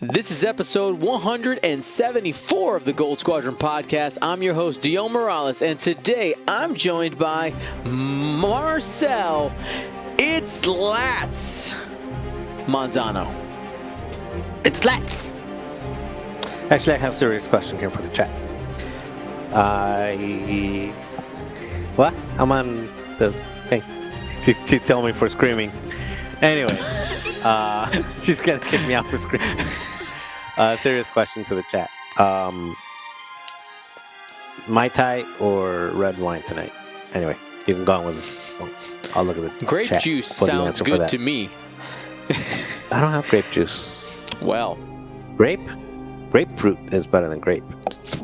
This is episode 174 of the Gold Squadron podcast. I'm your host, Dion Morales, and today I'm joined by Marcel. It's Lats Manzano. It's Lats. Actually, I have a serious question here for the chat. What? I'm on the thing. She's telling me for screaming. Anyway, she's gonna kick me out for screaming. Serious question to the chat. Mai Tai or red wine tonight? Anyway, you can go on with it. I'll look at the grape chat juice for the sounds answer for good that. to me. I don't have grape juice. Well, grapefruit is better than grape.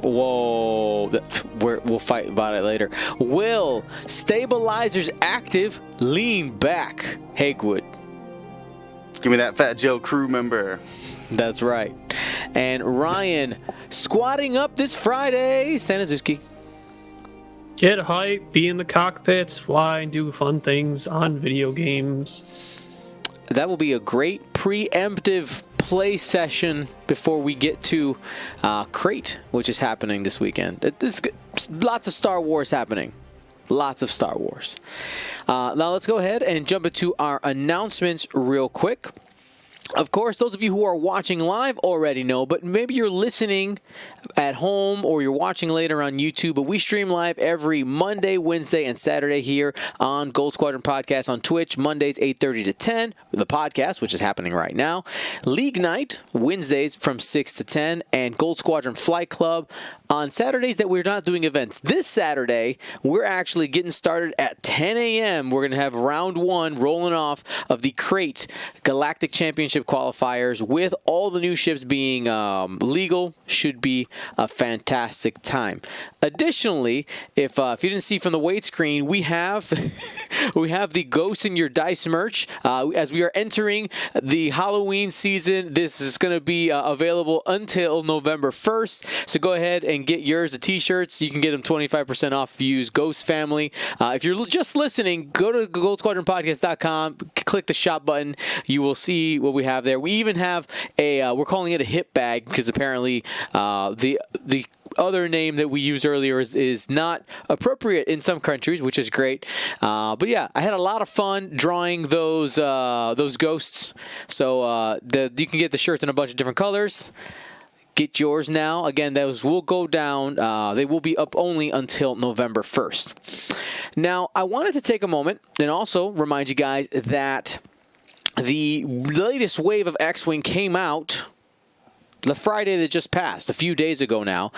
Whoa, we'll fight about it later. Will, stabilizers active, lean back. Hagewood. Give me that Fat Joe crew member. That's right. And Ryan, squatting up this Friday. Staniszewski. Get hype, be in the cockpits, fly, and do fun things on video games. That will be a great preemptive play session before we get to Crait, which is happening this weekend. Lots of Star Wars happening. Lots of Star Wars. Now let's go ahead and jump into our announcements real quick. Of course, those of you who are watching live already know, but maybe you're listening at home or you're watching later on YouTube, but we stream live every Monday, Wednesday, and Saturday here on Gold Squadron Podcast on Twitch, Mondays 8:30 to 10, the podcast, which is happening right now, League Night, Wednesdays from 6 to 10, and Gold Squadron Flight Club on Saturdays that we're not doing events. This Saturday, we're actually getting started at 10 a.m. We're going to have round one rolling off of the Crait Galactic Championship qualifiers with all the new ships being legal. Should be a fantastic time. Additionally, if you didn't see from the weight screen, we have the Ghosts in Your Dice merch. As we are entering the Halloween season, this is going to be available until November 1st. So go ahead and get yours, the t-shirts. You can get them 25% off if you use Ghost Family. If you're just listening, go to goldsquadronpodcast.com, click the shop button. You will see what we have there. We even have we're calling it a hip bag because apparently the other name that we used earlier is not appropriate in some countries, which is great. But yeah, I had a lot of fun drawing those ghosts. So you can get the shirts in a bunch of different colors. Get yours now. Again, those will go down. They will be up only until November 1st. Now, I wanted to take a moment and also remind you guys that the latest wave of X-Wing came out the Friday that just passed, a few days ago now.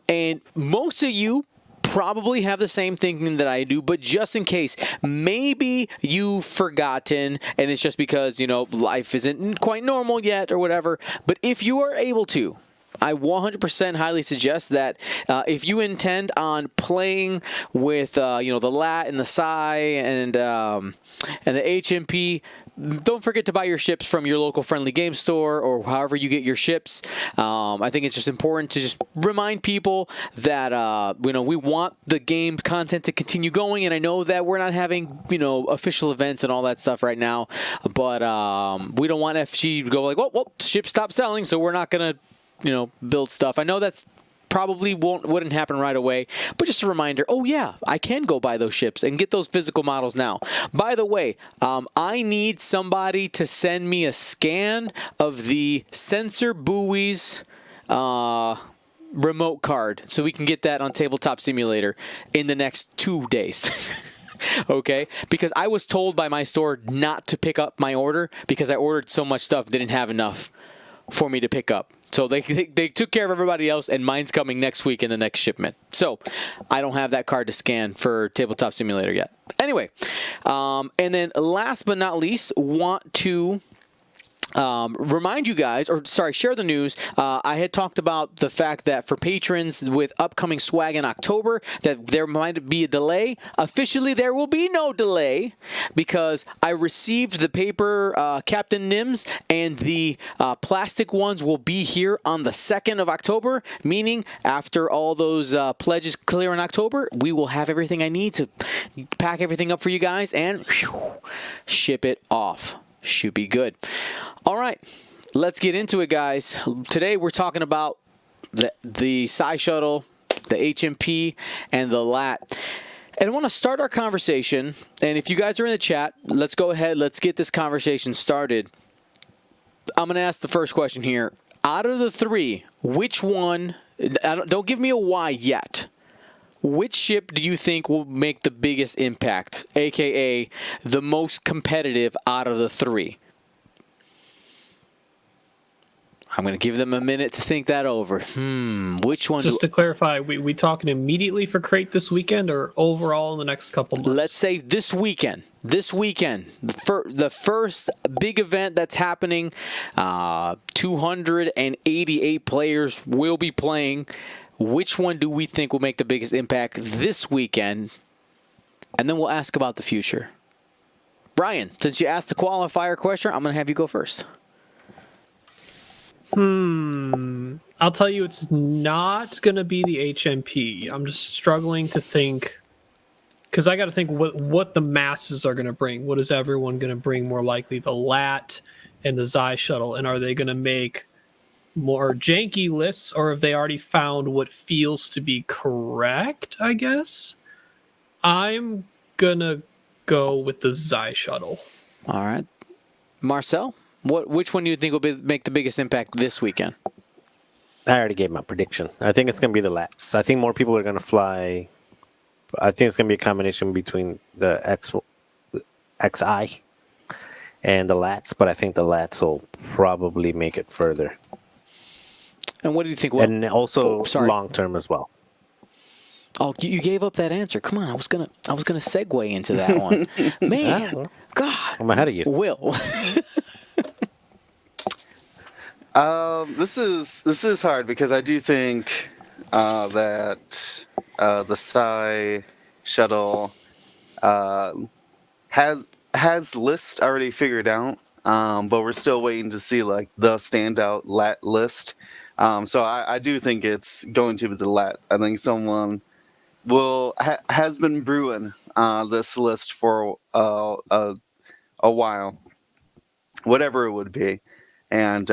And most of you probably have the same thinking that I do, but just in case, maybe you've forgotten, and it's just because, life isn't quite normal yet or whatever. But if you are able to, I 100% highly suggest that if you intend on playing with, the LAT and the Psi and the HMP, don't forget to buy your ships from your local friendly game store or however you get your ships. I think it's just important to just remind people that we want the game content to continue going, and I know that we're not having official events and all that stuff right now, but we don't want FG to go like, well, ships stop selling, so we're not gonna build stuff. I know that's probably wouldn't happen right away, but just a reminder, oh yeah, I can go buy those ships and get those physical models now. By the way, I need somebody to send me a scan of the sensor buoys remote card so we can get that on Tabletop Simulator in the next 2 days. Okay? Because I was told by my store not to pick up my order because I ordered so much stuff, didn't have enough for me to pick up. So they took care of everybody else, and mine's coming next week in the next shipment. So I don't have that card to scan for Tabletop Simulator yet. Anyway, and then last but not least, want to remind you guys, share the news. I had talked about the fact that for patrons with upcoming swag in October, that there might be a delay. Officially, there will be no delay because I received the paper Captain Nims, and the plastic ones will be here on the 2nd of October, meaning after all those pledges clear in October, we will have everything I need to pack everything up for you guys and ship it off. Should be good. All right, let's get into it, guys. Today we're talking about the Psi Shuttle, the HMP, and the LAT. And I want to start our conversation, and if you guys are in the chat, let's go ahead, let's get this conversation started. I'm going to ask the first question here. Out of the three, which one, don't give me a why yet, which ship do you think will make the biggest impact, a.k.a. the most competitive out of the three? I'm going to give them a minute to think that over. Which one? Just to clarify, we talking immediately for Crait this weekend or overall in the next couple months? Let's say this weekend. This weekend, the first big event that's happening, 288 players will be playing. Which one do we think will make the biggest impact this weekend? And then we'll ask about the future. Brian, since you asked the qualifier question, I'm going to have you go first. I'll tell you, it's not going to be the HMP. I'm just struggling to think, because I got to think what the masses are going to bring. What is everyone going to bring more likely? The LAT and the Psi Shuttle. And are they going to make more janky lists, or have they already found what feels to be correct, I guess? I'm going to go with the Psi Shuttle. All right. Marcel? Which one do you think will make the biggest impact this weekend? I already gave my prediction. I think it's going to be the LATs. I think more people are going to fly. I think it's going to be a combination between the XI and the LATs, but I think the LATs will probably make it further. And what do you think? And also long term as well. Oh, you gave up that answer. Come on, I was gonna segue into that one. Man, God, I'm ahead of you. Will. This is hard because I do think that the Psi Shuttle has list already figured out, but we're still waiting to see like the standout LAT list. So I do think it's going to be the LAT. I think someone has been brewing this list for a while, whatever it would be. And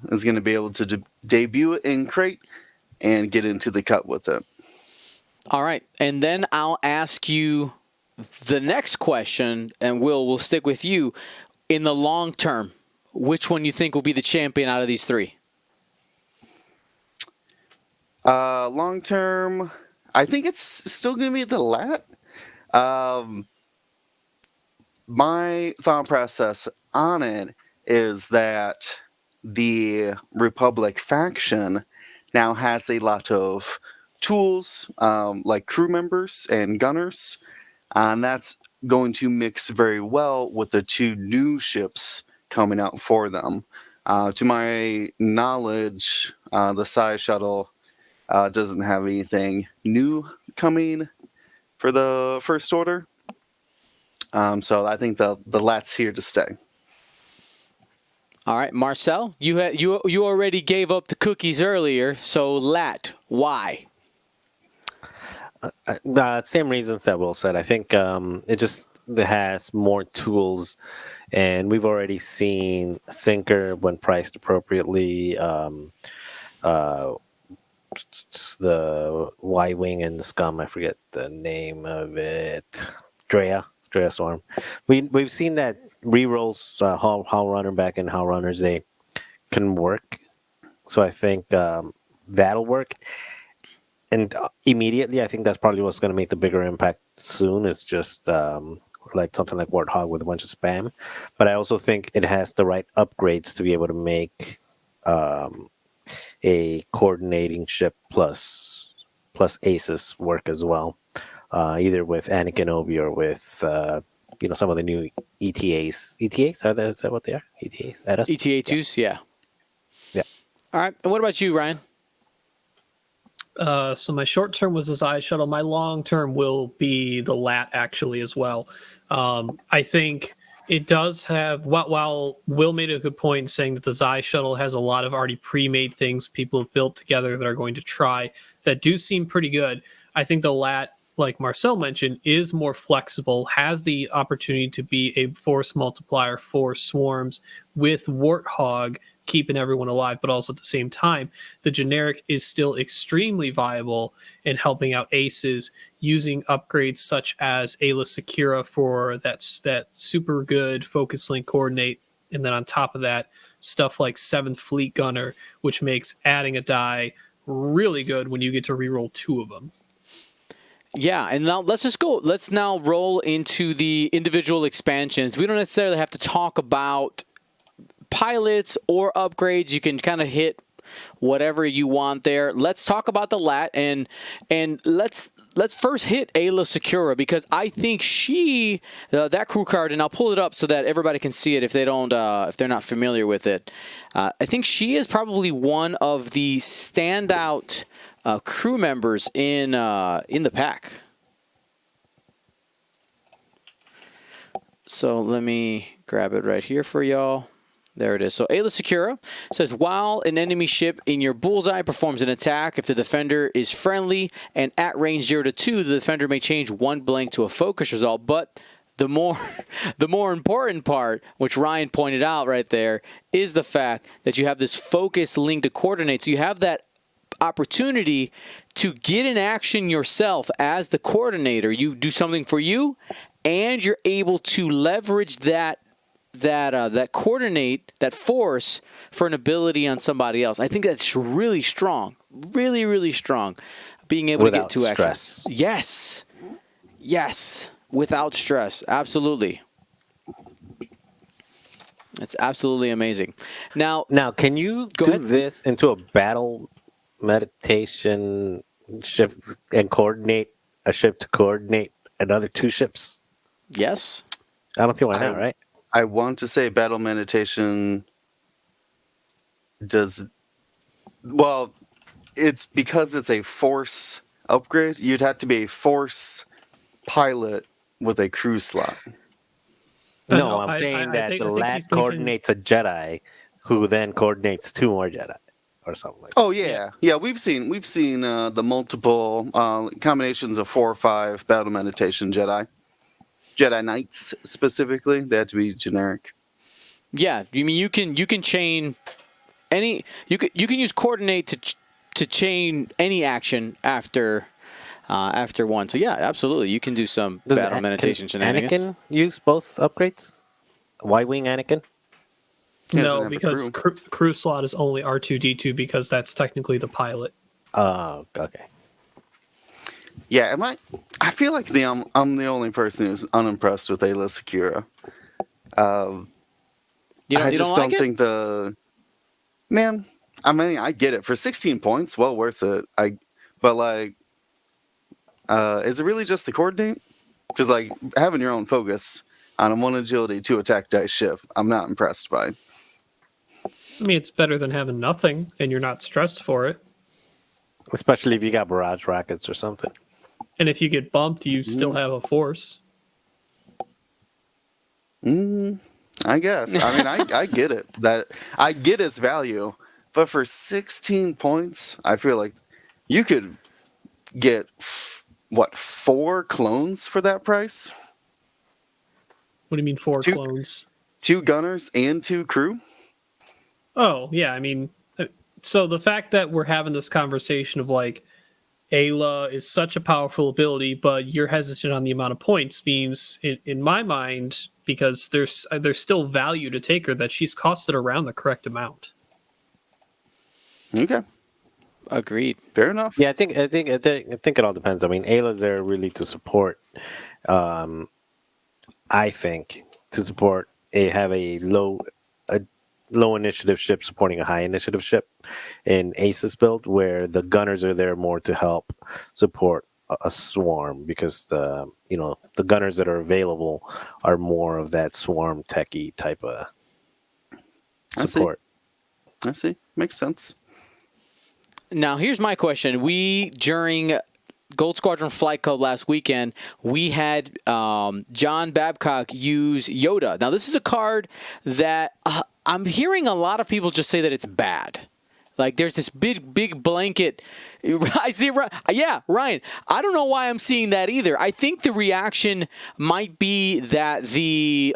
is going to be able to debut it in Crait and get into the cut with it. All right. And then I'll ask you the next question, and we'll stick with you. In the long term, which one you think will be the champion out of these three? Long term, I think it's still going to be the LAT. My thought process on it is that the Republic faction now has a lot of tools, like crew members and gunners, and that's going to mix very well with the two new ships coming out for them. To my knowledge, the Psi Shuttle doesn't have anything new coming for the First Order, so I think the LAT's here to stay. All right, Marcel, you already gave up the cookies earlier, so LAT, why? Same reasons that Will said. I think it has more tools, and we've already seen Sinker when priced appropriately. The Y-Wing and the Scum, I forget the name of it. Drea Swarm. We've seen that rerolls, Hull Runner back in Hull Runners, they can work. So I think that'll work. And immediately, I think that's probably what's going to make the bigger impact soon. It's just like something like Warthog with a bunch of spam. But I also think it has the right upgrades to be able to make a coordinating ship plus aces work as well. Either with Anakin Obi or with some of the new ETAs. ETAs? Is that what they are? ETAs? ETA 2s, yeah. Yeah. All right. And what about you, Ryan? So my short term was the Psi Shuttle. My long term will be the LAT actually as well. I think it does have, while Will made a good point saying that the Psi Shuttle has a lot of already pre-made things people have built together that are going to try that do seem pretty good. I think the LAT, like Marcel mentioned, is more flexible, has the opportunity to be a force multiplier for swarms with Warthog, keeping everyone alive, but also at the same time, the generic is still extremely viable in helping out aces using upgrades such as Ayla Secura for that super good focus link coordinate. And then on top of that, stuff like 7th Fleet Gunner, which makes adding a die really good when you get to reroll 2 of them. Yeah, and now let's now roll into the individual expansions. We don't necessarily have to talk about pilots or upgrades. You can kind of hit whatever you want there. Let's talk about the lat, and let's first hit Ayla Secura, because I think she that crew card, and I'll pull it up so that everybody can see it if they don't if they're not familiar with it. I think she is probably one of the standout crew members in the pack. So let me grab it right here for y'all. There it is. So Ayla Secura says, while an enemy ship in your bullseye performs an attack, if the defender is friendly and at range 0 to 2, the defender may change one blank to a focus result. But the more important part, which Ryan pointed out right there, is the fact that you have this focus linked to coordinates. So you have that opportunity to get in action yourself as the coordinator. You do something for you, and you're able to leverage that coordinate, that force, for an ability on somebody else. I think that's really strong. Really, really strong. Being able Without to get 2 stress. actions. Yes. Yes. Without stress. Absolutely. It's absolutely amazing. Now, can you go do ahead. this into a battle meditation ship and coordinate a ship to coordinate another 2 ships? Yes. I don't see why not, right? I want to say battle meditation does well. It's because it's a force upgrade. You'd have to be a force pilot with a crew slot. No, I'm saying that the lat coordinates a Jedi, who then coordinates 2 more Jedi, or something like that. Oh yeah. We've seen the multiple combinations of 4 or 5 battle meditation Jedi Knights specifically. They have to be generic. Yeah, you mean you can chain any you can use coordinate to chain any action after one. So yeah, absolutely, you can do some battle meditation shenanigans. Anakin use both upgrades? Y-wing Anakin? No, because crew slot is only R2-D2 because that's technically the pilot. Oh, okay. Yeah, I feel like I'm the only person who's unimpressed with Ayla Secura. I just don't think man. I mean, I get it for 16 points, well worth it. But is it really just the coordinate? Because having your own focus on a 1 agility 2 attack dice ship, I'm not impressed by. I mean, it's better than having nothing, and you're not stressed for it. Especially if you got barrage rockets or something. And if you get bumped, you still have a force. I guess. I mean, I get it. I get its value. But for 16 points, I feel like you could get, 4 clones for that price? What do you mean 4 clones? 2 gunners and 2 crew? Oh, yeah. I mean, so the fact that we're having this conversation of Ayla is such a powerful ability, but you're hesitant on the amount of points means, in my mind, because there's still value to take her, that she's costed around the correct amount. Okay. Agreed. Fair enough. Yeah, I think it all depends. I mean, Ayla's there really to support. I think to support have a low initiative ship supporting a high initiative ship in Ace's build, where the gunners are there more to help support a swarm, because the gunners that are available are more of that swarm techie type of support. I see. Makes sense. Now, here's my question. During Gold Squadron Flight Club last weekend, we had John Babcock use Yoda. Now, this is a card that I'm hearing a lot of people just say that it's bad. There's this big blanket. I see. Yeah, Ryan. I don't know why I'm seeing that either. I think the reaction might be that the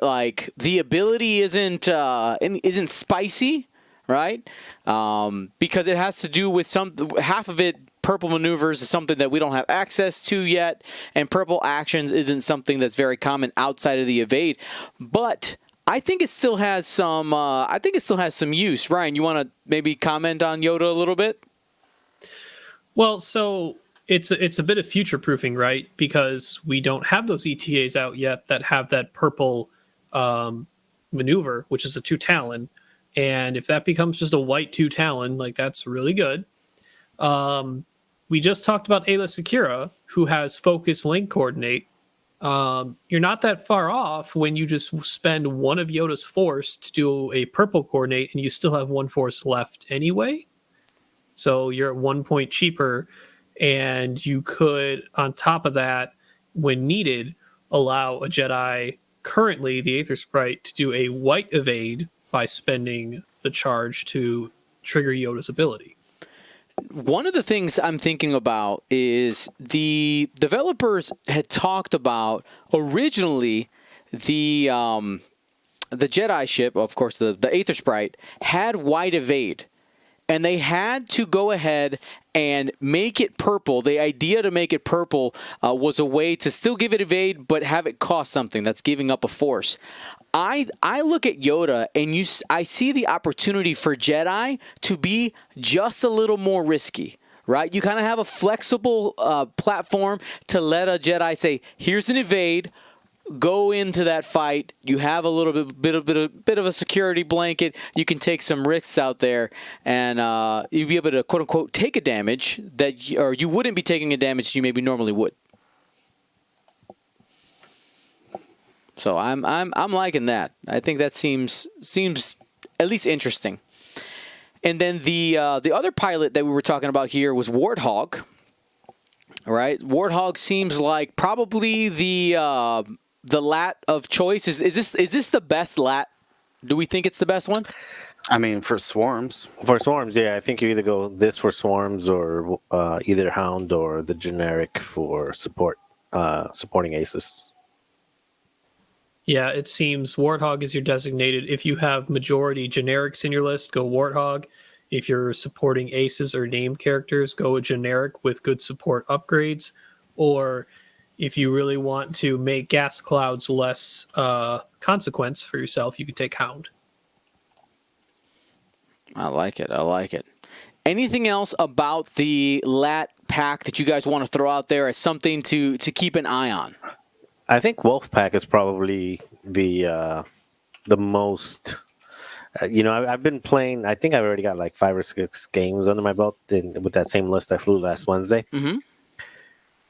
ability isn't spicy. right? Because it has to do with half of it. Purple maneuvers is something that we don't have access to yet, and purple actions isn't something that's very common outside of the evade. But I think it still has some. I think it still has some use. Ryan, you want to maybe comment on Yoda a little bit? Well, so it's a bit of future proofing, right? Because we don't have those ETAs out yet that have that purple maneuver, which is a 2 Talon. And if that becomes just a white 2 Talon, like that's really good. We just talked about Ayla Secura, who has focus link coordinate. You're not that far off when you just spend one of Yoda's force to do a purple coordinate, and you still have one force left anyway. So you're at 1 point cheaper, and you could, on top of that, when needed, allow a Jedi, currently the Aether Sprite, to do a white evade by spending the charge to trigger Yoda's ability. One of the things I'm thinking about is the developers had talked about originally the Jedi ship, of course, the Aether Sprite, had white evade. And they had to go ahead and make it purple. The idea to make it purple was a way to still give it evade, but have it cost something. That's giving up a force. I look at Yoda, and I see the opportunity for Jedi to be just a little more risky. Right? You kind of have a flexible platform to let a Jedi say, here's an evade. Go into that fight. You have a little bit of a security blanket. You can take some risks out there, and you'll be able to quote unquote take a damage or you wouldn't be taking a damage you maybe normally would. So I'm liking that. I think that seems at least interesting. And then the other pilot that we were talking about here was Warthog. Right? Warthog seems like probably the lat of choice. Is this the best lat? Do we think it's the best one? I mean, for swarms. For swarms, yeah, I think you either go this for swarms or either Hound or the generic for supporting aces. Yeah, it seems Warthog is your designated. If you have majority generics in your list, go Warthog. If you're supporting aces or named characters, go a generic with good support upgrades. Or if you really want to make gas clouds less consequence for yourself, you can take Hound. I like it. Anything else about the lat pack that you guys want to throw out there as something to keep an eye on? I think Wolfpack is probably the most. I've been playing. I think I've already got like 5 or 6 games under my belt with that same list I flew last Wednesday. Mm-hmm.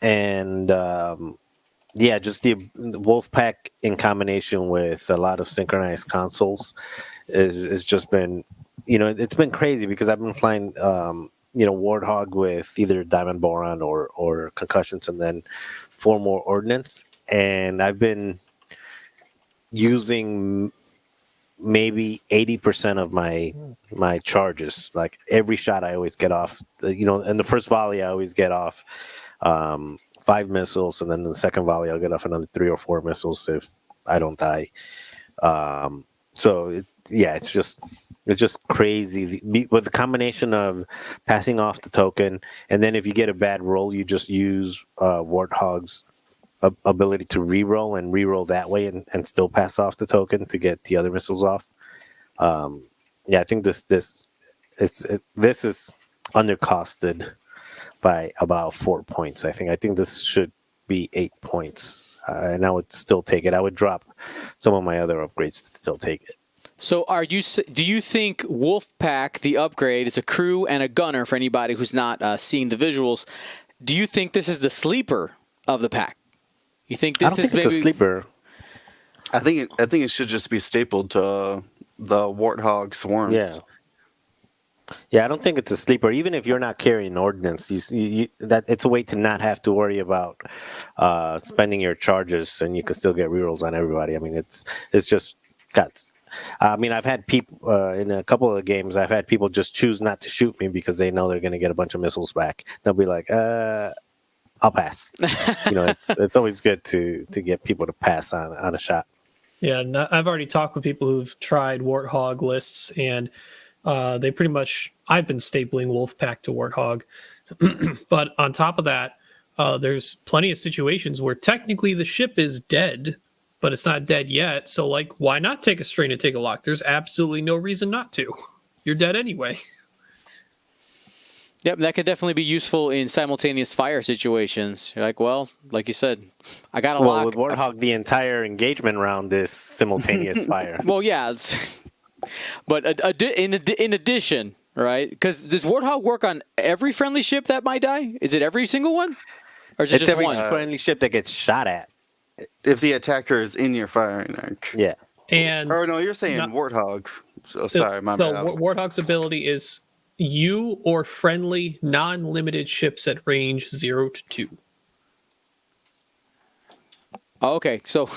And just the Wolfpack in combination with a lot of synchronized consoles is just been, it's been crazy because I've been flying, Warthog with either Diamond Boron or Concussions and then 4 more Ordnance. And I've been using maybe 80% of my charges. Like every shot I always get off, in the first volley I always get off 5 missiles, and then the second volley I'll get off another 3 or 4 missiles if I don't die. It's just crazy with the combination of passing off the token, and then if you get a bad roll, you just use Warthog's ability to reroll that way and still pass off the token to get the other missiles off. I think this is undercosted by about 4 points. I think this should be 8 points, and I would still take it. I would drop some of my other upgrades to still take it. So do you think Wolfpack, the upgrade, is a crew and a gunner for anybody who's not seeing the visuals? Do you think this is the sleeper of the pack? You think this is maybe it's a sleeper? I think it should just be stapled to the Warthog swarms. Yeah, I don't think it's a sleeper. Even if you're not carrying ordnance, that it's a way to not have to worry about spending your charges, and you can still get rerolls on everybody. I mean, it's just guts. I mean, I've had people in a couple of games. I've had people just choose not to shoot me because they know they're going to get a bunch of missiles back. They'll be like, I'll pass. It's always good to get people to pass on a shot. Yeah, I've already talked with people who've tried Warthog lists, and They pretty much, I've been stapling Wolfpack to Warthog. But on top of that, there's plenty of situations where technically the ship is dead, but it's not dead yet. So, like, why not take a strain and take a lock? There's absolutely no reason not to. You're dead anyway. Yep, that could definitely be useful in simultaneous fire situations. You're like, well, like you said, I got a lock. With Warthog, the entire engagement round is simultaneous fire. Well, yeah, but in addition, right? Because does Warthog work on every friendly ship that might die? Is it every single one, or is it It's just every one? friendly ship that gets shot at. If the attacker is in your firing arc. Yeah. And Or no, you're saying Warthog. So sorry, my bad. Warthog's ability is you or friendly non-limited ships at range 0 to 2. Oh, okay, so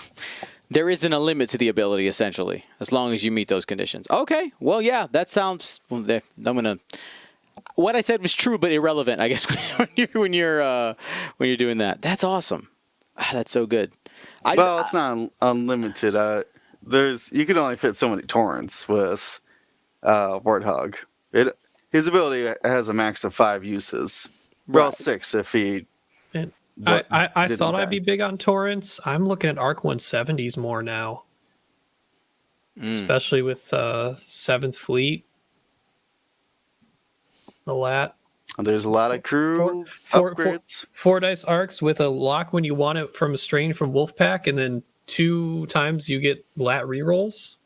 there isn't a limit to the ability, essentially, as long as you meet those conditions. Okay, well, yeah, that sounds. I'm gonna. What I said was true, but irrelevant, I guess, when you're doing that. That's awesome. That's so good. It's not unlimited. You can only fit so many torrents with Warthog. His ability has a max of 5 uses. Well, Right. 6 if he. And I didn't thought die. I'd be big on torrents. I'm looking at Arc 170s more now, especially with 7th Fleet. The lat. There's a lot of crew upgrades. 4 dice arcs with a lock when you want it from a strain from Wolfpack, and then 2 times you get lat rerolls.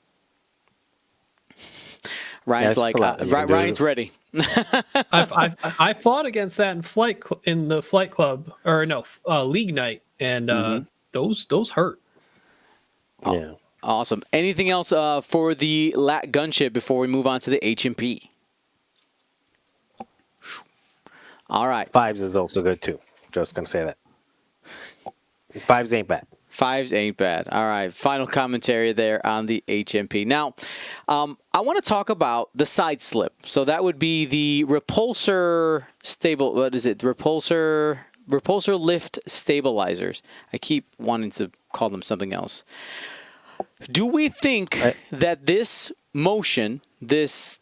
Ryan's That's like, a lot you can do. Ryan's ready. I fought against that in the flight club league night, and those hurt. Yeah. Awesome. Anything else for the lat gunship before we move on to the HMP? All right. 5s is also good too. Just gonna say that. 5s ain't bad. 5s ain't bad. All right. Final commentary there on the HMP. Now, I want to talk about the side slip. So that would be the repulsor stable. What is it? Repulsor lift stabilizers. I keep wanting to call them something else. Do we think that this motion, this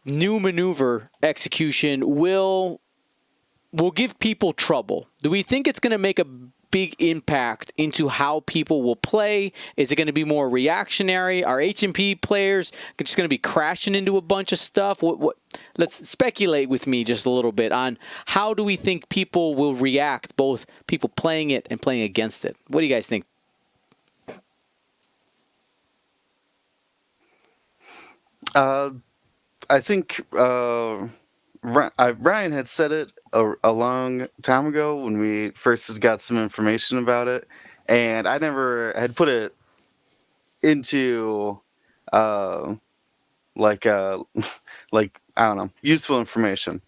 new maneuver execution will give people trouble? Do we think it's going to make a big impact into how people will play? Is it going to be more reactionary? Are HMP players just going to be crashing into a bunch of stuff? Let's speculate with me just a little bit on how do we think people will react, both people playing it and playing against it. What do you guys think? I think Ryan had said it a long time ago when we first got some information about it, and I never had put it into like I don't know, useful information.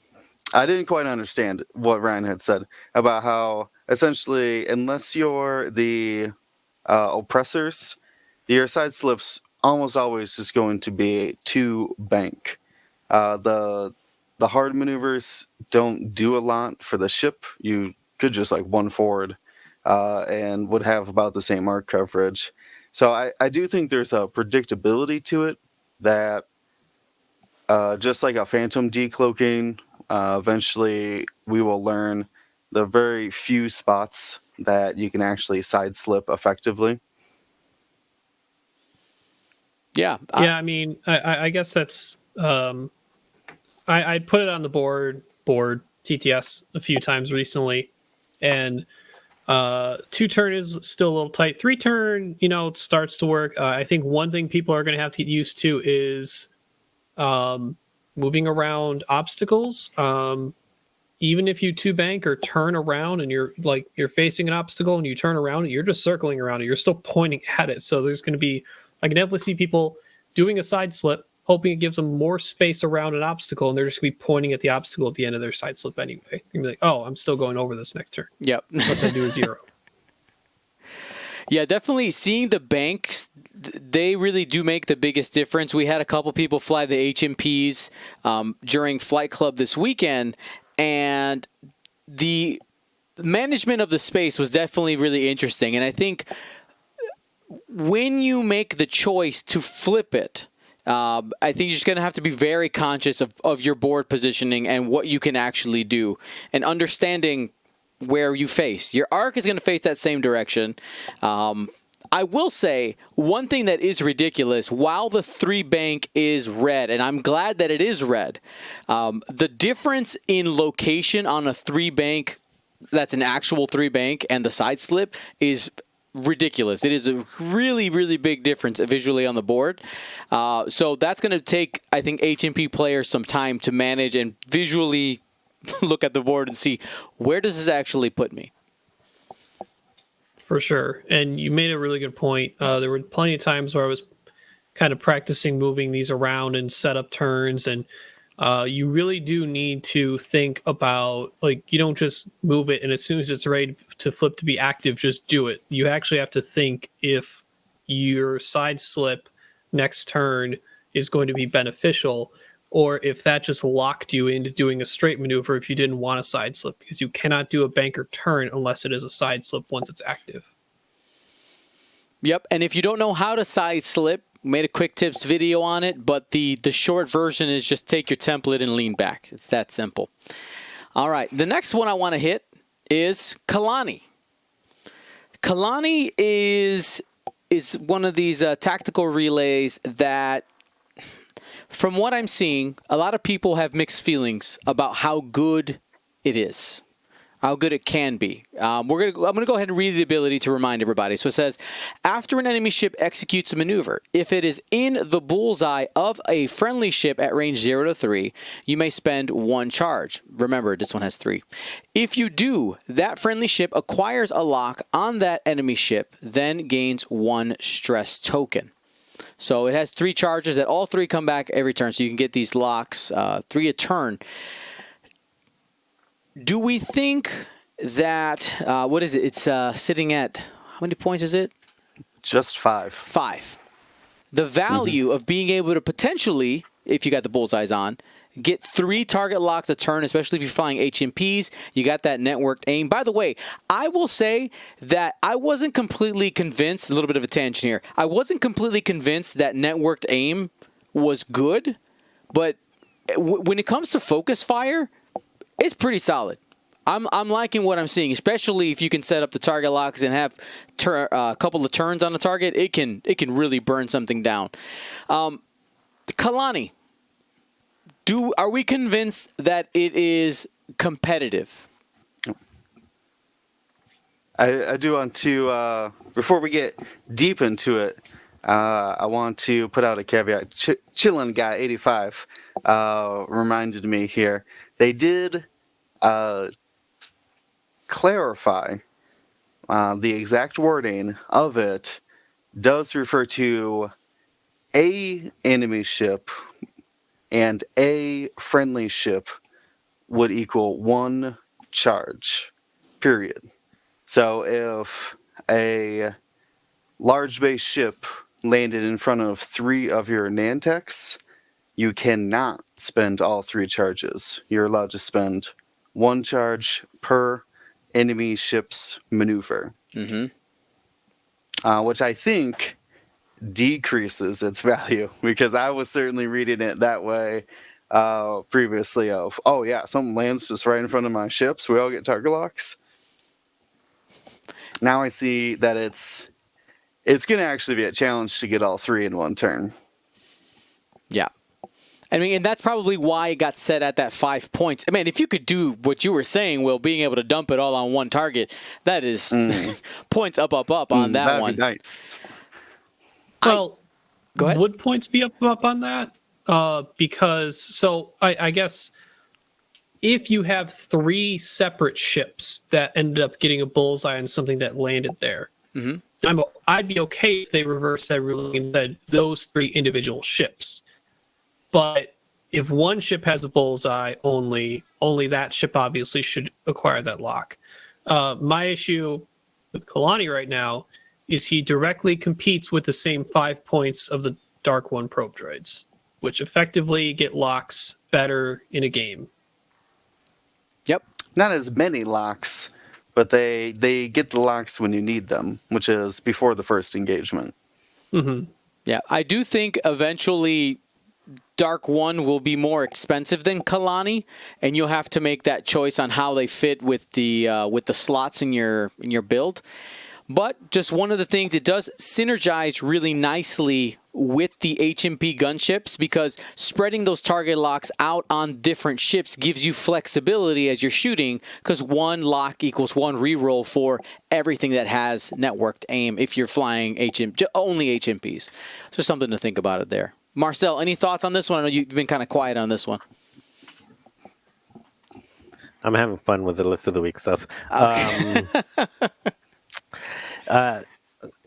I didn't quite understand what Ryan had said about how essentially, unless you're the oppressors, your side slips almost always is going to be to bank. The hard maneuvers don't do a lot for the ship. You could just like one forward and would have about the same arc coverage. So I do think there's a predictability to it that just like a phantom decloaking, eventually we will learn the very few spots that you can actually side slip effectively. Yeah. Yeah, I mean, I guess that's. I put it on the board TTS a few times recently, and 2-turn is still a little tight. 3-turn, it starts to work. I think one thing people are going to have to get used to is moving around obstacles. Even if you 2-bank or turn around and you're facing an obstacle and you turn around, you're just circling around it. You're still pointing at it. So there's going to be, I can definitely see people doing a side slip, hoping it gives them more space around an obstacle, and they're just going to be pointing at the obstacle at the end of their side slip anyway. You're going to be like, oh, I'm still going over this next turn. Yep. Unless I do a 0. Yeah, definitely seeing the banks, they really do make the biggest difference. We had a couple people fly the HMPs during Flight Club this weekend, and the management of the space was definitely really interesting. And I think when you make the choice to flip it, I think you're just going to have to be very conscious of your board positioning and what you can actually do, and understanding where you face. Your arc is going to face that same direction. I will say one thing that is ridiculous, while the 3 bank is red, and I'm glad that it is red, the difference in location on a 3 bank that's an actual 3 bank and the side slip is ridiculous. It is a really, really big difference visually on the board. So that's going to take, I think, HMP players some time to manage and visually look at the board and see, where does this actually put me? For sure. And you made a really good point. There were plenty of times where I was kind of practicing moving these around and set up turns, and you really do need to think about, like, you don't just move it and as soon as it's ready to flip to be active, just do it. You actually have to think if your side slip next turn is going to be beneficial, or if that just locked you into doing a straight maneuver if you didn't want a side slip, because you cannot do a banker turn unless it is a side slip once it's active. Yep, and if you don't know how to side slip, made a quick tips video on it, but the short version is just take your template and lean back. It's that simple. All right, the next one I want to hit is Kalani. Kalani is one of these tactical relays that, from what I'm seeing, a lot of people have mixed feelings about how good it is, how good it can be. I'm gonna go ahead and read the ability to remind everybody. So it says, after an enemy ship executes a maneuver, if it is in the bullseye of a friendly ship at range 0 to 3, you may spend 1 charge. Remember, this one has 3. If you do, that friendly ship acquires a lock on that enemy ship, then gains 1 stress token. So it has 3 charges that all 3 come back every turn, so you can get these locks 3 a turn. Do we think that, what is it? It's sitting at, how many points is it? Just 5. 5. The value of being able to potentially, if you got the bullseyes on, get 3 target locks a turn, especially if you're flying HMPs. You got that networked aim. By the way, I will say that I wasn't completely convinced, a little bit of a tangent here, I wasn't completely convinced that networked aim was good, but when it comes to focus fire, it's pretty solid. I'm liking what I'm seeing, especially if you can set up the target locks and have a couple of turns on the target. It can really burn something down. Kalani, are we convinced that it is competitive? I do want to, before we get deep into it, I want to put out a caveat. Chillin' Guy 85 reminded me here. They did clarify the exact wording of it does refer to a enemy ship and a friendly ship would equal 1 charge, period. So if a large base ship landed in front of 3 of your Nantex, you cannot spend all 3 charges. You're allowed to spend 1 charge per enemy ship's maneuver. Which I think decreases its value, because I was certainly reading it that way previously of, oh yeah, something lands just right in front of my ships, we all get target locks. Now I see that it's going to actually be a challenge to get all 3 in 1 turn. Yeah. I mean, and that's probably why it got set at that 5 points. I mean, if you could do what you were saying, Will, being able to dump it all on 1 target, that is points up on that that'd one. Be nice. Well, go ahead. Would points be up on that? Because, so I guess if you have 3 separate ships that ended up getting a bullseye on something that landed there, I'd be okay if they reversed that ruling and said those 3 individual ships. But if one ship has a bullseye only that ship obviously should acquire that lock. My issue with Kalani right now is he directly competes with the same 5 points of the Dark One probe droids, which effectively get locks better in a game. Yep. Not as many locks, but they get the locks when you need them, which is before the first engagement. Yep. Yeah, I do think eventually Dark 1 will be more expensive than Kalani, and you'll have to make that choice on how they fit with the slots in your build. But just one of the things, it does synergize really nicely with the HMP gunships, because spreading those target locks out on different ships gives you flexibility as you're shooting, because one lock equals one reroll for everything that has networked aim if you're flying only HMPs. So something to think about it there. Marcel, any thoughts on this one? I know you've been kind of quiet on this one. I'm having fun with the list of the week stuff.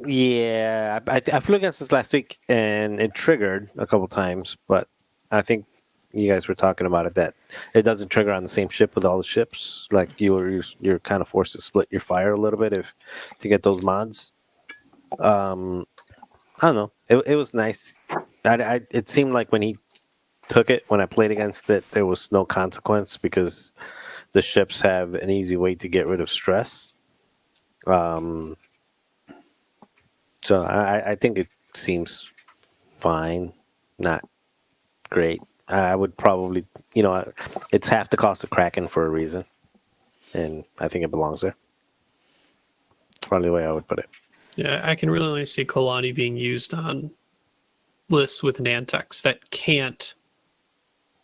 Yeah, I flew against this last week, and it triggered a couple times, but I think you guys were talking about it, that it doesn't trigger on the same ship with all the ships. Like you're kind of forced to split your fire a little bit to get those mods. I don't know. It was nice. It seemed like when he took it, when I played against it, there was no consequence because the ships have an easy way to get rid of stress. So I think it seems fine, not great. I would probably, it's half the cost of Kraken for a reason, and I think it belongs there. Probably the way I would put it. Yeah, I can really only see Kalani being used on lists with Nantex that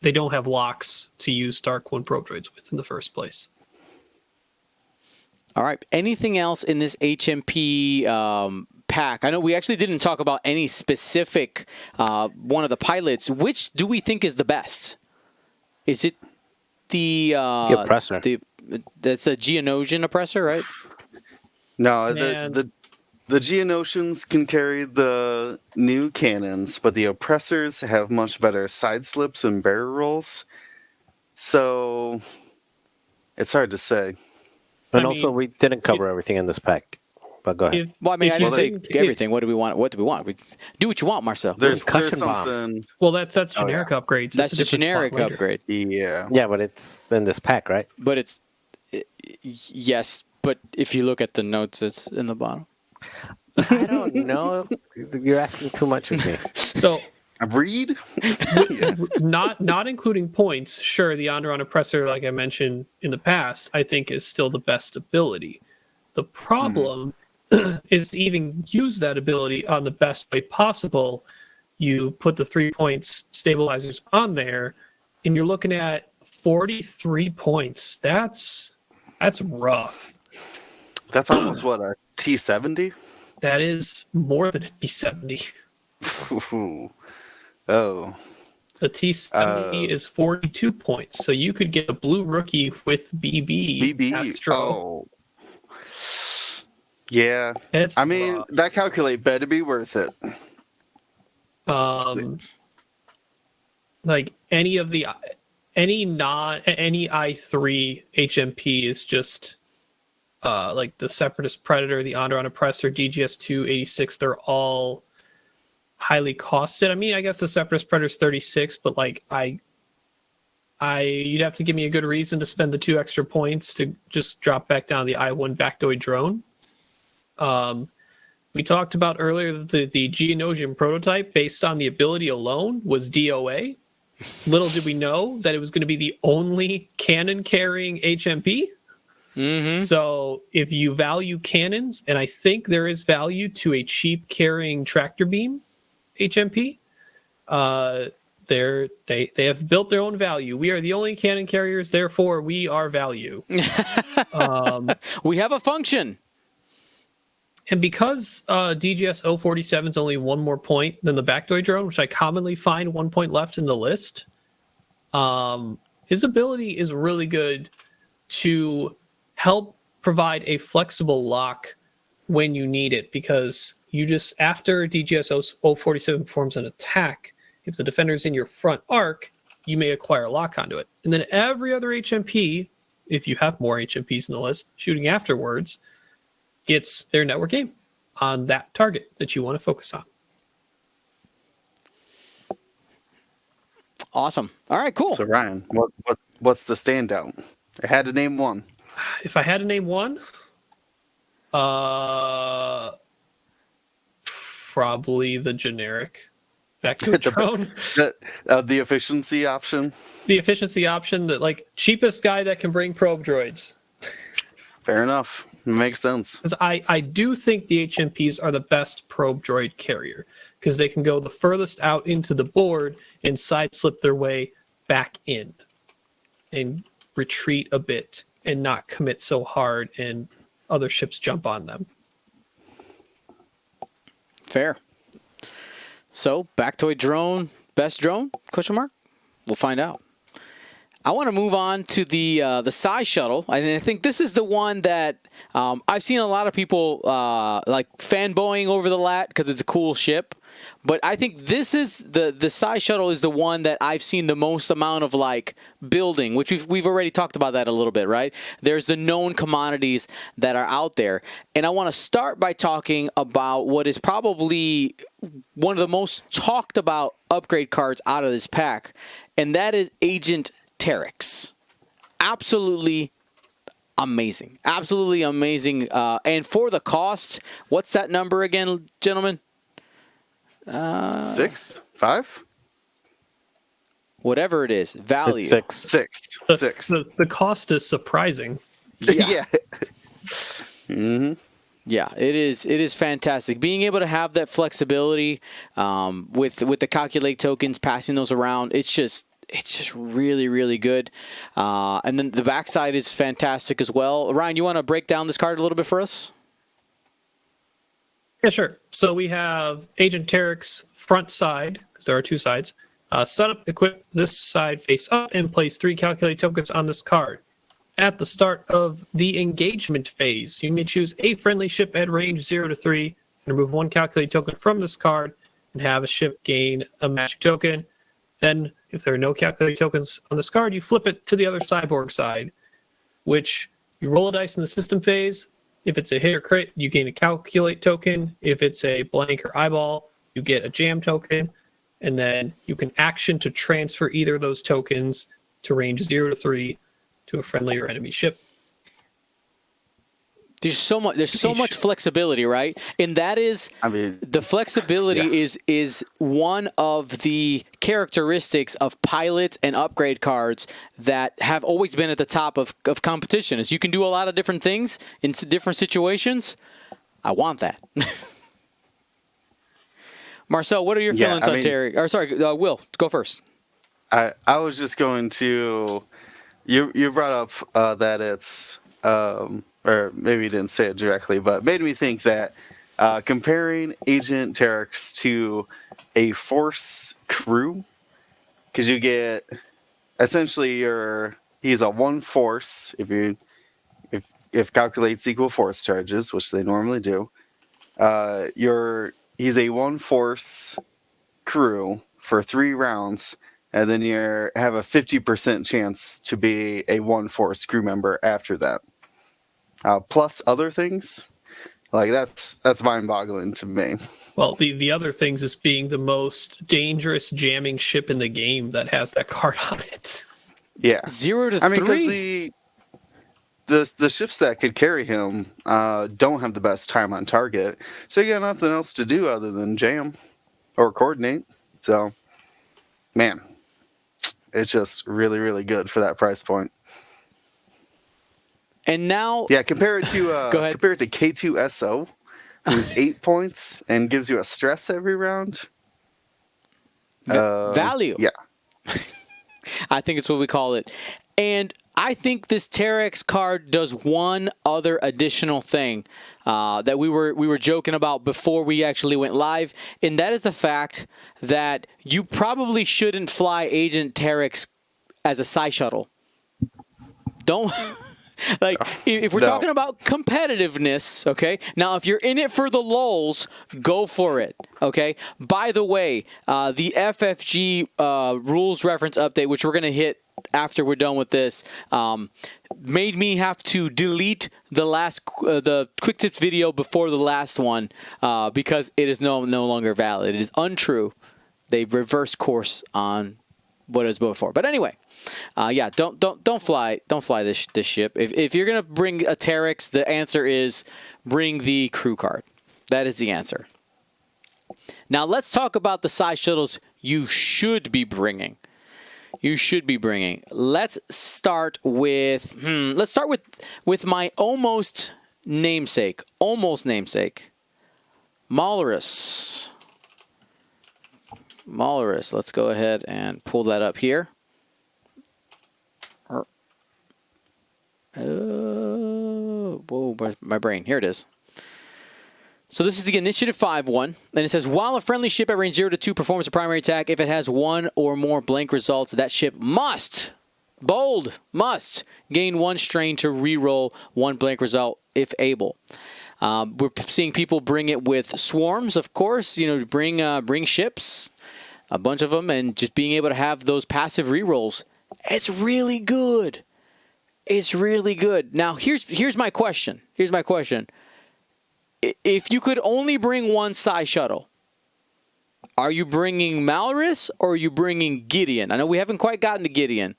they don't have locks to use Dark 1 probe droids with in the first place. All right. Anything else in this HMP pack? I know we actually didn't talk about any specific one of the pilots. Which do we think is the best? Is it the oppressor? That's a Geonosian oppressor, right? No, the Geonosians can carry the new cannons, but the oppressors have much better side slips and barrel rolls. So it's hard to say. And also, we didn't cover everything in this pack. But go ahead. I didn't say everything. What do we want? What do we want? Do what you want, Marcel. There's Concussion something. bombs. Well, that's generic upgrades. That's a generic upgrade. Yeah. Yeah, but it's in this pack, right? But yes. But if you look at the notes, it's in the bottom. I don't know. You're asking too much of me. So Read? not including points, sure, the Onderon Oppressor, like I mentioned in the past, I think is still the best ability. The problem is to even use that ability on the best way possible. You put the 3 points stabilizers on there, and you're looking at 43 points. That's rough. That's almost what, a T70? That is more than a T70. Ooh. Oh. A T70 is 42 points, so you could get a blue rookie with BB. Extra. Oh. Yeah. It's rough. That calculate better be worth it. Like any I3 HMP is just like the Separatist Predator, the Onderon Oppressor, DGS-2, 86, they're all highly costed. I mean, I guess the Separatist Predator's 36, but like you'd have to give me a good reason to spend the 2 extra points to just drop back down the I-1 Backdoy drone. We talked about earlier that the Geonosian Prototype, based on the ability alone, was DOA. Little did we know that it was going to be the only cannon-carrying HMP. Mm-hmm. So if you value cannons, and I think there is value to a cheap carrying tractor beam HMP, they have built their own value. We are the only cannon carriers, therefore we are value. We have a function. And because DGS 047 is only 1 more point than the Backdoy drone, which I commonly find 1 point left in the list, his ability is really good to help provide a flexible lock when you need it, because you just, after DGS 047 performs an attack, if the defender is in your front arc, you may acquire a lock onto it. And then every other HMP, if you have more HMPs in the list, shooting afterwards, gets their network aim on that target that you want to focus on. Awesome. All right, cool. So Ryan, what's the standout? I had to name one. If I had to name one, probably the generic Vectodrone. The efficiency option. The efficiency option, that like cheapest guy that can bring probe droids. Fair enough. Makes sense. Because I do think the HMPs are the best probe droid carrier, because they can go the furthest out into the board and side slip their way back in and retreat a bit and not commit so hard and other ships jump on them. Fair. So, Bactoid drone, best drone? Question mark? We'll find out. I want to move on to the Psy shuttle, and I think this is the one that I've seen a lot of people like fanboying over the LAT because it's a cool ship. But I think this is the Psy shuttle is the one that I've seen the most amount of like building, which we've already talked about that a little bit, right? There's the known commodities that are out there, and I want to start by talking about what is probably one of the most talked about upgrade cards out of this pack, and that is Agent Terex. Absolutely amazing. Absolutely amazing. And for the cost, what's that number again, gentlemen? 6? 5? Whatever it is. Value. It's 6. 6. The cost is surprising. Yeah. Mm-hmm. Yeah, it is fantastic. Being able to have that flexibility with the calculate tokens, passing those around, it's just really, really good. And then the backside is fantastic as well. Ryan, you want to break down this card a little bit for us? Yeah, sure. So we have Agent Terex front side, because there are two sides. Set up, equip this side face up, and place 3 calculate tokens on this card. At the start of the engagement phase, you may choose a friendly ship at range 0 to 3, and remove 1 calculate token from this card, and have a ship gain a magic token. Then, if there are no calculate tokens on this card, you flip it to the other cyborg side, which you roll a dice in the system phase. If it's a hit or crit, you gain a calculate token. If it's a blank or eyeball, you get a jam token. And then you can action to transfer either of those tokens to range 0 to 3 to a friendly or enemy ship. There's so much flexibility, right? And that is, the flexibility is one of the characteristics of pilots and upgrade cards that have always been at the top of competition. Is you can do a lot of different things in different situations. I want that. Marcel, what are your feelings on Terry? Or sorry, Will, go first. I was just going to. You brought up that it's. Or maybe you didn't say it directly, but made me think that comparing Agent Terex to a Force crew, because you get essentially he's a 1 Force if calculates equal Force charges, which they normally do. He's a 1 Force crew for 3 rounds, and then you have a 50% chance to be a 1 Force crew member after that. Plus other things, like that's mind-boggling to me. Well, the other things is being the most dangerous jamming ship in the game that has that card on it. Yeah, 0 to 3. Because the ships that could carry him don't have the best time on target, so you got nothing else to do other than jam or coordinate. So, man, it's just really, really good for that price point. And now, compare it to K2SO, who's 8 points and gives you a stress every round. Value. Yeah, I think it's what we call it. And I think this Terex card does one other additional thing that we were joking about before we actually went live, and that is the fact that you probably shouldn't fly Agent Terex as a Psy shuttle. Don't. Like, if we're talking about competitiveness, okay? Now, if you're in it for the lulz, go for it, okay? By the way, the FFG rules reference update, which we're going to hit after we're done with this, made me have to delete the quick tips video before the last one because it is no longer valid. It is untrue. They reverse course on what it was before. But anyway. Don't fly this ship. If you're gonna bring a Terex, the answer is bring the crew card. That is the answer. Now let's talk about the size shuttles you should be bringing. Let's start with my almost namesake. Malarus. Let's go ahead and pull that up here. Whoa, where's my brain? Here it is. So this is the Initiative 5 one, and it says, while a friendly ship at range 0 to 2 performs a primary attack, if it has one or more blank results, that ship must gain 1 strain to reroll 1 blank result if able. We're seeing people bring it with swarms, of course, bring ships, a bunch of them, and just being able to have those passive rerolls. It's really good. Now, here's my question. If you could only bring 1 size shuttle, are you bringing Malarus or are you bringing Gideon? I know we haven't quite gotten to Gideon,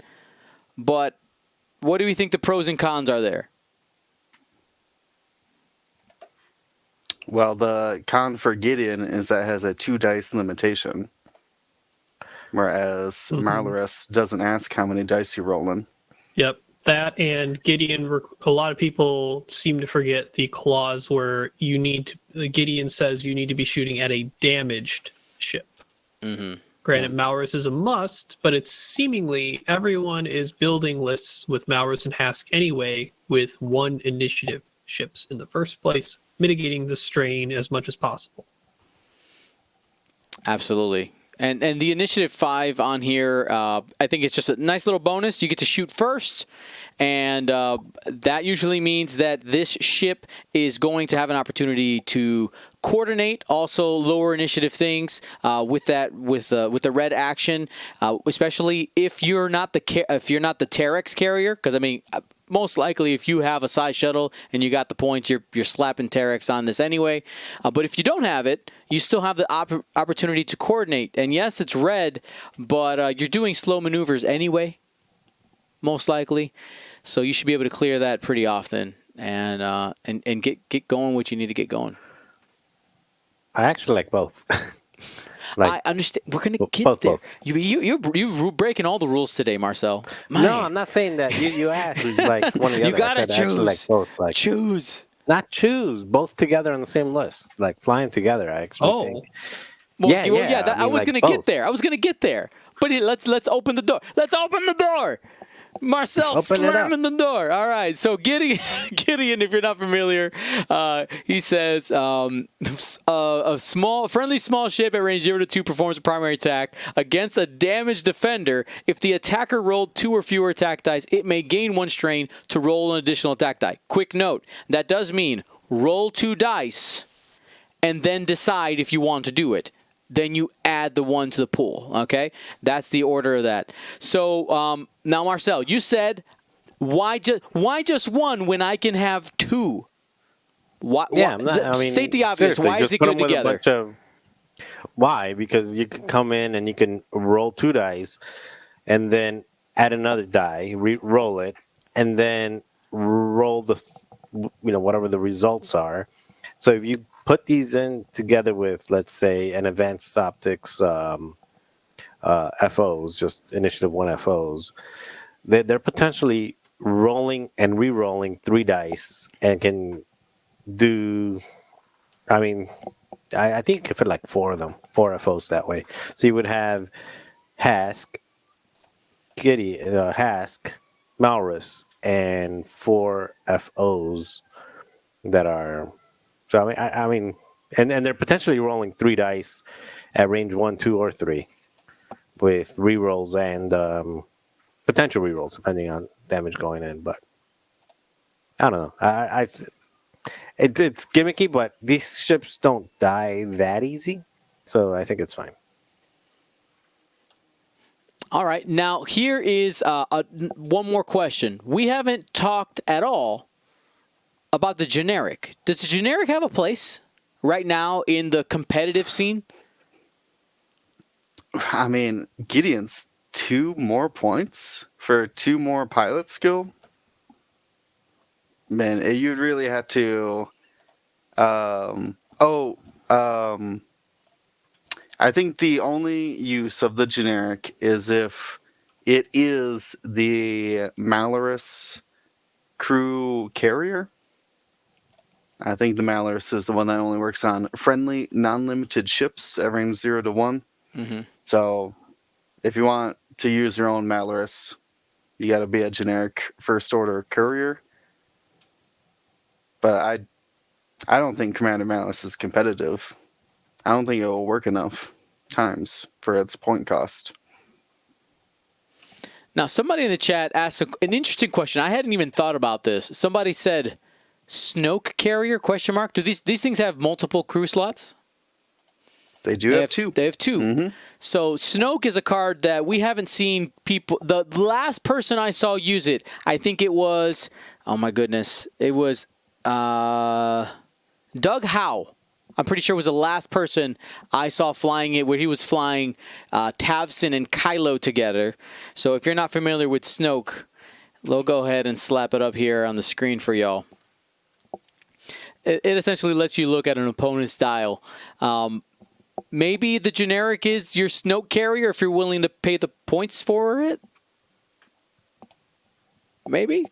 but what do you think the pros and cons are there? Well, the con for Gideon is that it has a 2 dice limitation, whereas Malarus doesn't ask how many dice you're rolling. Yep. That and Gideon, a lot of people seem to forget the clause where Gideon says you need to be shooting at a damaged ship. Granted, Malarus is a must, but it's seemingly everyone is building lists with Malarus and Hask anyway with 1 initiative ships in the first place, mitigating the strain as much as possible. Absolutely. And the Initiative 5 on here, I think it's just a nice little bonus. You get to shoot first, and that usually means that this ship is going to have an opportunity to coordinate also lower initiative things with the red action, especially if you're not the Terex carrier, because I mean, most likely if you have a size shuttle and you got the points, you're slapping Terex on this anyway. But if you don't have it, you still have the opportunity to coordinate. And yes, it's red, but you're doing slow maneuvers anyway, most likely. So you should be able to clear that pretty often and get going what you need to get going. I actually like both. I understand. We're gonna get there. You're breaking all the rules today, Marcel. No, I'm not saying that. You asked like one of the other. You gotta choose. I actually like both. Like, choose. Not choose. Both together on the same list. Like flying together. I actually think. Well, yeah. I was gonna get there. But let's open the door. Marcel slamming the door. All right. So Gideon, if you're not familiar, he says a friendly small ship at range 0 to 2 performs a primary attack against a damaged defender. If the attacker rolled 2 or fewer attack dice, it may gain 1 strain to roll an additional attack die. Quick note, that does mean roll 2 dice and then decide if you want to do it. Then you add the 1 to the pool, okay? That's the order of that. So now, Marcel, you said, why just 1 when I can have 2? State the obvious. Why is it good together? Why? Because you can come in and you can roll 2 dice and then add another die, re-roll it, and then roll the whatever the results are. So if you put these in together with, let's say, an advanced optics FOs, just Initiative 1 FOs, they're potentially rolling and re-rolling 3 dice and can do, I think you could fit like 4 of them, 4 FOs that way. So you would have Hask, Malarus, and 4 FOs that are... So I mean, and they're potentially rolling 3 dice at range 1, 2, or 3, with rerolls and potential rerolls depending on damage going in. But I don't know. It's gimmicky, but these ships don't die that easy, so I think it's fine. All right. Now here is one more question. We haven't talked at all about the generic. Does the generic have a place right now in the competitive scene? I mean, Gideon's 2 more points for 2 more pilot skill. Man, you'd really have to. I think the only use of the generic is if it is the Malorus crew carrier. I think the Malorus is the one that only works on friendly, non-limited ships, everything 0 to 1. Mm-hmm. So if you want to use your own Malorus, you got to be a generic first order courier. But I don't think Commander Malorus is competitive. I don't think it will work enough times for its point cost. Now, somebody in the chat asked an interesting question. I hadn't even thought about this. Somebody said, Snoke carrier, question mark. Do these things have multiple crew slots? They do have two. They have two. Mm-hmm. So Snoke is a card that we haven't seen people. The last person I saw use it, I think it was, oh my goodness, it was Doug Howe. I'm pretty sure it was the last person I saw flying it, where he was flying Tavson and Kylo together. So if you're not familiar with Snoke, we'll go ahead and slap it up here on the screen for y'all. It essentially lets you look at an opponent's dial. Maybe the generic is your Snoke carrier if you're willing to pay the points for it. Maybe.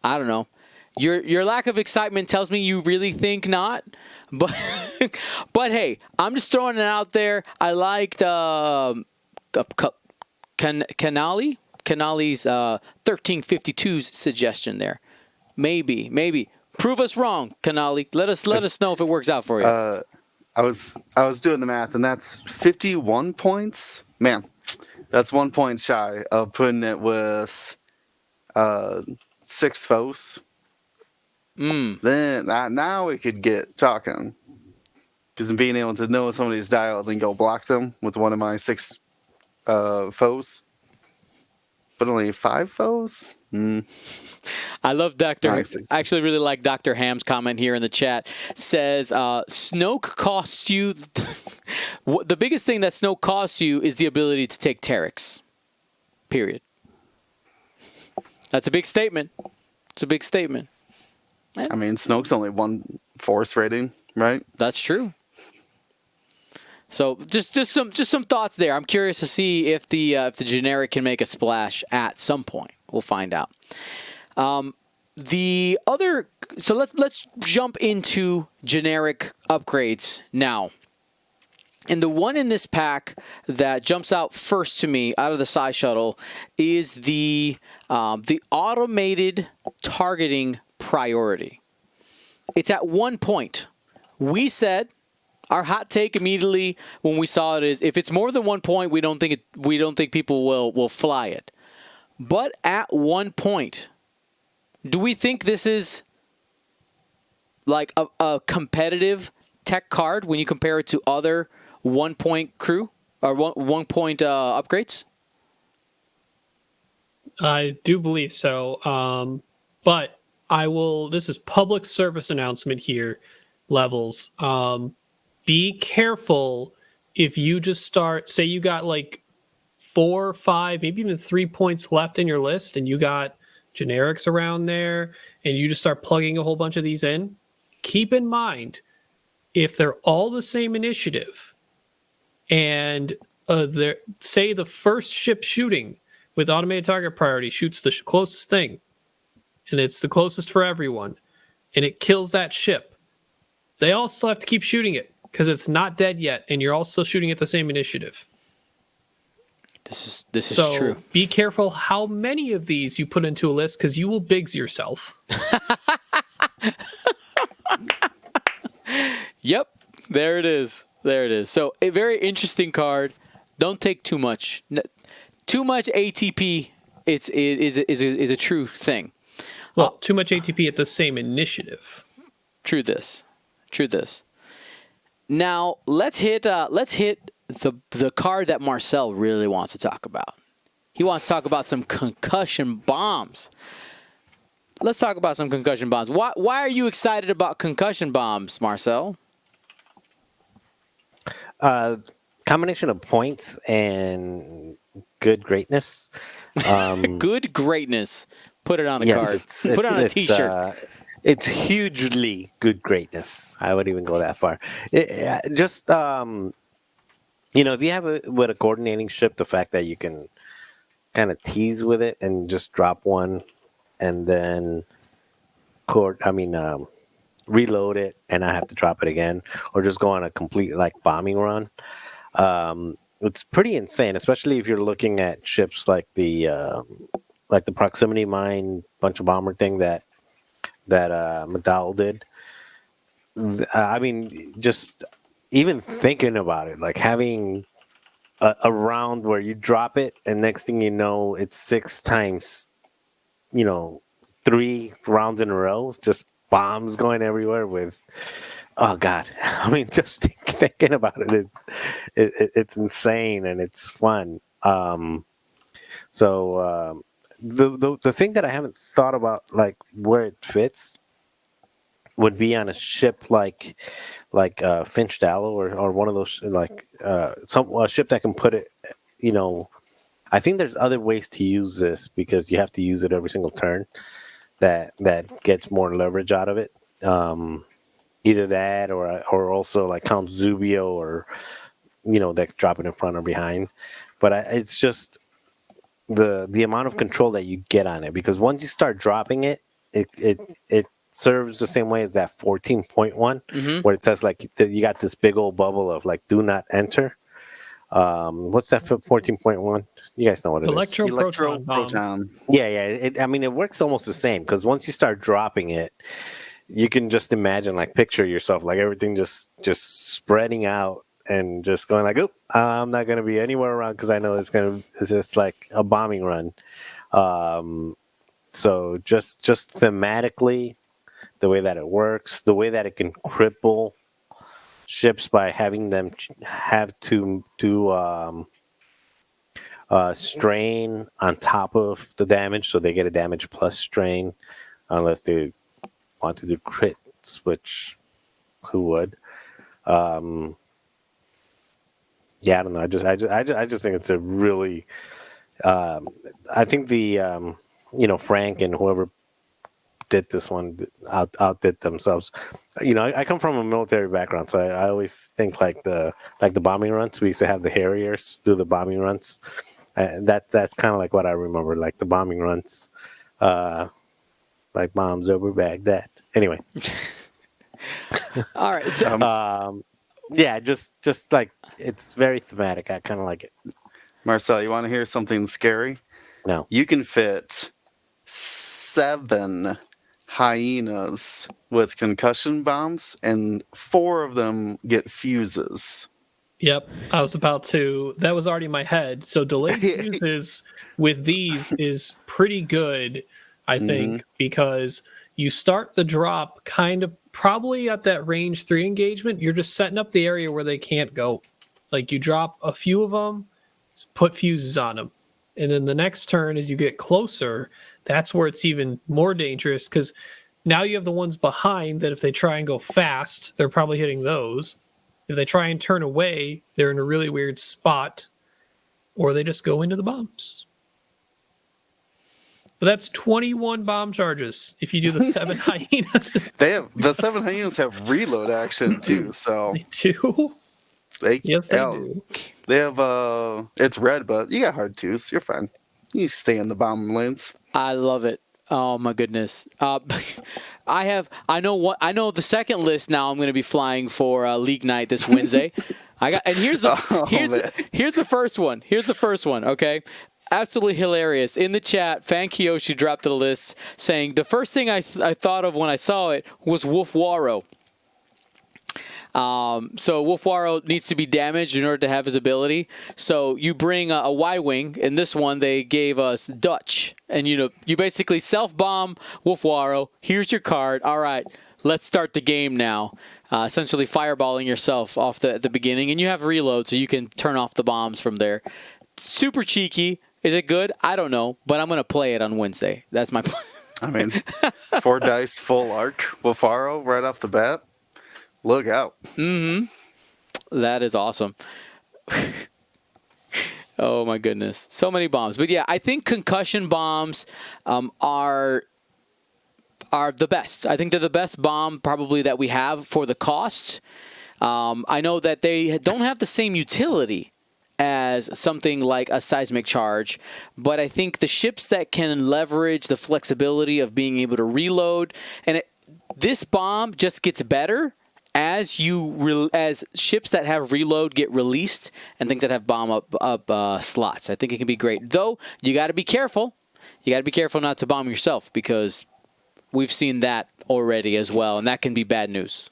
I don't know. Your lack of excitement tells me you really think not, but but hey, I'm just throwing it out there. I liked Canali's 1352's suggestion there. Maybe prove us wrong, Canali. Let us know if it works out for you. I was doing the math, and that's 51 points. Man, that's 1 point shy of putting it with 6 foes. Then now we could get talking, because being able to know somebody's dial and then go block them with one of my 6 foes, but only 5 foes. I love Dr. Nice. I actually really like Dr. Ham's comment here in the chat. Says Snoke costs you. The biggest thing that Snoke costs you is the ability to take Terex. Period. That's a big statement. It's a big statement. I mean, Snoke's only 1 force rating, right? That's true. So just some thoughts there. I'm curious to see if the generic can make a splash at some point. We'll find out. So let's jump into generic upgrades now. And the one in this pack that jumps out first to me out of the Psi Shuttle is the automated targeting priority. It's at 1 point. We said our hot take immediately when we saw it is if it's more than 1 point, we don't think people will fly it. But at 1 point, do we think this is like a competitive tech card when you compare it to other 1 point crew or 1 point upgrades? I do believe so. But I will, this is public service announcement here, levels. Be careful if you just start, say you got like 4, 5, maybe even 3 points left in your list, and you got generics around there, and you just start plugging a whole bunch of these in. Keep in mind, if they're all the same initiative, and say the first ship shooting with automated target priority shoots the closest thing, and it's the closest for everyone, and it kills that ship, they all still have to keep shooting it because it's not dead yet, and you're all still shooting at the same initiative. This is true. Be careful how many of these you put into a list, because you will bigs yourself. Yep, there it is. So a very interesting card. Don't take too much. Too much ATP. It is a true thing. Well, too much ATP at the same initiative. True this. Now let's hit the card that Marcel really wants to talk about. He wants to talk about some concussion bombs. Let's talk about some concussion bombs. Why are you excited about concussion bombs, Marcel? Combination of points and good greatness. Good greatness. Put it on a card. Put it on a T-shirt. It's hugely good greatness. I would even go that far. if you have with a coordinating ship, the fact that you can kind of tease with it and just drop one and then reload it and I have to drop it again, or just go on a complete like bombing run. It's pretty insane, especially if you're looking at ships like the proximity mine bunch of bomber thing that McDowell did. I mean, just even thinking about it, like having a round where you drop it, and next thing you know, it's 6 times, 3 rounds in a row, just bombs going everywhere with. Oh God! I mean, just thinking about it, it's insane and it's fun. The thing that I haven't thought about, like where it fits, would be on a ship like Finch Dallow or one of those like a ship that can put it. You know, I think there's other ways to use this because you have to use it every single turn. That gets more leverage out of it. Either that or also like Count Zubio or that drop it in front or behind. But it's just the amount of control that you get on it, because once you start dropping it, it serves the same way as that 14.1 where it says like you got this big old bubble of like do not enter. What's that 14.1? You guys know what it is. Electro proton. Yeah. It works almost the same, because once you start dropping it, you can just imagine, like picture yourself like everything just spreading out and just going like, oh, I'm not going to be anywhere around because I know it's just like a bombing run. So just thematically, the way that it works, the way that it can cripple ships by having them have to do strain on top of the damage, so they get a damage plus strain, unless they want to do crits, which who would? Yeah, I don't know. I just think it's a really. I think the Frank and whoever did this one outdid themselves. I come from a military background, so I always think like the bombing runs. We used to have the Harriers do the bombing runs. That's kind of like what I remember, like the bombing runs, like bombs over Baghdad. Anyway. All right. So, yeah, just like it's very thematic. I kind of like it. Marcel, you want to hear something scary? No. You can fit 7 hyenas with concussion bombs, and 4 of them get fuses. Yep, I was about to. That was already in my head. So delayed fuses with these is pretty good, I think, because you start the drop kind of probably at that range 3 engagement. You're just setting up the area where they can't go. Like you drop a few of them, put fuses on them. And then the next turn, as you get closer, that's where it's even more dangerous, because now you have the ones behind that if they try and go fast, they're probably hitting those. If they try and turn away, they're in a really weird spot, or they just go into the bombs. But that's 21 bomb charges if you do the 7 hyenas. The 7 hyenas have reload action too, so They do? Yes, they do. They have it's red, but you got hard twos. You're fine. You stay in the bomb lanes. I love it. Oh my goodness. I know the second list now. I'm going to be flying for League Night this Wednesday. Here's the first one. Here's the first one. Okay. Absolutely hilarious. In the chat, Fan Kiyoshi dropped the list saying the first thing I thought of when I saw it was Wolf Waro. So Wolf Waro needs to be damaged in order to have his ability. So you bring a Y-Wing. In this one, they gave us Dutch. And, you basically self-bomb Wolf Waro. Here's your card. All right, let's start the game now. Essentially fireballing yourself off at the beginning. And you have reload, so you can turn off the bombs from there. Super cheeky. Is it good? I don't know. But I'm going to play it on Wednesday. That's my plan. I mean, 4 dice, full arc, Wolf Waro right off the bat. Look out. That is awesome. Oh, my goodness. So many bombs. But, yeah, I think concussion bombs are the best. I think they're the best bomb probably that we have for the cost. I know that they don't have the same utility as something like a seismic charge, but I think the ships that can leverage the flexibility of being able to reload, and this bomb just gets better as as ships that have reload get released and things that have bomb up slots. I think it can be great. Though you got to be careful. You got to be careful not to bomb yourself, because we've seen that already as well, and that can be bad news.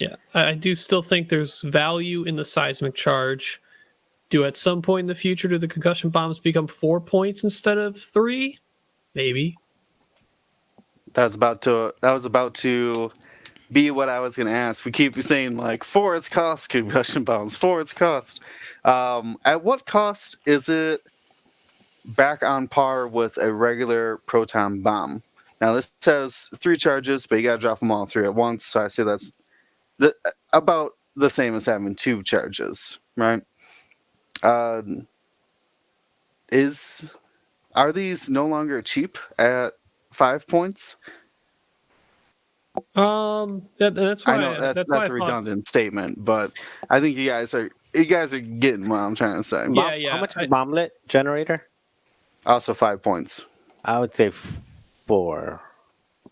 Yeah, I do still think there's value in the seismic charge. Do at some point in the future, do the concussion bombs become 4 points instead of 3? Maybe. That was about to be what I was going to ask. We keep saying, like, for its cost, concussion bombs, for its cost. At what cost is it back on par with a regular proton bomb? Now, this says 3 charges, but you got to drop them all 3 at once. So I say that's about the same as having 2 charges, right? Are these no longer cheap at 5 points? That's why I know that's why I a thought- redundant statement, but I think you guys are getting what I'm trying to say. Yeah, How much is bomblet generator? Also 5 points. I would say 4.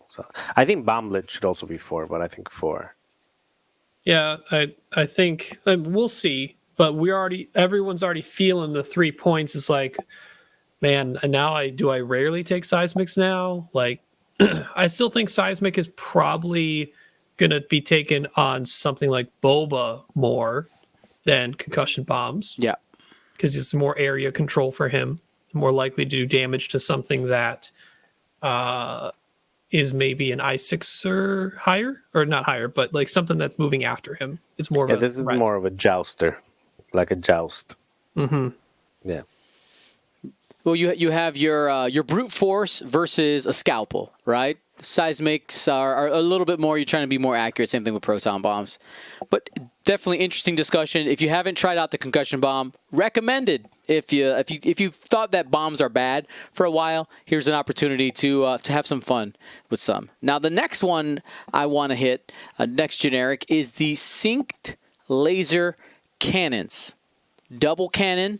So I think bomblet should also be 4, but I think 4. Yeah, I think we'll see, but everyone's already feeling the 3 points. Is like, man, and now I rarely take seismics now. Like, I still think seismic is probably gonna be taken on something like Boba more than concussion bombs. Yeah, because it's more area control for him, more likely to do damage to something that is maybe an I6 or higher, or not higher, but like something that's moving after him. It's more of a this is threat. more of a jouster, like a joust. Mm-hmm. Yeah. well, you have your brute force versus a scalpel, right? Seismics are a little bit more. You're trying to be more accurate. Same thing with proton bombs, but definitely interesting discussion. If you haven't tried out the concussion bomb, recommended. If you thought that bombs are bad for a while, here's an opportunity to have some fun with some. Now the next one I want to hit, next generic, is the synced laser cannons, double cannon.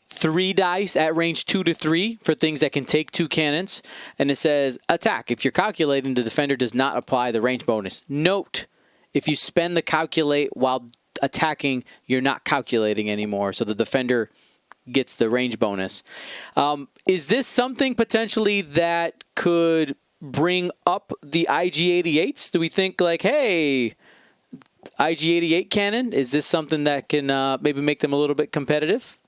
3 dice at range 2 to 3 for things that can take 2 cannons. And it says, attack. If you're calculating, the defender does not apply the range bonus. Note, if you spend the calculate while attacking, you're not calculating anymore. So the defender gets the range bonus. Is this something potentially that could bring up the IG-88s? Do we think like, hey, IG-88 cannon, is this something that can maybe make them a little bit competitive?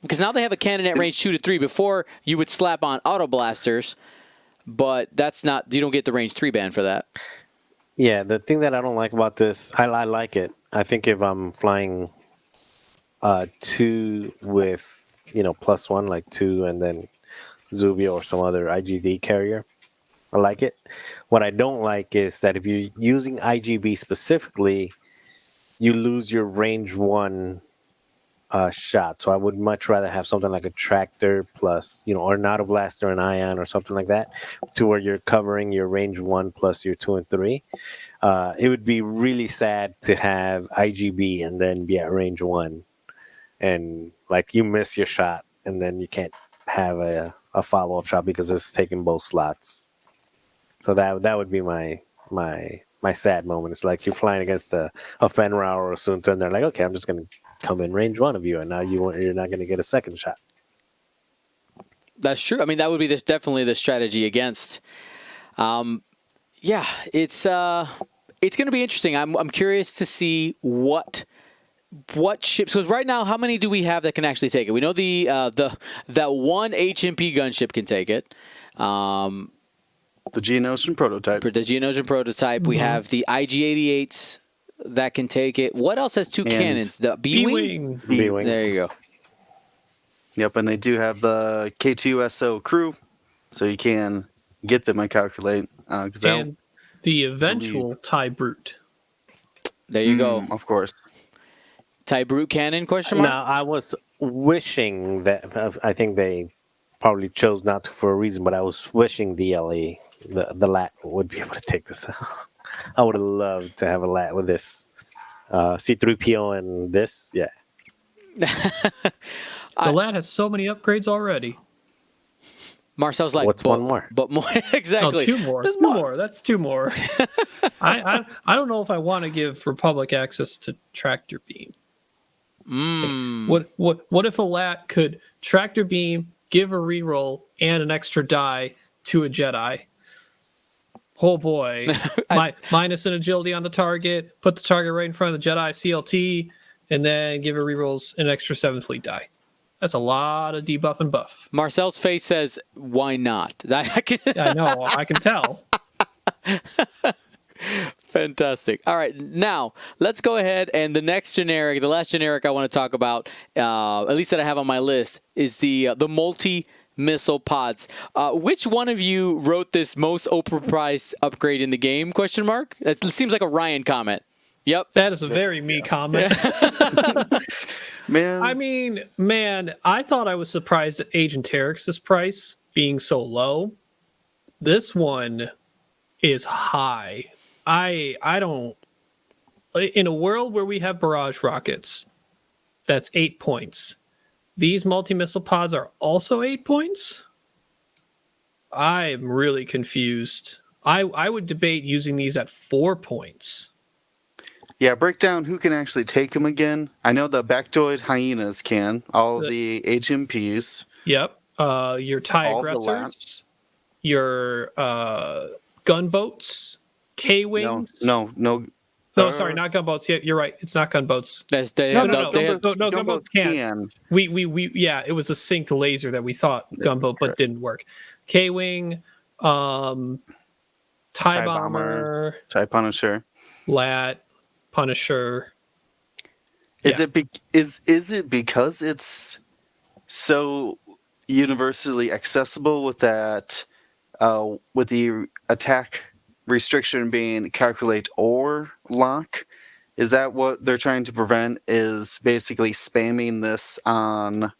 Because now they have a cannon at range 2 to 3. Before, you would slap on auto blasters, but that's not. You don't get the range 3 band for that. Yeah, the thing that I don't like about this, I like it. I think if I'm flying 2 with, +1, like 2, and then Zubia or some other IGD carrier, I like it. What I don't like is that if you're using IGB specifically, you lose your range 1 shot. So I would much rather have something like a tractor plus, or an auto blaster, an ion, or something like that, to where you're covering your range 1 plus your 2 and 3. It would be really sad to have IGB and then be at range 1, and like you miss your shot, and then you can't have a follow up shot because it's taking both slots. So that would be my sad moment. It's like you're flying against a Fenrir or a Sunta, and they're like, okay, I'm just gonna come in range 1 of you, and now you're not going to get a second shot. That's true. I mean, that would be definitely the strategy against. Yeah, it's going to be interesting. I'm curious to see what ships. Because right now, how many do we have that can actually take it? We know that one HMP gunship can take it. The Geonosian Prototype. The Geonosian Prototype. Mm-hmm. We have the IG-88s. That can take it. What else has 2 cannons? The B-Wing? B-Wings. There you go. Yep, and they do have the K2SO crew, so you can get them and calculate. And the eventual TIE Brute. There you go. Of course. TIE Brute cannon, question mark? Now, I was wishing that, I think they probably chose not to for a reason, but I was wishing the LE, the LAT, would be able to take this out. I would have loved to have a lat with this. C3PO and this, yeah. The lad has so many upgrades already. Marcel's like, What's one more? But more Oh, exactly. two more. There's Two more. That's two more. I don't know if I want to give Republic access to tractor beam. Like, what if a lat could tractor beam, give a reroll, and an extra die to a Jedi? Oh boy. Minus an agility on the target, put the target right in front of the Jedi CLT, and then give her rerolls an extra 7 fleet die. That's a lot of debuff and buff. Marcel's face says, "Why not?" I know. I can tell. Fantastic. All right, now let's go ahead and the last generic I want to talk about, at least that I have on my list, is the multi-missile pods. Which one of you wrote this most overpriced upgrade in the game? Question mark. It seems like a Ryan comment. Yep. That is a very me comment. Man, I mean, I thought I was surprised at Agent Terex's price being so low. This one is high. I don't. In a world where we have barrage rockets, that's 8 points. These multi-missile pods are also 8 points? I'm really confused. I would debate using these at 4 points. yeah, break down who can actually take them again. I know the Bactoid hyenas can. All the HMPs. Yep. Your TIE All the aggressors, your gunboats, K-wings. No. No, sorry, not gunboats. Yeah, you're right. It's not gunboats. No, Gunboats can. We yeah, it was a synced laser that we thought gunboat, but didn't work. K-wing, TIE bomber, TIE Punisher. Lat, Punisher. Is it because it's so universally accessible with that with the attack restriction being calculate or lock? Is that what they're trying to prevent, is basically spamming this on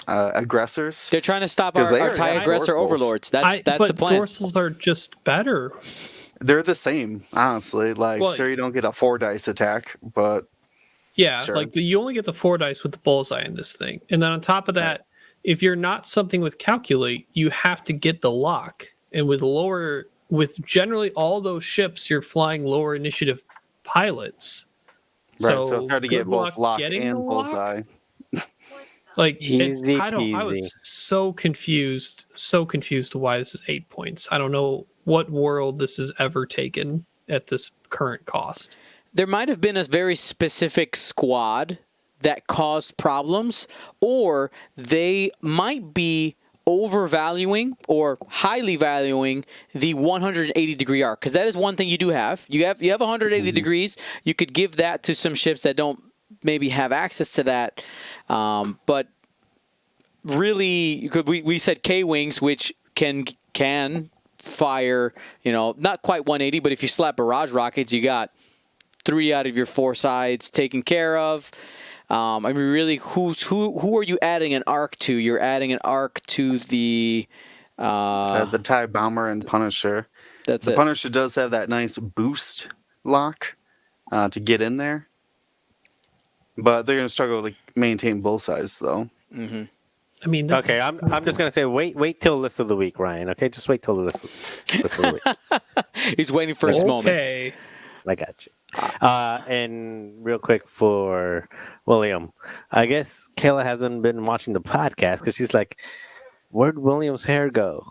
aggressors? They're trying to stop 'Cause they our are TIE aggressor dorsals. overlords. That's but the plan. dorsals are just better. They're the same, honestly. Like, Well, sure, you don't get a 4 dice attack, but Yeah, Sure. like you only get the 4 dice with the bullseye in this thing. And then on top of that, if you're not something with calculate, you have to get the lock. And with generally all those ships, you're flying lower initiative pilots. right, so it's hard to get good both luck lock getting and the lock. bullseye. Like Easy I peasy. was so confused to why this is 8 points. I don't know what world this is ever taken at this current cost. There might have been a very specific squad that caused problems, or they might be overvaluing or highly valuing the 180-degree arc, because that is one thing you do have. You have 180 degrees. You could give that to some ships that don't maybe have access to that, but really, we said K-wings, which can fire, not quite 180, but if you slap barrage rockets, you got 3 out of your 4 sides taken care of. I mean, really, who are you adding an arc to? You're adding an arc to the TIE bomber and Punisher. That's the it. Punisher does have that nice boost lock to get in there, but they're going to struggle to maintain bullseyes, though. Mm-hmm. I mean, Okay, I'm just gonna say wait till list of the week, Ryan. Okay, just wait till the list of the week. He's waiting for his moment. Okay. I got you. And real quick for William, I guess Kayla hasn't been watching the podcast because she's like, "Where'd William's hair go?"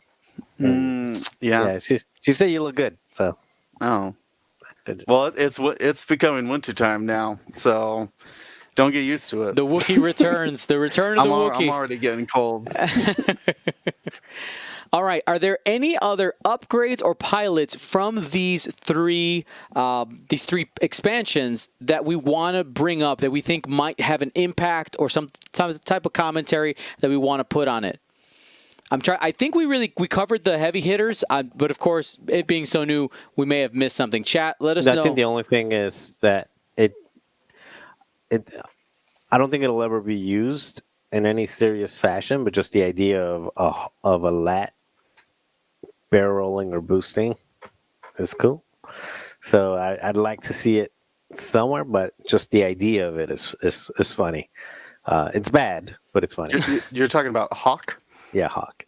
Yeah. She said you look good. So Oh. good. Well, it's becoming wintertime now, so don't get used to it. The Wookiee returns. The return of the Wookiee. I'm already getting cold. All right. Are there any other upgrades or pilots from these three expansions that we want to bring up that we think might have an impact or some type of commentary that we want to put on it? I think we covered the heavy hitters, but of course, it being so new, we may have missed something. Chat, let us know. I think the only thing is that I don't think it'll ever be used in any serious fashion, but just the idea of a lat barrel rolling or boosting is cool. So I'd like to see it somewhere, but just the idea of it is funny. It's bad, but it's funny. You're talking about Hawk? Yeah, Hawk.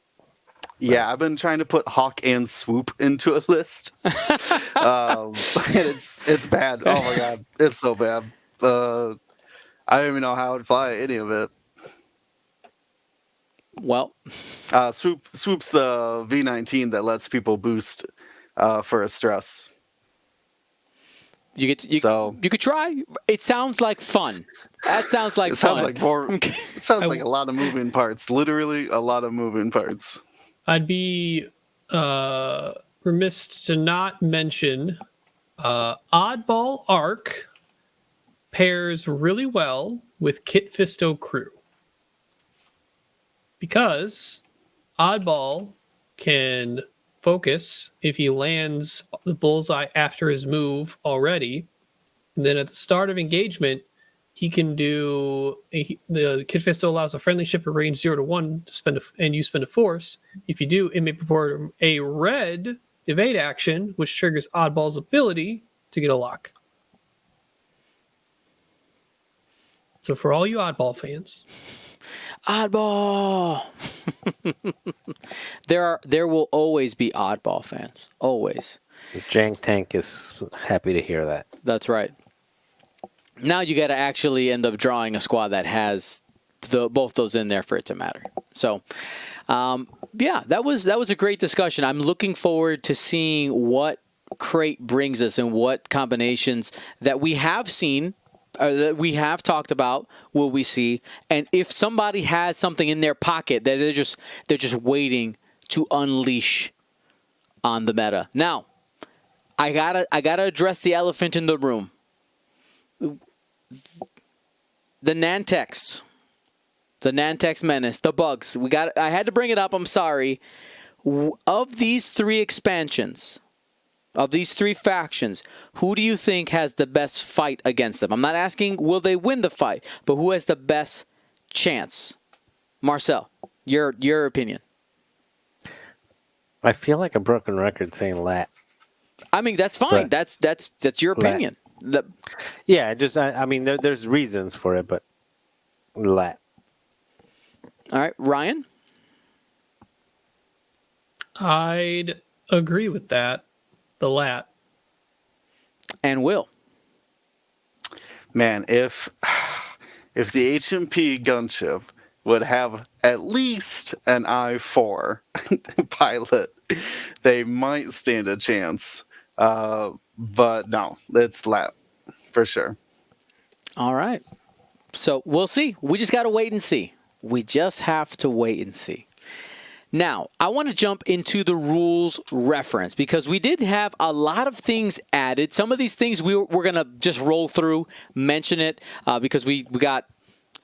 Yeah, I've been trying to put Hawk and Swoop into a list. And it's bad. Oh my god, it's so bad. I don't even know how I would fly any of it. Well, Swoop's the V19 that lets people boost for a stress. you could try. It sounds like fun. That sounds like It fun. sounds like more. It sounds like a lot of moving parts. Literally, a lot of moving parts. I'd be remiss to not mention Oddball Arc pairs really well with Kit Fisto Crew. Because Oddball can focus if he lands the bullseye after his move already. And then at the start of engagement, he can do the Kit Fisto allows a friendly ship at range 0 to 1 to spend and you spend a force. If you do, it may perform a red evade action, which triggers Oddball's ability to get a lock. So for all you Oddball fans, Oddball. There will always be Oddball fans. Always. Jank Tank is happy to hear that. That's right. Now you got to actually end up drawing a squad that has both those in there for it to matter. So, yeah, that was a great discussion. I'm looking forward to seeing what Crait brings us and what combinations that we have seen, or that we have talked about, will we see, and if somebody has something in their pocket that they're just waiting to unleash on the meta. Now, I gotta address the elephant in the room. The Nantex Menace, the bugs. I had to bring it up. I'm sorry. Of these three expansions, of these three factions, who do you think has the best fight against them? I'm not asking will they win the fight, but who has the best chance? Marcel, your opinion. I feel like a broken record saying Lat. I mean, that's fine. But that's your opinion. Yeah, I mean, there's reasons for it, but Lat. All right, Ryan? I'd agree with that. The Lat. And Will. Man, if the HMP gunship would have at least an I-4 pilot, they might stand a chance. But no, it's Lat for sure. All right. So we'll see. We just got to wait and see. We just have to wait and see. Now, I want to jump into the rules reference because we did have a lot of things added. Some of these things we're going to just roll through, mention it, because we got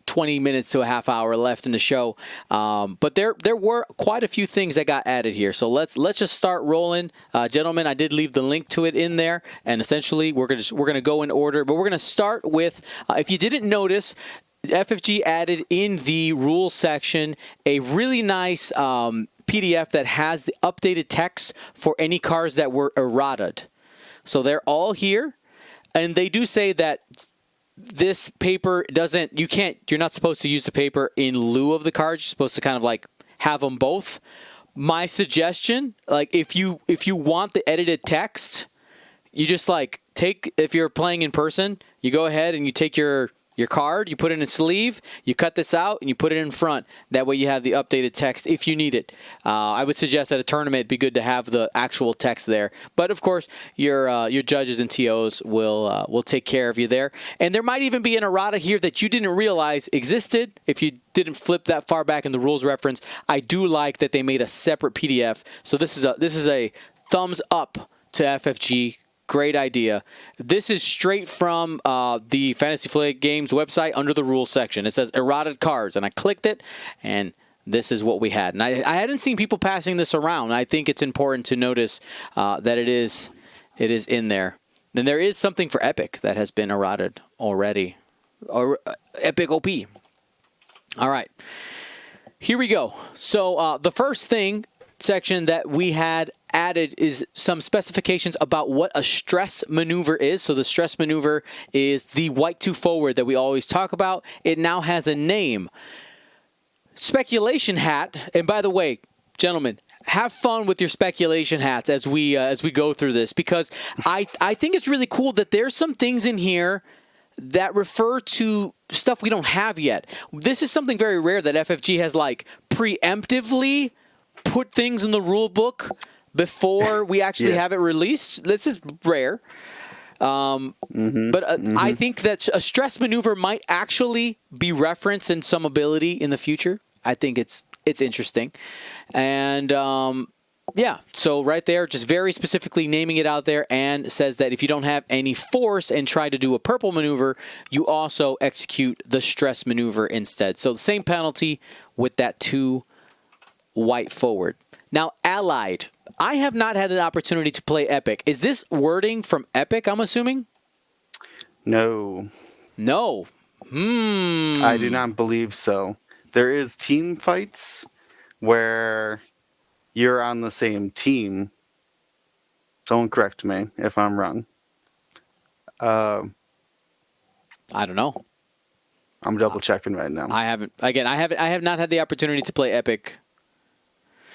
20 minutes to a half hour left in the show. But there were quite a few things that got added here. So let's just start rolling. Gentlemen, I did leave the link to it in there. And essentially, we're gonna go in order. But we're going to start with, if you didn't notice, FFG added in the rules section a really nice PDF that has the updated text for any cars that were errataed. So they're all here. And they do say that this paper you're not supposed to use the paper in lieu of the cards. You're supposed to kind of like have them both. My suggestion, like if you want the edited text, you just like if you're playing in person, you go ahead and you take your card, you put it in a sleeve, you cut this out, and you put it in front. That way you have the updated text if you need it. I would suggest at a tournament it'd be good to have the actual text there. But of course, your judges and TOs will take care of you there. And there might even be an errata here that you didn't realize existed if you didn't flip that far back in the rules reference. I do like that they made a separate PDF. So this is a thumbs up to FFG. Great idea. This is straight from the Fantasy Flight Games website under the rules section. It says errated cards, and I clicked it, and this is what we had. And I hadn't seen people passing this around. I think it's important to notice that it is in there. Then there is something for Epic that has been errated already, or Epic OP. All right, here we go. So the first section that we had added is some specifications about what a stress maneuver is. So the stress maneuver is the white 2 forward that we always talk about. It now has a name. Speculation hat, and by the way, gentlemen, have fun with your speculation hats as we go through this, because I think it's really cool that there's some things in here that refer to stuff we don't have yet. This is something very rare that FFG has like preemptively put things in the rule book before we actually have it released. This is rare. But I think that a stress maneuver might actually be referenced in some ability in the future. I think it's interesting. And yeah, so right there, just very specifically naming it out there, and says that if you don't have any force and try to do a purple maneuver, you also execute the stress maneuver instead. So the same penalty with that 2 white forward. Now, Allied. I have not had an opportunity to play Epic. Is this wording from Epic, I'm assuming? No. No. I do not believe so. There is team fights where you're on the same team. Someone correct me if I'm wrong. I don't know. I'm double checking right now. I have not had the opportunity to play Epic.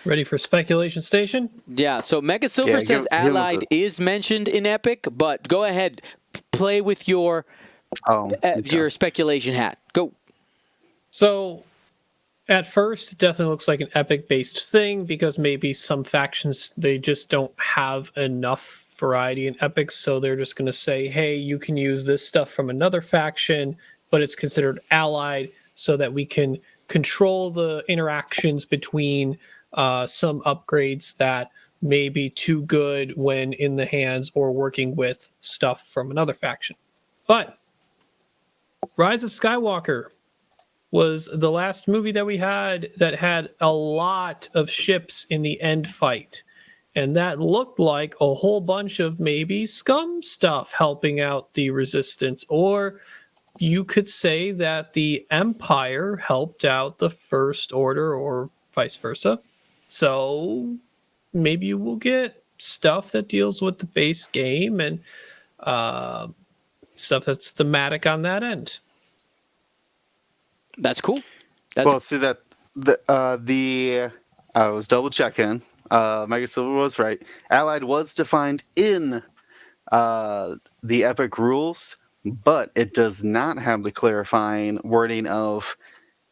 Ready for speculation station? Yeah, so Mega Silver says Allied is mentioned in Epic, but go ahead, play with your speculation hat. Go. So, at first, it definitely looks like an Epic-based thing, because maybe some factions, they just don't have enough variety in Epics, so they're just going to say, hey, you can use this stuff from another faction, but it's considered Allied, so that we can control the interactions between some upgrades that may be too good when in the hands or working with stuff from another faction. But Rise of Skywalker was the last movie that we had that had a lot of ships in the end fight. And that looked like a whole bunch of maybe scum stuff helping out the Resistance. Or you could say that the Empire helped out the First Order, or vice versa. So maybe you will get stuff that deals with the base game and stuff that's thematic on that end. That's cool. See that I was double checking. Mega Silver was right. Allied was defined in the Epic rules, but it does not have the clarifying wording of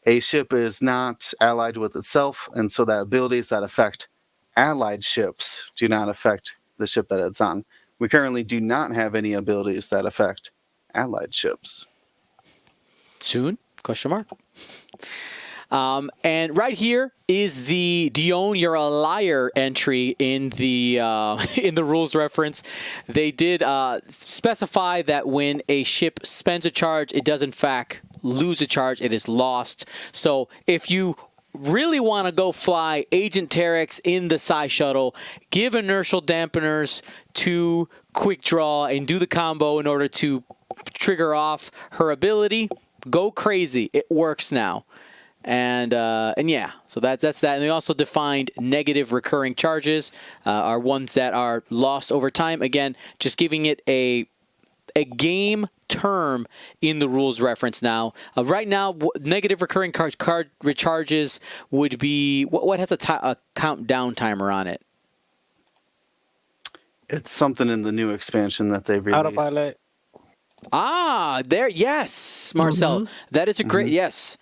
a ship is not allied with itself, and so that abilities that affect allied ships do not affect the ship that it's on. We currently do not have any abilities that affect allied ships. Soon? Question mark. And right here is the Dion, you're a liar entry in the rules reference. They did specify that when a ship spends a charge, it does in fact lose a charge. It is lost. So if you really want to go fly Agent Terex in the Psy Shuttle, give inertial dampeners to Quick Draw and do the combo in order to trigger off her ability, go crazy. It works now. And yeah, so that's that. And they also defined negative recurring charges are ones that are lost over time. Again, just giving it a game term in the rules reference now. Right now, negative recurring card recharges would be what has a countdown timer on it. It's something in the new expansion that they've released. Autopilot. There, yes, Marcel. That is a great yes.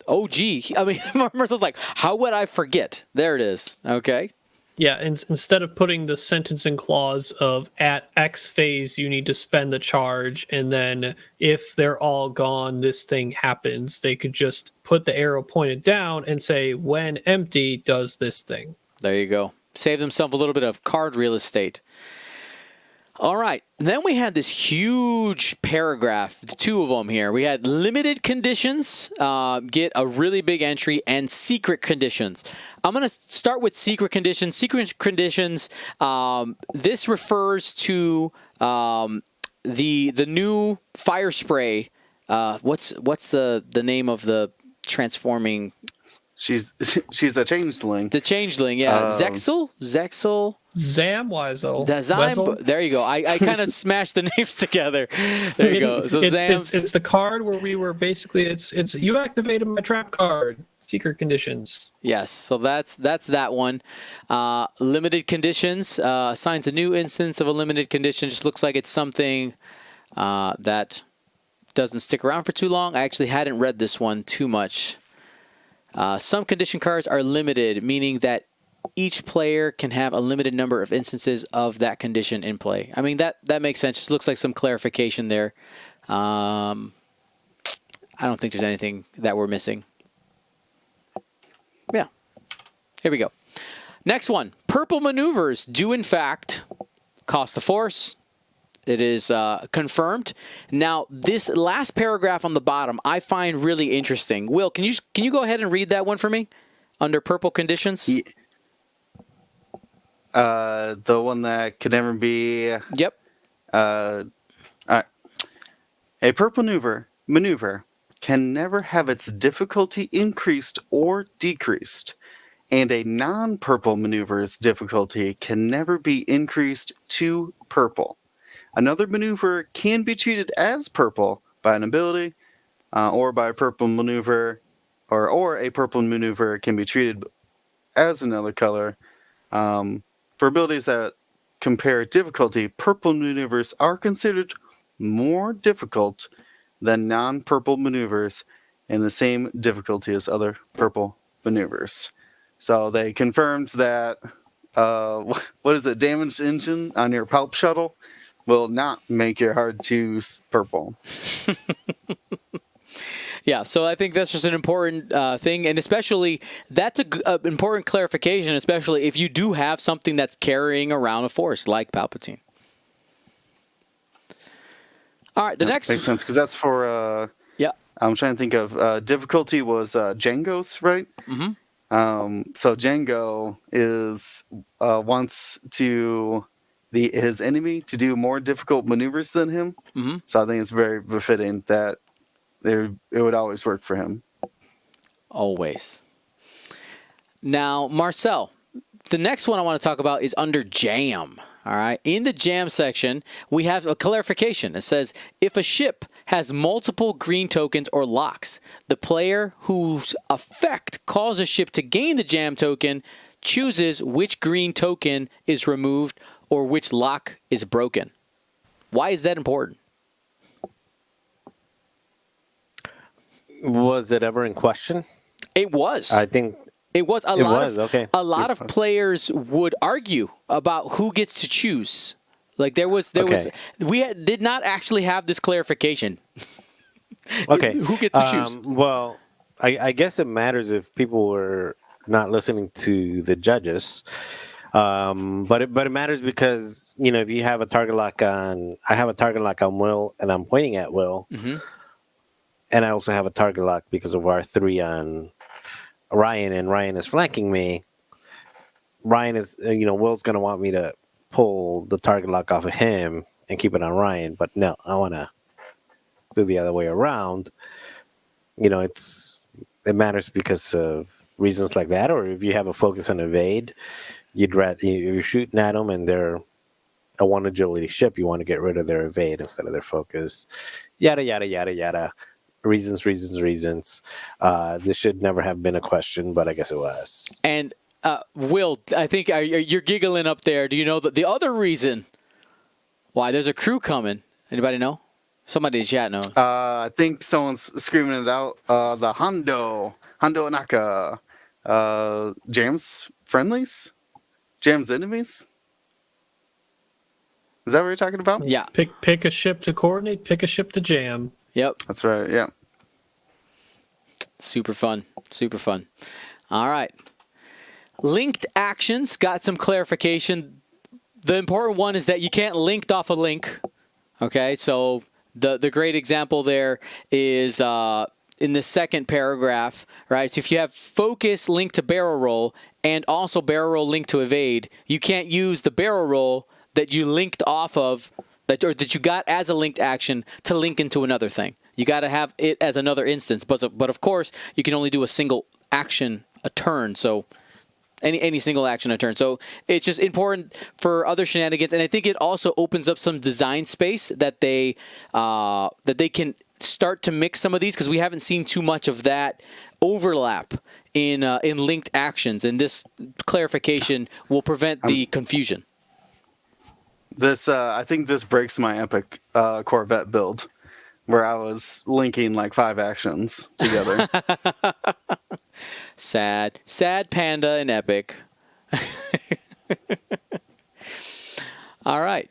Oh, gee. I mean, Marcel's like, how would I forget? There it is. Okay. Yeah, and instead of putting the sentencing clause of at X phase, you need to spend the charge, and then if they're all gone, this thing happens, they could just put the arrow pointed down and say, when empty, does this thing. There you go. Save themselves a little bit of card real estate. All right. Then we had this huge paragraph, two of them here. We had limited conditions, get a really big entry, and secret conditions. I'm going to start with secret conditions. Secret conditions, this refers to the new fire spray. What's the name of the transforming She's a changeling. The changeling, yeah. Zexel? Zamwizel. Zazime? There you go. I kind of smashed the names together. There you go. So it's the card where we were basically it's you activated my trap card. Secret conditions. Yes, so that's that one. Limited conditions assigns a new instance of a limited condition. Just looks like it's something that doesn't stick around for too long. I actually hadn't read this one too much. Some condition cards are limited, meaning that each player can have a limited number of instances of that condition in play. I mean, that makes sense. Just looks like some clarification there. I don't think there's anything that we're missing. Yeah. Here we go. Next one. Purple maneuvers do, in fact, cost a force. It is confirmed. Now, this last paragraph on the bottom I find really interesting. Will, can you go ahead and read that one for me? Under purple conditions? The one that could never be... Yep. All right. A purple maneuver can never have its difficulty increased or decreased, and a non-purple maneuver's difficulty can never be increased to purple. Another maneuver can be treated as purple by an ability, or by a purple maneuver, or a purple maneuver can be treated as another color. For abilities that compare difficulty, purple maneuvers are considered more difficult than non-purple maneuvers and the same difficulty as other purple maneuvers. So they confirmed that, what is it, damaged engine on your pulp shuttle will not make your hard twos purple. Yeah, so I think that's just an important thing, and especially that's an important clarification, especially if you do have something that's carrying around a force like Palpatine. All right, the next makes sense because that's for. Yeah, I'm trying to think of difficulty was Django's, right? Mm-hmm. So Django is wants his enemy to do more difficult maneuvers than him. Mm-hmm. So I think it's very befitting that it would always work for him. Always. Now, Marcel, the next one I want to talk about is under jam. All right. In the jam section, we have a clarification. It says, if a ship has multiple green tokens or locks, the player whose effect causes a ship to gain the jam token chooses which green token is removed or which lock is broken. Why is that important? Was it ever in question? It was. I think it was. A lot of players would argue about who gets to choose. Like did not actually have this clarification. Okay. Who gets to choose? Well, I guess it matters if people were not listening to the judges. But it matters because, if you have a target lock on, I have a target lock on Will and I'm pointing at Will. Mm-hmm. And I also have a target lock because of R3 on Ryan, and Ryan is flanking me. Ryan is, Will's going to want me to pull the target lock off of him and keep it on Ryan. But no, I want to do the other way around. It matters because of reasons like that. Or if you have a focus and evade, if you're shooting at them and they're a 1 agility ship, you want to get rid of their evade instead of their focus. Yada, yada, yada, yada. Reasons. This should never have been a question, but I guess it was. And Will, I think you're giggling up there. Do you know the other reason why there's a crew coming? Anybody know? Somebody in chat knows. I think someone's screaming it out. The Hondo Anaka. Jam's friendlies? Jam's enemies? Is that what you're talking about? Yeah. Pick a ship to coordinate, pick a ship to jam. Yep. That's right, yeah. Super fun. All right. Linked actions got some clarification. The important one is that you can't link off a link. Okay, so the great example there is in the second paragraph, right? So if you have focus linked to barrel roll and also barrel roll linked to evade, you can't use the barrel roll that you linked off of, that you got as a linked action to link into another thing. You got to have it as another instance. But of course, you can only do a single action a turn. So any single action a turn. So it's just important for other shenanigans, and I think it also opens up some design space that they can start to mix some of these, because we haven't seen too much of that overlap in linked actions, and this clarification will prevent the confusion. This I think this breaks my epic Corvette build, where I was linking like 5 actions together. Sad Panda and Epic. All right.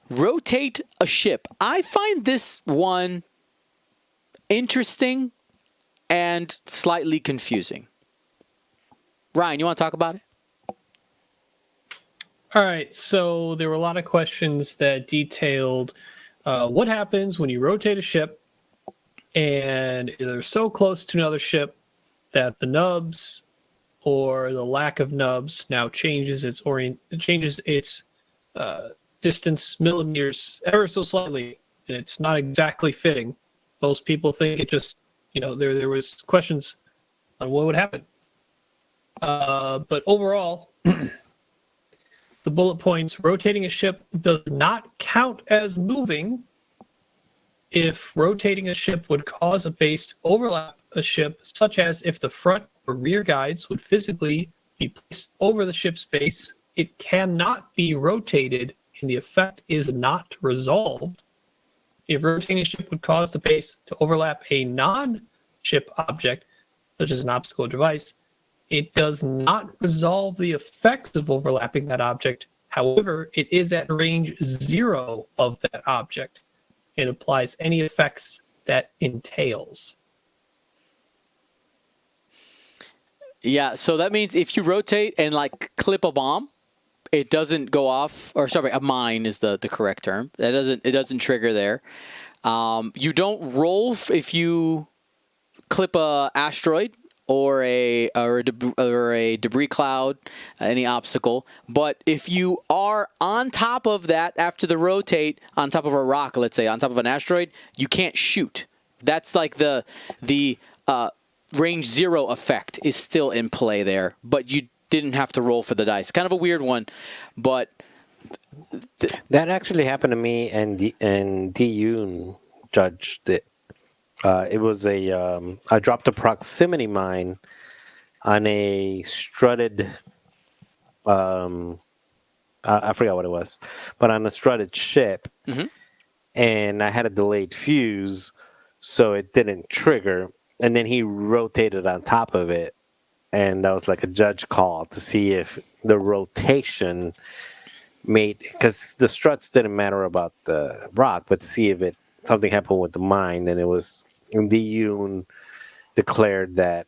Rotate a ship. I find this one interesting and slightly confusing. Ryan, you want to talk about it? All right, so there were a lot of questions that detailed what happens when you rotate a ship and they're so close to another ship that the nubs or the lack of nubs now changes its distance millimeters ever so slightly, and it's not exactly fitting. Most people think it just, there was questions on what would happen. But overall, the bullet points: rotating a ship does not count as moving if rotating a ship would cause a base to overlap a ship, such as if the front or rear guides would physically be placed over the ship's base. It cannot be rotated, and the effect is not resolved. If rotating a ship would cause the base to overlap a non-ship object, such as an obstacle or device, it does not resolve the effects of overlapping that object. However, it is at range 0 of that object. It applies any effects that entails. Yeah, so that means if you rotate and like clip a bomb, it doesn't go off, or sorry, a mine is the correct term. It doesn't trigger there. You don't roll if you clip a asteroid or a debris cloud, any obstacle. But if you are on top of that after the rotate, on top of a rock, let's say, on top of an asteroid, you can't shoot. That's like the range 0 effect is still in play there, but you didn't have to roll for the dice. Kind of a weird one, but that actually happened to me, and DU judged it. It was I dropped a proximity mine on a strutted, I forgot what it was, but on a strutted ship, and I had a delayed fuse, so it didn't trigger, and then he rotated on top of it, and that was like a judge call to see if the rotation made, because the struts didn't matter about the rock, but to see if something happened with the mine, and it was, DU declared that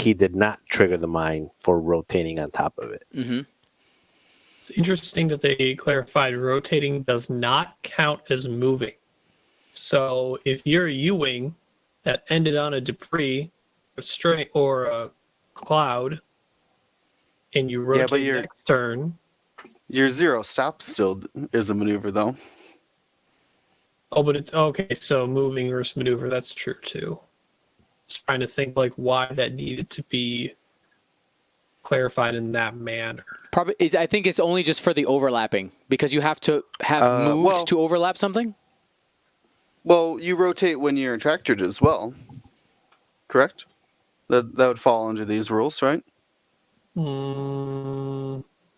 he did not trigger the mine for rotating on top of it. Mm-hmm. It's interesting that they clarified rotating does not count as moving. So if you're a U-wing that ended on a debris or a cloud, and you rotate the next turn, your 0 stop still is a maneuver, though. Oh, but it's okay. So moving versus maneuver, that's true too. Just trying to think like why that needed to be clarified in that manner. Probably, I think it's only just for the overlapping, because you have to have moved to overlap something. Well, you rotate when you're attracted as well, correct? That would fall under these rules, right?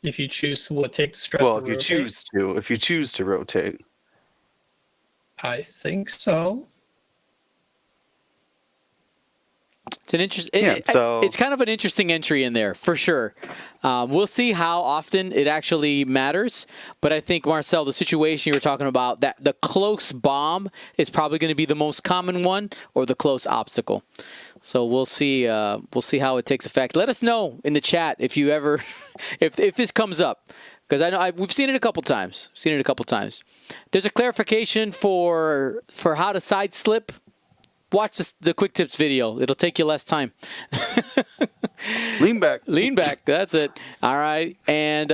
If you choose take the stress. Well, to if you choose to rotate. I think so. It's an it's kind of an interesting entry in there for sure. We'll see how often it actually matters, but I think, Marcel, the situation you were talking about, that the close bomb is probably going to be the most common one, or the close obstacle. So we'll see how it takes effect. Let us know in the chat if you ever if this comes up, because I know we've seen it a couple times. There's a clarification for how to side slip. Watch the quick tips video. It'll take you less time. Lean back. Lean back. That's it. All right. And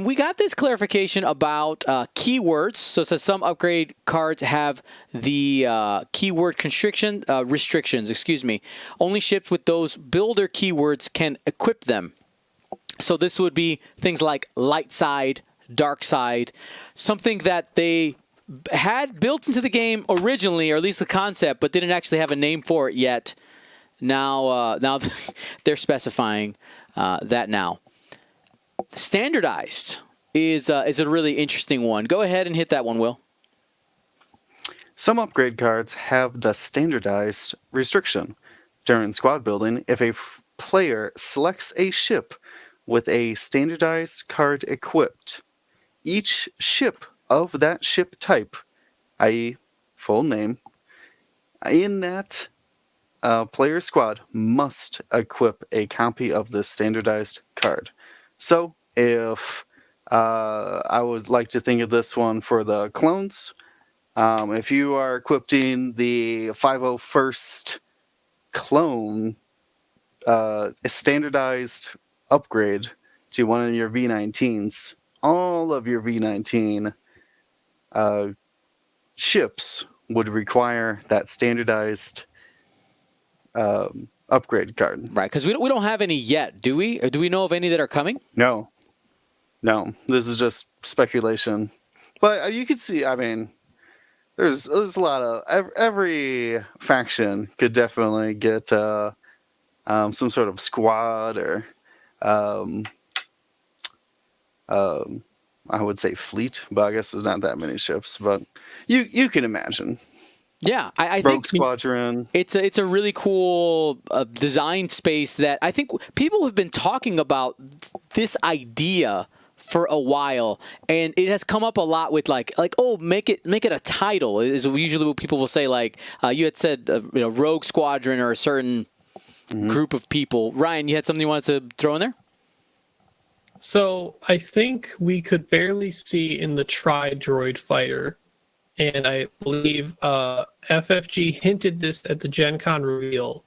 we got this clarification about keywords. So it says some upgrade cards have the keyword restrictions. Excuse me. Only ships with those builder keywords can equip them. So this would be things like light side, dark side, something that they had built into the game originally, or at least the concept, but didn't actually have a name for it yet. Now they're specifying that now. Standardized is a really interesting one. Go ahead and hit that one, Will. Some upgrade cards have the standardized restriction. During squad building, if a player selects a ship with a standardized card equipped, each ship of that ship type, i.e. full name, in that player squad must equip a copy of this standardized card. So if I would like to think of this one for the clones, if you are equipping the 501st clone, a standardized upgrade to one of your V19s, all of your V19 ships would require that standardized upgrade card. Right, because we don't have any yet, do we? Or do we know of any that are coming? No. This is just speculation. But you could see, I mean, there's a lot of every faction could definitely get some sort of squad or I would say fleet, but I guess there's not that many ships. But you can imagine. Yeah, I Rogue think Squadron. it's a really cool design space that I think people have been talking about this idea for a while, and it has come up a lot with like oh, make it a title is usually what people will say. Like you had said, Rogue Squadron or a certain group of people. Ryan, you had something you wanted to throw in there? So I think we could barely see in the Tri-Droid fighter, and I believe FFG hinted this at the Gen Con reveal,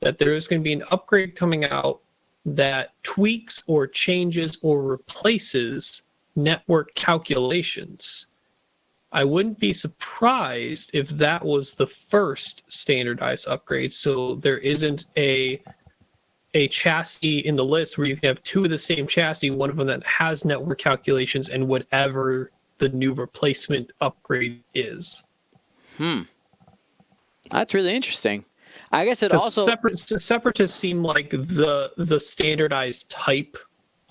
that there is going to be an upgrade coming out that tweaks or changes or replaces network calculations. I wouldn't be surprised if that was the first standardized upgrade, so there isn't a chassis in the list where you can have two of the same chassis, one of them that has network calculations and whatever the new replacement upgrade is. That's really interesting. I guess it also Separatists seem like the standardized type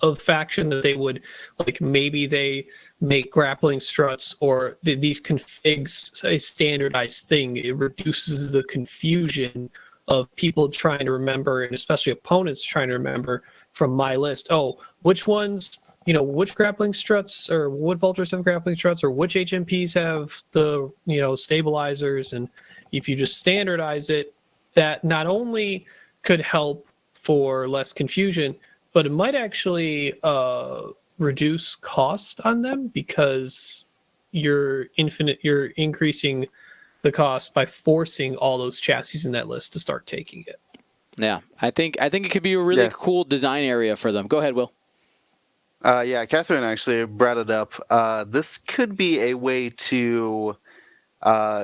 of faction that they would like. Maybe they make grappling struts or these configs a standardized thing. It reduces the confusion of people trying to remember, and especially opponents trying to remember from my list. Oh, which ones, which grappling struts or what vultures have grappling struts or which HMPs have the, stabilizers. And if you just standardize it, that not only could help for less confusion, but it might actually reduce cost on them because you're increasing the cost by forcing all those chassis in that list to start taking it. Yeah, I think it could be a really cool design area for them. Go ahead, Will. Yeah, Catherine actually brought it up. This could be a way to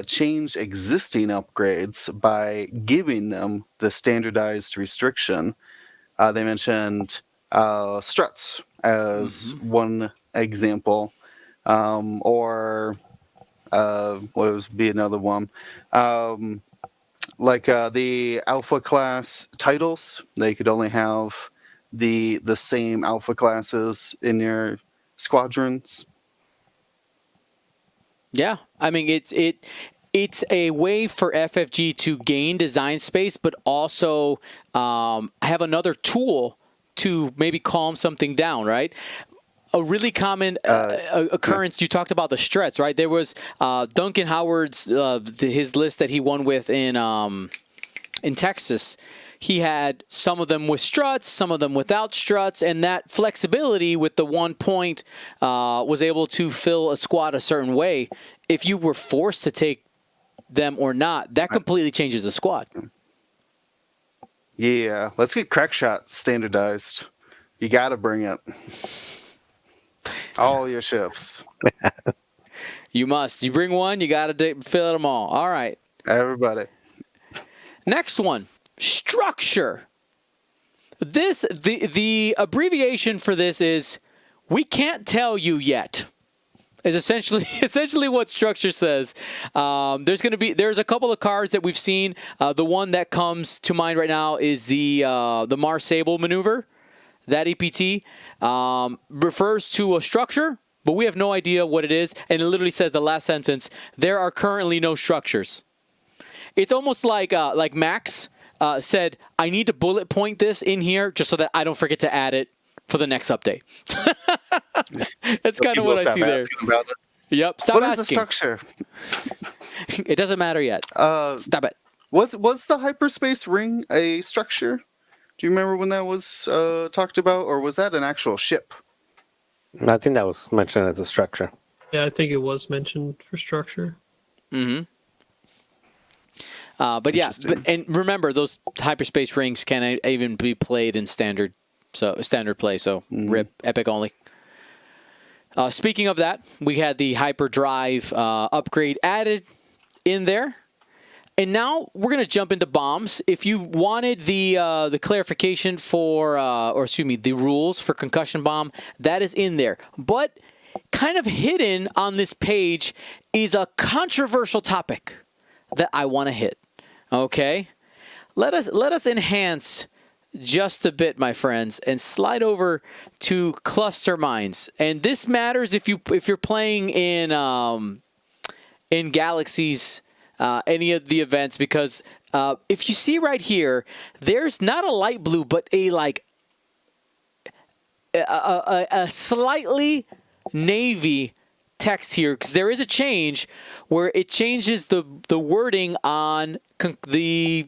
change existing upgrades by giving them the standardized restriction. They mentioned struts as one example, or what would be another one? Like the Alpha class titles, they could only have the same Alpha classes in your squadrons. Yeah, I mean it's a way for FFG to gain design space, but also have another tool to maybe calm something down, right? A really common occurrence. You talked about the struts, right? There was Duncan Howard's his list that he won with in Texas. He had some of them with struts, some of them without struts, and that flexibility with the 1 point was able to fill a squad a certain way. If you were forced to take them or not, that completely changes the squad. Yeah, let's get Crackshot standardized. You gotta bring it. All your ships. You must. You bring one, you got to fill them all. All right. Everybody. Next one, structure. The abbreviation for this is "we can't tell you yet." Is essentially what structure says. There's a couple of cards that we've seen. The one that comes to mind right now is the Mars Sable maneuver. That EPT refers to a structure, but we have no idea what it is. And it literally says the last sentence: "There are currently no structures." It's almost like Max said, "I need to bullet point this in here just so that I don't forget to add it for the next update." That's kind of what I see there. Yep. Stop what asking. What is the structure? It doesn't matter yet. Stop it. Was the hyperspace ring a structure? Do you remember when that was talked about, or was that an actual ship? I think that was mentioned as a structure. Yeah, I think it was mentioned for structure. Mm-hmm. But yeah, and remember, those hyperspace rings can't even be played in standard play. So RIP, epic only. Speaking of that, we had the hyperdrive upgrade added in there. And now we're going to jump into bombs. If you wanted the clarification the rules for concussion bomb, that is in there. But kind of hidden on this page is a controversial topic that I want to hit. Okay? Let us enhance just a bit, my friends, and slide over to cluster mines. And this matters if you're playing in Galaxies, any of the events, because if you see right here, there's not a light blue, but a slightly navy text here, because there is a change where it changes the wording on the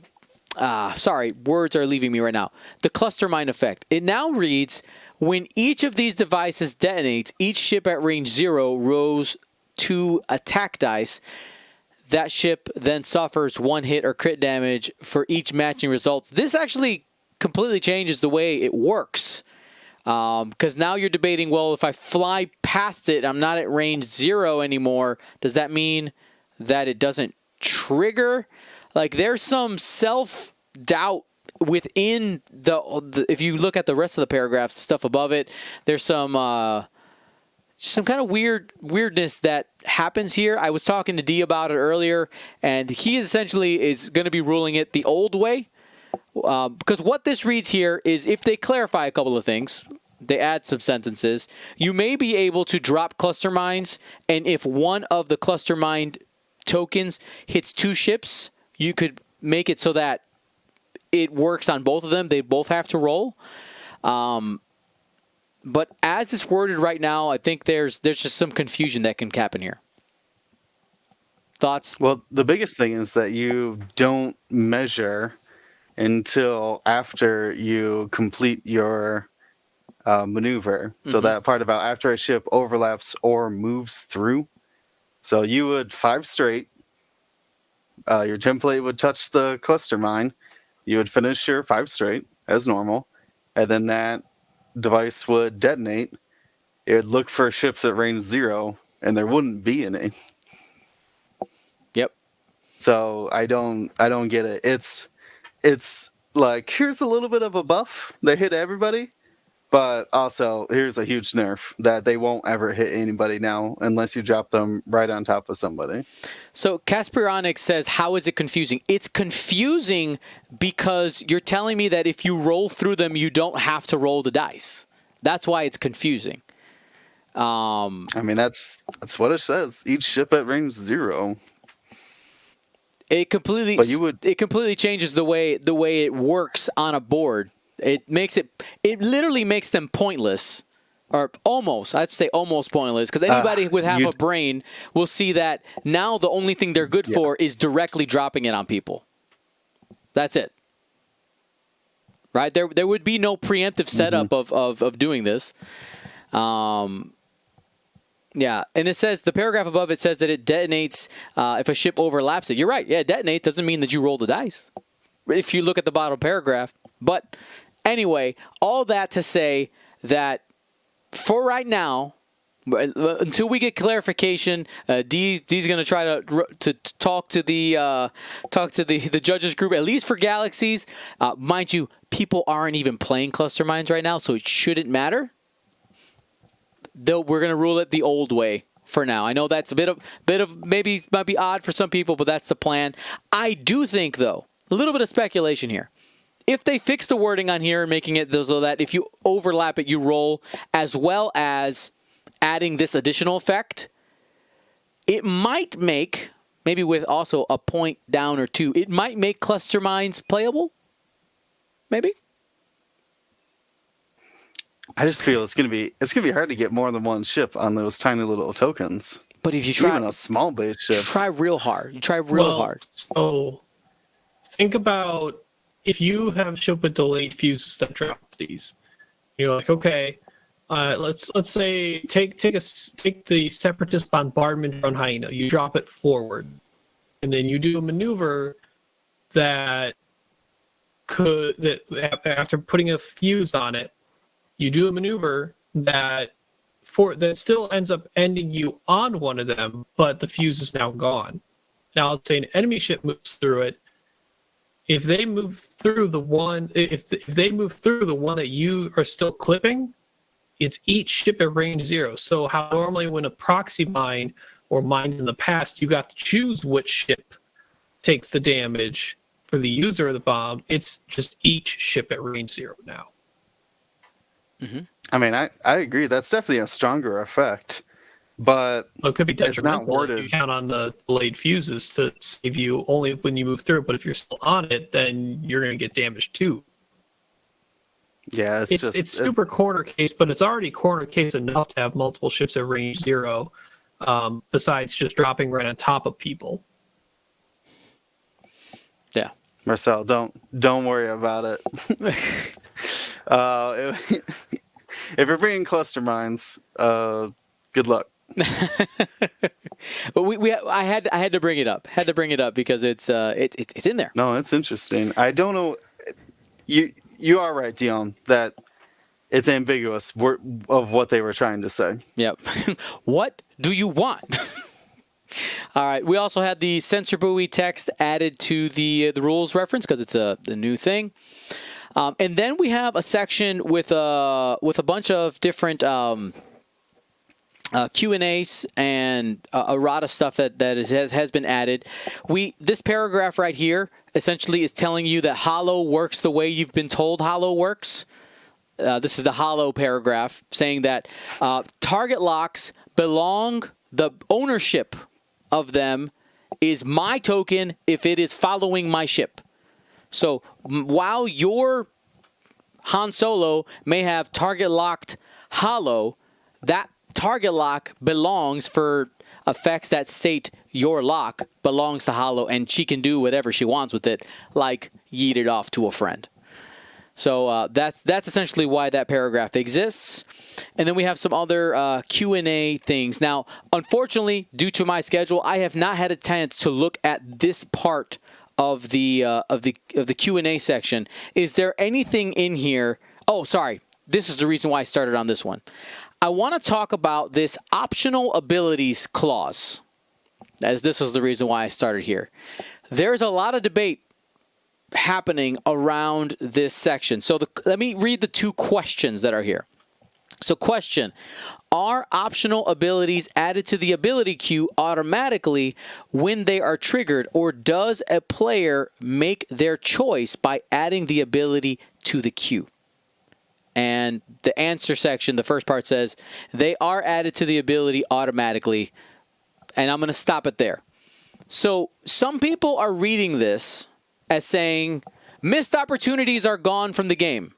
words are leaving me right now. The cluster mine effect. It now reads, when each of these devices detonates, each ship at range 0 rolls 2 attack dice. That ship then suffers 1 hit or crit damage for each matching results. This actually completely changes the way it works. Because now you're debating, well, if I fly past it, I'm not at range 0 anymore. Does that mean that it doesn't trigger? Like, there's some self-doubt within if you look at the rest of the paragraphs, stuff above it, there's some kind of weirdness that happens here. I was talking to D about it earlier, and he essentially is going to be ruling it the old way. Because what this reads here is, if they clarify a couple of things, they add some sentences, you may be able to drop cluster mines, and if one of the cluster mine tokens hits 2 ships, you could make it so that it works on both of them. They both have to roll. But as it's worded right now, I think there's just some confusion that can happen here. Thoughts? Well, the biggest thing is that you don't measure until after you complete your maneuver. So that part about after a ship overlaps or moves through. So you would 5 straight. Your template would touch the cluster mine. You would finish your 5 straight as normal. And then that device would detonate. It would look for ships at range 0, and there wouldn't be any. Yep. So I don't get it. It's like, here's a little bit of a buff that hit everybody, but also here's a huge nerf that they won't ever hit anybody now unless you drop them right on top of somebody. So Caspironic says, how is it confusing? It's confusing because you're telling me that if you roll through them, you don't have to roll the dice. That's why it's confusing. I mean, that's what it says. Each ship at range 0. It completely changes the way it works on a board. It literally makes them pointless, or almost. I'd say almost pointless, because anybody with half a brain will see that now the only thing they're good for is directly dropping it on people. That's it. Right? There would be no preemptive setup of doing this. Yeah, and it says, the paragraph above it says that it detonates if a ship overlaps it. You're right. Yeah, detonate doesn't mean that you roll the dice. If you look at the bottom paragraph. But anyway, all that to say that for right now, until we get clarification, D's going to try to talk to the judges group, at least for Galaxies. Mind you, people aren't even playing cluster mines right now, so it shouldn't matter. Though we're going to rule it the old way for now. I know that's a bit of maybe might be odd for some people, but that's the plan. I do think, though, a little bit of speculation here. If they fix the wording on here and making it so that if you overlap it, you roll, as well as adding this additional effect, it might make, maybe with also a point down or two, it might make cluster mines playable. Maybe. I just feel it's gonna be hard to get more than one ship on those tiny little tokens. But if you try even a small base ship, try real hard. You try real hard. So think about if you have a ship with delayed fuses that drop these. You're like, okay, let's say take the Separatist bombardment drone Hyena. You drop it forward, and then you do a maneuver that after putting a fuse on it, you do a maneuver that still ends up ending you on one of them, but the fuse is now gone. Now, let's say an enemy ship moves through it. If they move through the one that you are still clipping, it's each ship at range 0. So how normally when a proxy mine or mines in the past, you got to choose which ship takes the damage for the user of the bomb, it's just each ship at range 0 now. Mm-hmm. I mean, I agree. That's definitely a stronger effect, but Well, it could be it's not detrimental if worded. you count on the delayed fuses to save you only when you move through. But if you're still on it, then you're going to get damaged too. Yeah, It's super corner case, but it's already corner case enough to have multiple ships at range 0, besides just dropping right on top of people. Yeah. Marcel, don't worry about it. If you're bringing cluster mines, good luck. But I had to bring it up. Had to bring it up because it's in there. No, it's interesting. I don't know. You are right, Dion, that it's ambiguous of what they were trying to say. Yep. What do you want? All right. We also had the sensor buoy text added to the rules reference because it's a new thing. And then we have a section with a bunch of different Q&As and errata stuff that has been added. This paragraph right here essentially is telling you that Holo works the way you've been told Holo works. This is the Holo paragraph saying that target locks the ownership of them is my token if it is following my ship. So while your Han Solo may have target locked Holo, that target lock belongs for effects that state your lock belongs to Holo, and she can do whatever she wants with it, like yeet it off to a friend. So that's essentially why that paragraph exists. And then we have some other Q&A things. Now, unfortunately, due to my schedule, I have not had a chance to look at this part of the Q&A section. Is there anything in here? Oh, sorry. This is the reason why I started on this one. I want to talk about this optional abilities clause, as this is the reason why I started here. There's a lot of debate happening around this section. So let me read the two questions that are here. So question, are optional abilities added to the ability queue automatically when they are triggered, or does a player make their choice by adding the ability to the queue? And the answer section, the first part says, they are added to the ability automatically. And I'm going to stop it there. So some people are reading this as saying, missed opportunities are gone from the game.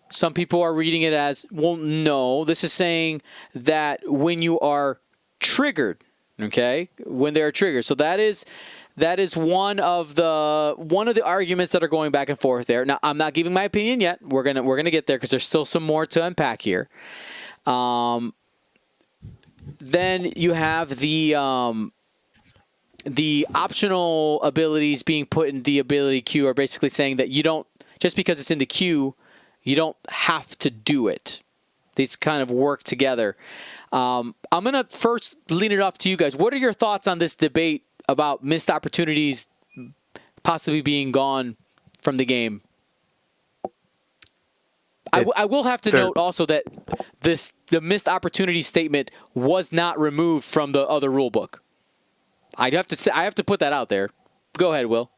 Some people are reading it as, well, no, this is saying that when you are triggered, okay, when they're triggered. So that is one of the arguments that are going back and forth there. Now, I'm not giving my opinion yet. We're gonna get there because there's still some more to unpack here. Then you have the the optional abilities being put in the ability queue are basically saying that you don't, just because it's in the queue, you don't have to do it. These kind of work together. I'm going to first lean it off to you guys. What are your thoughts on this debate about missed opportunities possibly being gone from the game? I will have to note also that the missed opportunity statement was not removed from the other rule book. I have to put that out there. Go ahead, Will.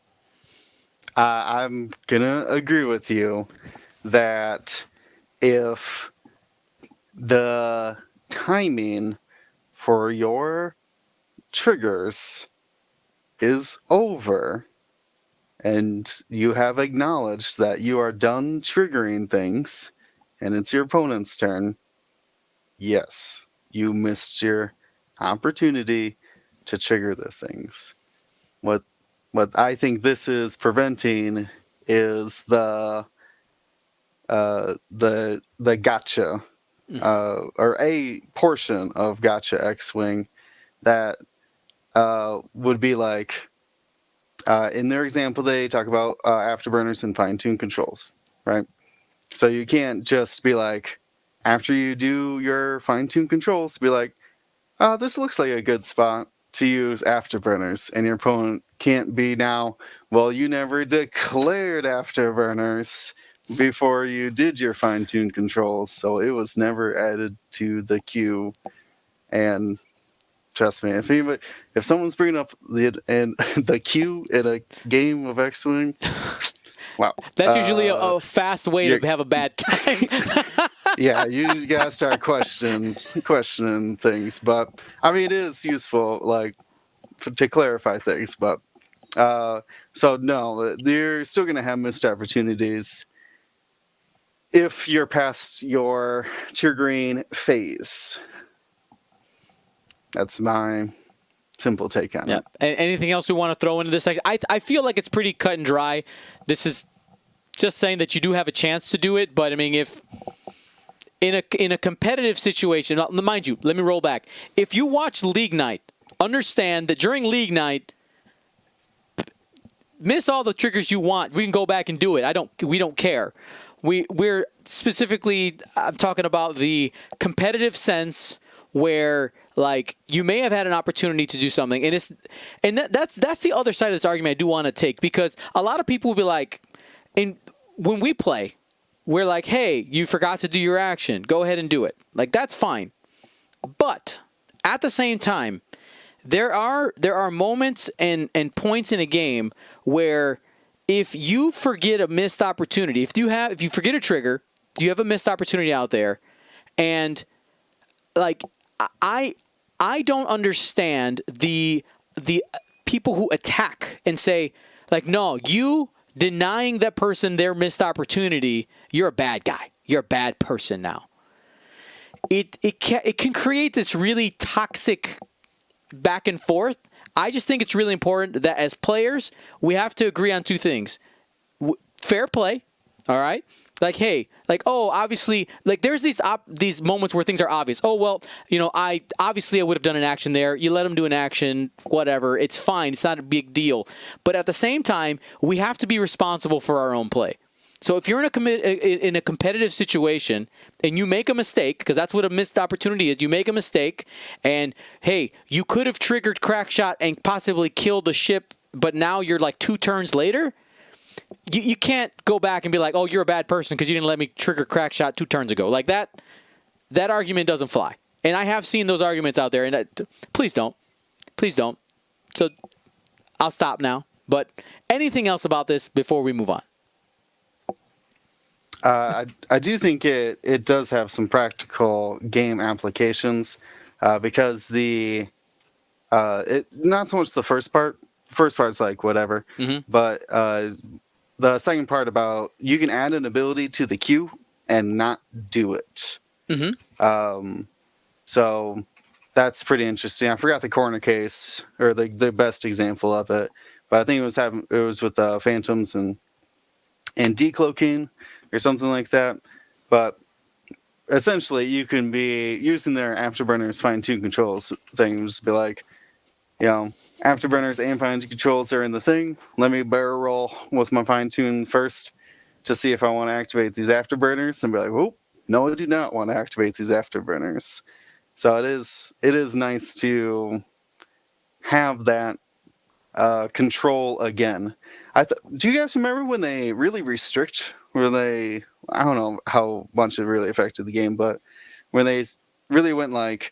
I'm gonna agree with you that if the timing for your triggers is over and you have acknowledged that you are done triggering things and it's your opponent's turn, yes, you missed your opportunity to trigger the things. What I think this is preventing is the gotcha, or a portion of gotcha X-Wing that would be like, in their example, they talk about afterburners and fine-tune controls, right? So you can't just be like, after you do your fine-tune controls, be like, oh, this looks like a good spot to use afterburners. And your opponent can't be now, well, you never declared afterburners before you did your fine-tune controls, so it was never added to the queue. And trust me, if someone's bringing up the queue in a game of X-Wing, wow. That's usually a fast way to have a bad time. Yeah, you gotta start questioning things. But I mean, it is useful, like, to clarify things. But so no, you're still gonna have missed opportunities if you're past your triggering phase. That's my simple take on it. Anything else we want to throw into this section? I feel like it's pretty cut and dry. This is just saying that you do have a chance to do it, but I mean, if in a competitive situation, mind you, let me roll back. If you watch League Night, understand that during League Night, miss all the triggers you want. We can go back and do it. We don't care. We're specifically, I'm talking about the competitive sense where, like, you may have had an opportunity to do something, and that's the other side of this argument I do want to take, because a lot of people will be like, when we play, we're like, hey, you forgot to do your action. Go ahead and do it. Like, that's fine. But at the same time, there are moments and points in a game where if you forget a missed opportunity, if you forget a trigger, you have a missed opportunity out there, and like I don't understand the people who attack and say, like, no, you denying that person their missed opportunity, you're a bad guy. You're a bad person now. It can create this really toxic back and forth. I just think it's really important that as players, we have to agree on two things. Fair play, all right? Like, hey, like, oh, obviously, like, there's these moments where things are obvious. Oh, well, I would have done an action there. You let him do an action, whatever. It's fine. It's not a big deal. But at the same time, we have to be responsible for our own play. So if you're in a competitive situation and you make a mistake, because that's what a missed opportunity is, you make a mistake, and hey, you could have triggered crack shot and possibly killed the ship, but now you're like 2 turns later. You can't go back and be like, oh, you're a bad person because you didn't let me trigger crack shot 2 turns ago. Like that argument doesn't fly. And I have seen those arguments out there, and please don't. Please don't. So I'll stop now. But anything else about this before we move on? I do think it does have some practical game applications, because not so much the first part. First part's like whatever, but the second part about you can add an ability to the queue and not do it. So that's pretty interesting. I forgot the corner case or the best example of it, but I think it was with Phantoms and decloaking or something like that. But essentially, you can be using their afterburners fine-tune controls things, be like, afterburners and fine controls are in the thing. Let me barrel roll with my fine tune first to see if I want to activate these afterburners, and be like, oh, no, I do not want to activate these afterburners. So it is nice to have that control again. Do you guys remember when they really restrict? I don't know how much it really affected the game, but when they really went like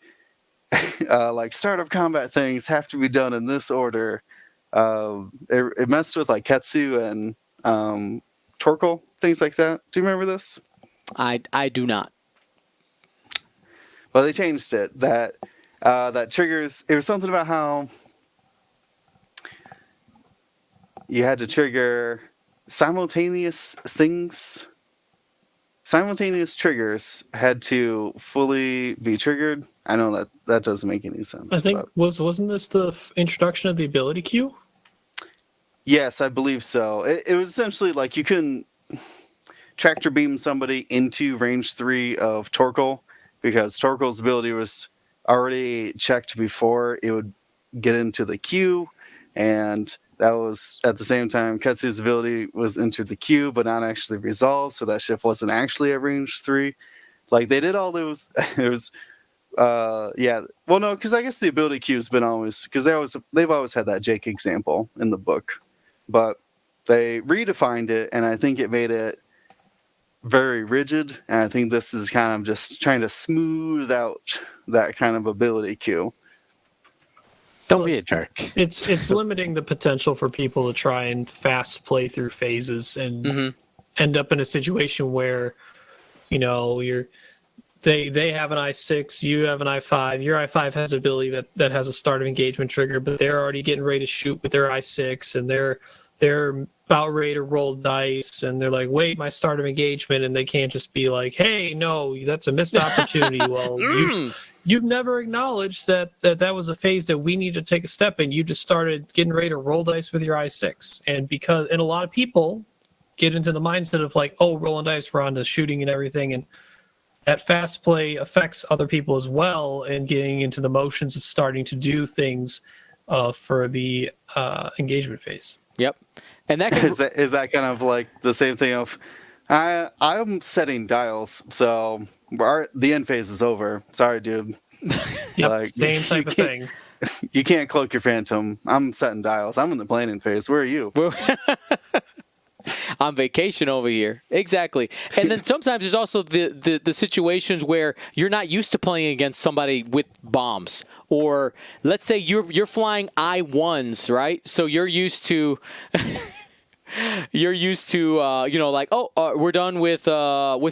startup combat things have to be done in this order. It messed with like Ketsu and Torkel, things like that. Do you remember this? I do not. Well, they changed it. That triggers. It was something about how you had to trigger simultaneous things. Simultaneous triggers had to fully be triggered. I know that doesn't make any sense. I think wasn't this the introduction of the ability queue? Yes, I believe so. It was essentially like you couldn't tractor beam somebody into range 3 of Torkel because Torkel's ability was already checked before it would get into the queue, and that was at the same time Ketsu's ability was entered the queue but not actually resolved, so that ship wasn't actually at range 3. Like they did all those. It was yeah. Well, no, because I guess the ability queue's been always, because they've always had that Jake example in the book, but they redefined it, and I think it made it very rigid, and I think this is kind of just trying to smooth out that kind of ability queue. Don't be a jerk. It's limiting the potential for people to try and fast play through phases and end up in a situation where, they have an I6, you have an I5, your I5 has an ability that has a start of engagement trigger, but they're already getting ready to shoot with their I6, and they're about ready to roll dice, and they're like, wait, my start of engagement, and they can't just be like, hey, no, that's a missed opportunity. Well, you've never acknowledged that was a phase that we need to take a step in. You just started getting ready to roll dice with your I6. And a lot of people get into the mindset of like, oh, rolling dice, we're on to shooting and everything. And that fast play affects other people as well, and getting into the motions of starting to do things for the engagement phase. Yep. And that is that kind of like the same thing of I'm setting dials, so the end phase is over. Sorry, dude. Yep, like, same type of thing. You can't cloak your phantom. I'm setting dials. I'm in the planning phase. Where are you? On vacation over here. Exactly. And then sometimes there's also the situations where you're not used to playing against somebody with bombs. Or let's say you're flying I-1s, right? So you're used to we're done with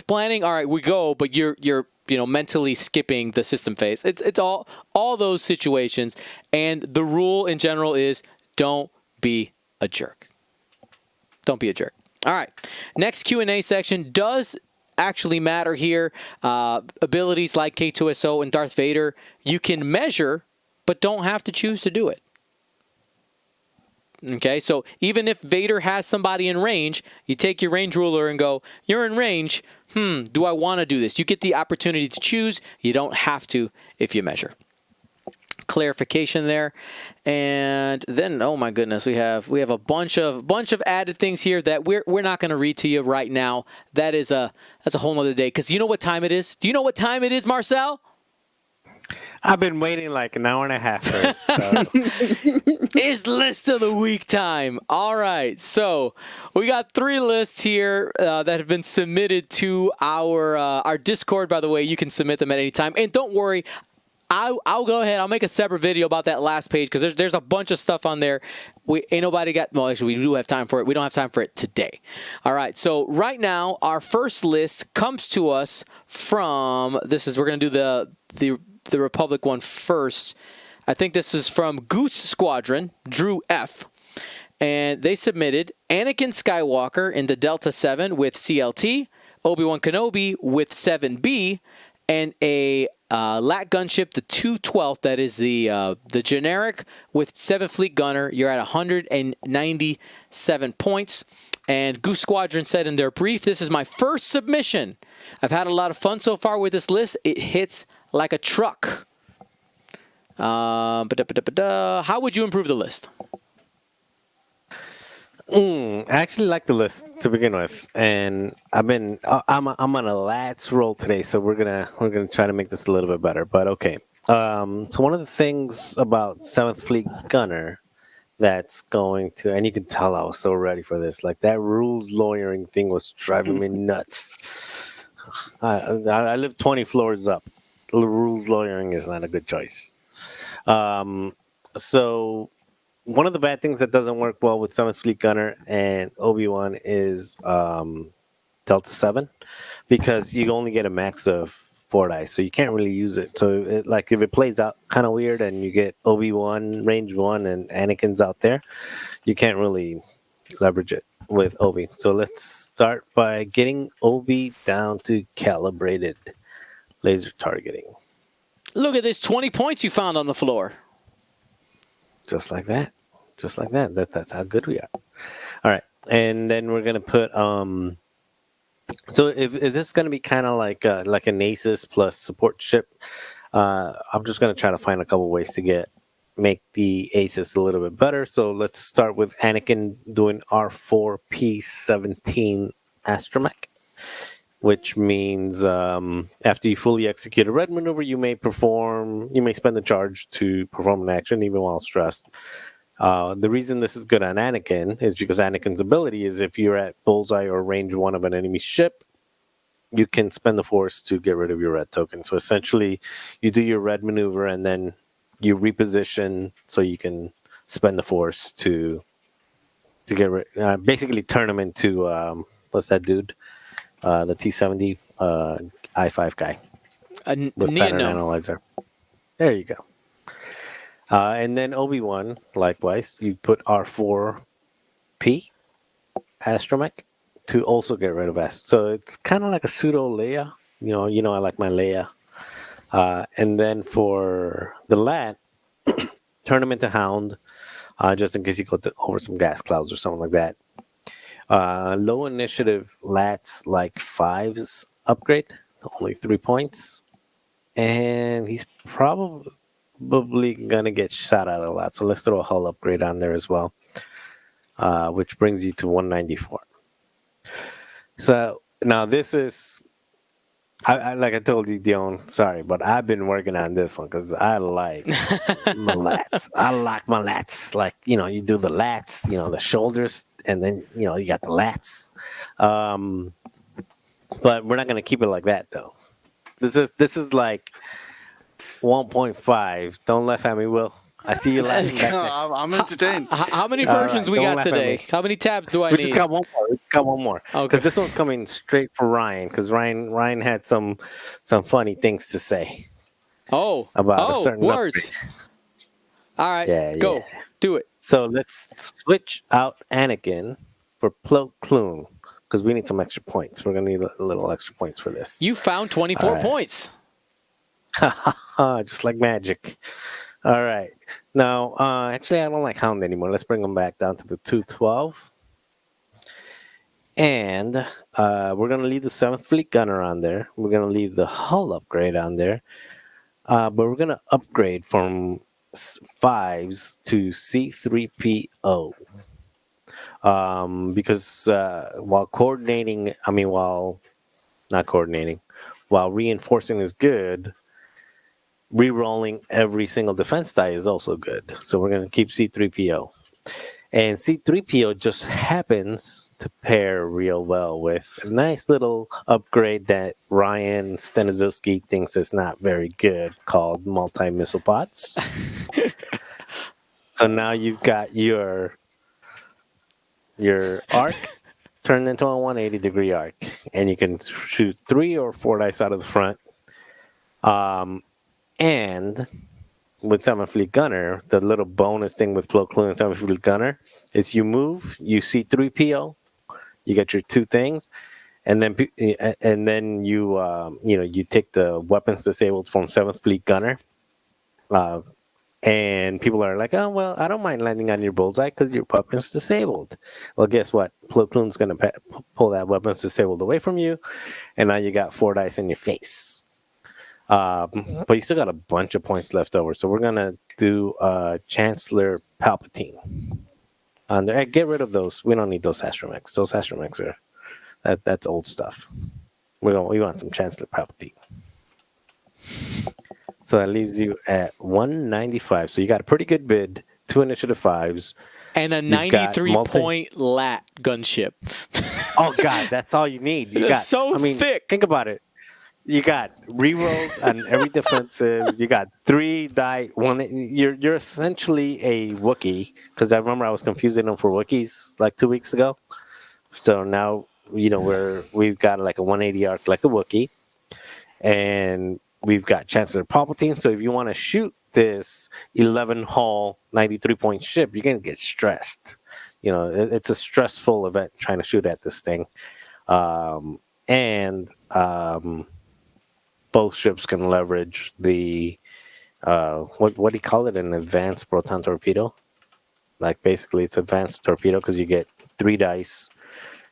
planning. All right, we go, but you're mentally skipping the system phase. It's all those situations, and the rule in general is don't be a jerk. Don't be a jerk. All right. Next Q&A section does actually matter here. Abilities like K2SO and Darth Vader, you can measure, but don't have to choose to do it. Okay, so even if Vader has somebody in range, you take your range ruler and go, you're in range. Do I want to do this? You get the opportunity to choose. You don't have to if you measure. Clarification there. And then, oh my goodness, we have a bunch of added things here that we're not going to read to you right now. That's a whole nother day, because you know what time it is? Do you know what time it is, Marcel? I've been waiting like an hour and a half for it. So. It's list of the week time. All right, so we got 3 lists here that have been submitted to our Discord. By the way, you can submit them at any time, and don't worry, I'll go ahead. I'll make a separate video about that last page, because there's a bunch of stuff on there. Actually, we do have time for it. We don't have time for it today. All right. So right now, our first list comes to us from we're going to do the Republic one first. I think this is from Goose Squadron, Drew F. And they submitted Anakin Skywalker in the Delta 7 with CLT, Obi-Wan Kenobi with 7B, and a LAT gunship, the 212th, that is the generic with 7 Fleet Gunner. You're at 197 points. And Goose Squadron said in their brief, this is my first submission. I've had a lot of fun so far with this list. It hits like a truck. How would you improve the list? I actually like the list to begin with, and I'm on a lats roll today, so we're gonna try to make this a little bit better. But okay, so one of the things about Seventh Fleet Gunner that's going to, and you can tell I was so ready for this. Like that rules lawyering thing was driving me nuts. I live 20 floors up. The rules lawyering is not a good choice. So one of the bad things that doesn't work well with Seventh Fleet Gunner and Obi-Wan is Delta 7, because you only get a max of 4 dice, so you can't really use it. So like if it plays out kind of weird and you get Obi-Wan range 1 and Anakin's out there, you can't really leverage it with Obi. So let's start by getting Obi down to calibrated laser targeting. Look at this 20 points you found on the floor. Just like that. Just like that. That's how good we are. All right. And then we're going to put... So if this is going to be kind of like an Aces plus support ship, I'm just going to try to find a couple ways to make the Aces a little bit better. So let's start with Anakin doing R4P17 Astromech, which means after you fully execute a red maneuver, you may spend the charge to perform an action even while stressed. The reason this is good on Anakin is because Anakin's ability is if you're at bullseye or range 1 of an enemy ship, you can spend the force to get rid of your red token. So essentially, you do your red maneuver and then you reposition so you can spend the force to get rid, basically turn him into what's that dude? The T-70 I-5 guy with pattern analyzer. There you go. And then Obi-Wan, likewise, you put R4P Astromech to also get rid of S. So it's kind of like a pseudo Leia. You know, I like my Leia. And then for the Lat, turn him into Hound, just in case you go over some gas clouds or something like that. Low initiative Lats like 5s upgrade, only 3 points. And he's probably gonna get shot at a lot, so let's throw a hull upgrade on there as well, which brings you to 194. So now this is, I like I told you, Dion, sorry, but I've been working on this one because I like my lats. I like my lats. Like, you do the lats, the shoulders, and then you got the lats. But we're not gonna keep it like that though. This is like 1.5. Don't laugh at me, Will. I see you laughing back there. I'm entertained. How many versions we got today? How many tabs do I need? We just got one more. Okay. Because this one's coming straight for Ryan. Because Ryan had some funny things to say. About a certain words. Upgrade. All right, go. Do it. So let's switch out Anakin for Plo Koon. Because we need some extra points. We're going to need a little extra points for this. You found 24 points. Just like magic. All right. Now, actually, I don't like Hound anymore. Let's bring him back down to the 212. And we're going to leave the 7th Fleet Gunner on there. We're going to leave the hull upgrade on there. But we're going to upgrade from 5s to C3PO. Because while reinforcing is good, rerolling every single defense die is also good. So we're going to keep C3PO. And C3PO just happens to pair real well with a nice little upgrade that Ryan Steniszewski thinks is not very good, called multi-missile pods. So now you've got your arc turned into a 180-degree arc, and you can shoot 3 or 4 dice out of the front. And with 7th Fleet Gunner, the little bonus thing with Plo Koon and 7th Fleet Gunner is you move, you see 3PO, you get your 2 things, and then you take the weapons disabled from 7th Fleet Gunner. And people are like, oh, well, I don't mind landing on your bullseye because your weapon's disabled. Well, guess what? Plo Koon's going to pull that weapon's disabled away from you, and now you got 4 dice in your face. But you still got a bunch of points left over. So we're gonna do Chancellor Palpatine. And get rid of those. We don't need those astromechs. Those astromechs are that's old stuff. We want some Chancellor Palpatine. So that leaves you at 195. So you got a pretty good bid. 2 initiative 5s. And a 93-point lat gunship. Oh God, that's all you need. You got so thick. Think about it. You got rerolls on every defensive. You got 3 die. You're essentially a Wookiee, because I remember I was confusing them for Wookiees like 2 weeks ago. So now we've got like a 180 arc like a Wookiee, and we've got Chancellor Palpatine. So if you want to shoot this 11 hull 93-point ship, you're gonna get stressed. It's a stressful event trying to shoot at this thing, and both ships can leverage the what do you call it? An advanced proton torpedo. Like basically, it's advanced torpedo because you get 3 dice,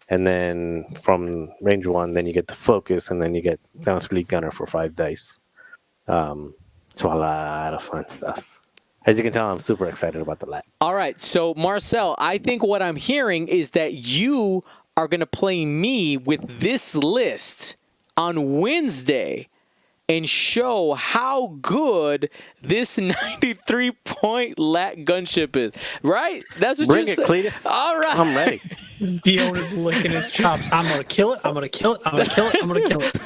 and then from range 1, then you get the focus, and then you get Sounds Fleet Gunner for 5 dice. So a lot of fun stuff. As you can tell, I'm super excited about the lat. All right, so Marcel, I think what I'm hearing is that you are going to play me with this list on Wednesday and show how good this 93-point lat gunship is. Right? That's what Bring you're it, saying. Cletus. All right. I'm ready. Dion is licking his chops. I'm gonna kill it. I'm gonna kill it. I'm gonna kill it. I'm gonna kill it.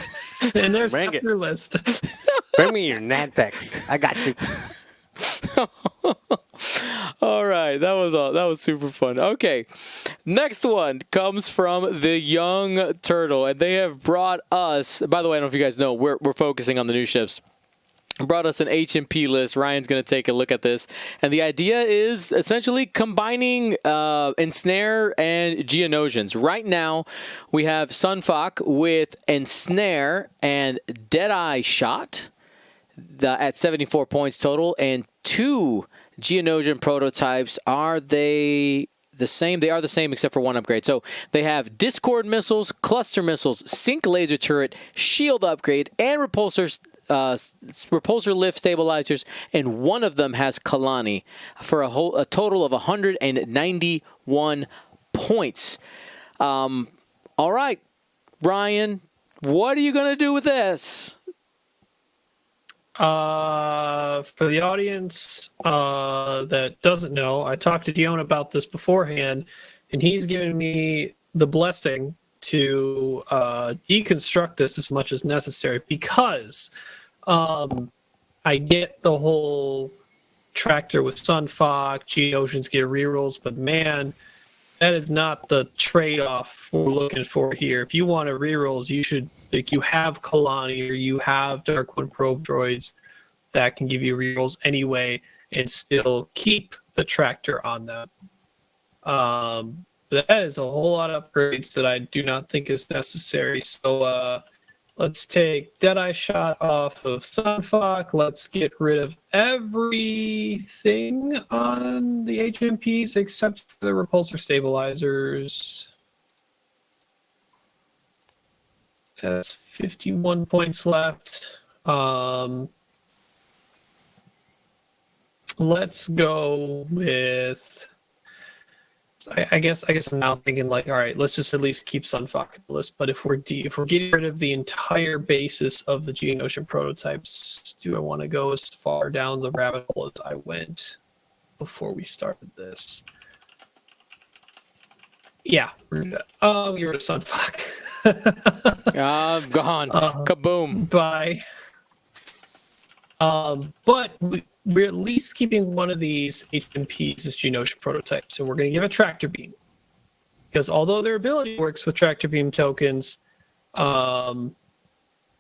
And there's Bring it. your list. Bring me your Nantex. I got you. All right, that was super fun. Okay, next one comes from the Young Turtle, and they have brought us. By the way, I don't know if you guys know, we're focusing on the new ships. Brought us an HMP list. Ryan's going to take a look at this, and the idea is essentially combining Ensnare and Geonosians. Right now, we have Sunfuck with Ensnare and Deadeye Shot at 74 points total, and 2 Geonosian prototypes. Are they the same? They are the same except for 1 upgrade. So they have Discord missiles, cluster missiles, sync laser turret, shield upgrade, and repulsor lift stabilizers, and 1 of them has Kalani for a total of 191 points. All right, Ryan, what are you going to do with this? For the audience that doesn't know, I talked to Dion about this beforehand, and he's given me the blessing to deconstruct this as much as necessary, because I get the whole tractor with Sunfuck, Geonosians get rerolls, but man, that is not the trade-off we're looking for here. If you want to rerolls, you should, like, you have Kalani or you have Dark One probe droids that can give you rerolls anyway and still keep the tractor on them. That is a whole lot of upgrades that I do not think is necessary. So let's take Deadeye Shot off of Sunfuck. Let's get rid of everything on the HMPs except for the repulsor stabilizers. That's 51 points left. Let's go with... I guess I'm now thinking, like, all right, let's just at least keep Sunfuck on the list. But if we're getting rid of the entire basis of the Geonosian prototypes, do I want to go as far down the rabbit hole as I went before we started this? Yeah, we're gonna get rid of Sunfuck. Gone. Kaboom. Bye. But we're at least keeping one of these HMPs as Geonosian prototypes, so we're going to give it Tractor Beam. Because although their ability works with Tractor Beam tokens,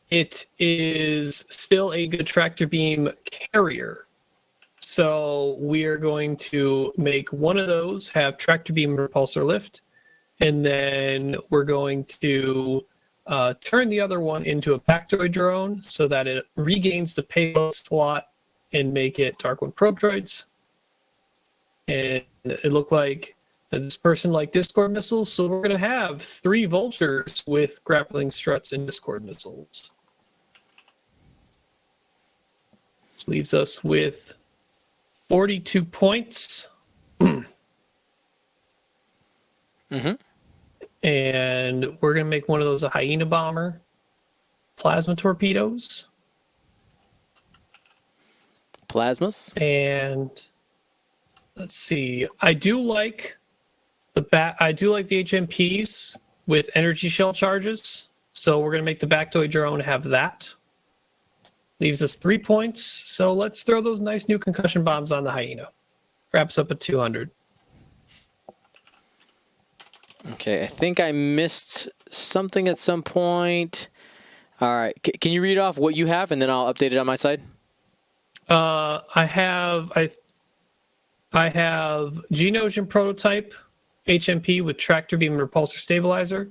it is still a good Tractor Beam carrier. So we are going to make one of those have Tractor Beam Repulsor Lift, and then we're going to turn the other one into a Pactoid drone so that it regains the payload slot and make it Dark One probe droids. And it looked like this person liked Discord missiles, so we're going to have 3 vultures with grappling struts and Discord missiles. leaves us with 42 points. And we're going to make one of those a Hyena bomber. Plasma torpedoes. Plasmas. And let's see. I do like the HMPs with energy shell charges. So we're going to make the Bactoid drone have that. Leaves us 3 points. So let's throw those nice new concussion bombs on the Hyena. Wraps up at 200. Okay, I think I missed something at some point. All right, can you read off what you have, and then I'll update it on my side? I have Geonosian Prototype HMP with tractor beam and repulsor stabilizer.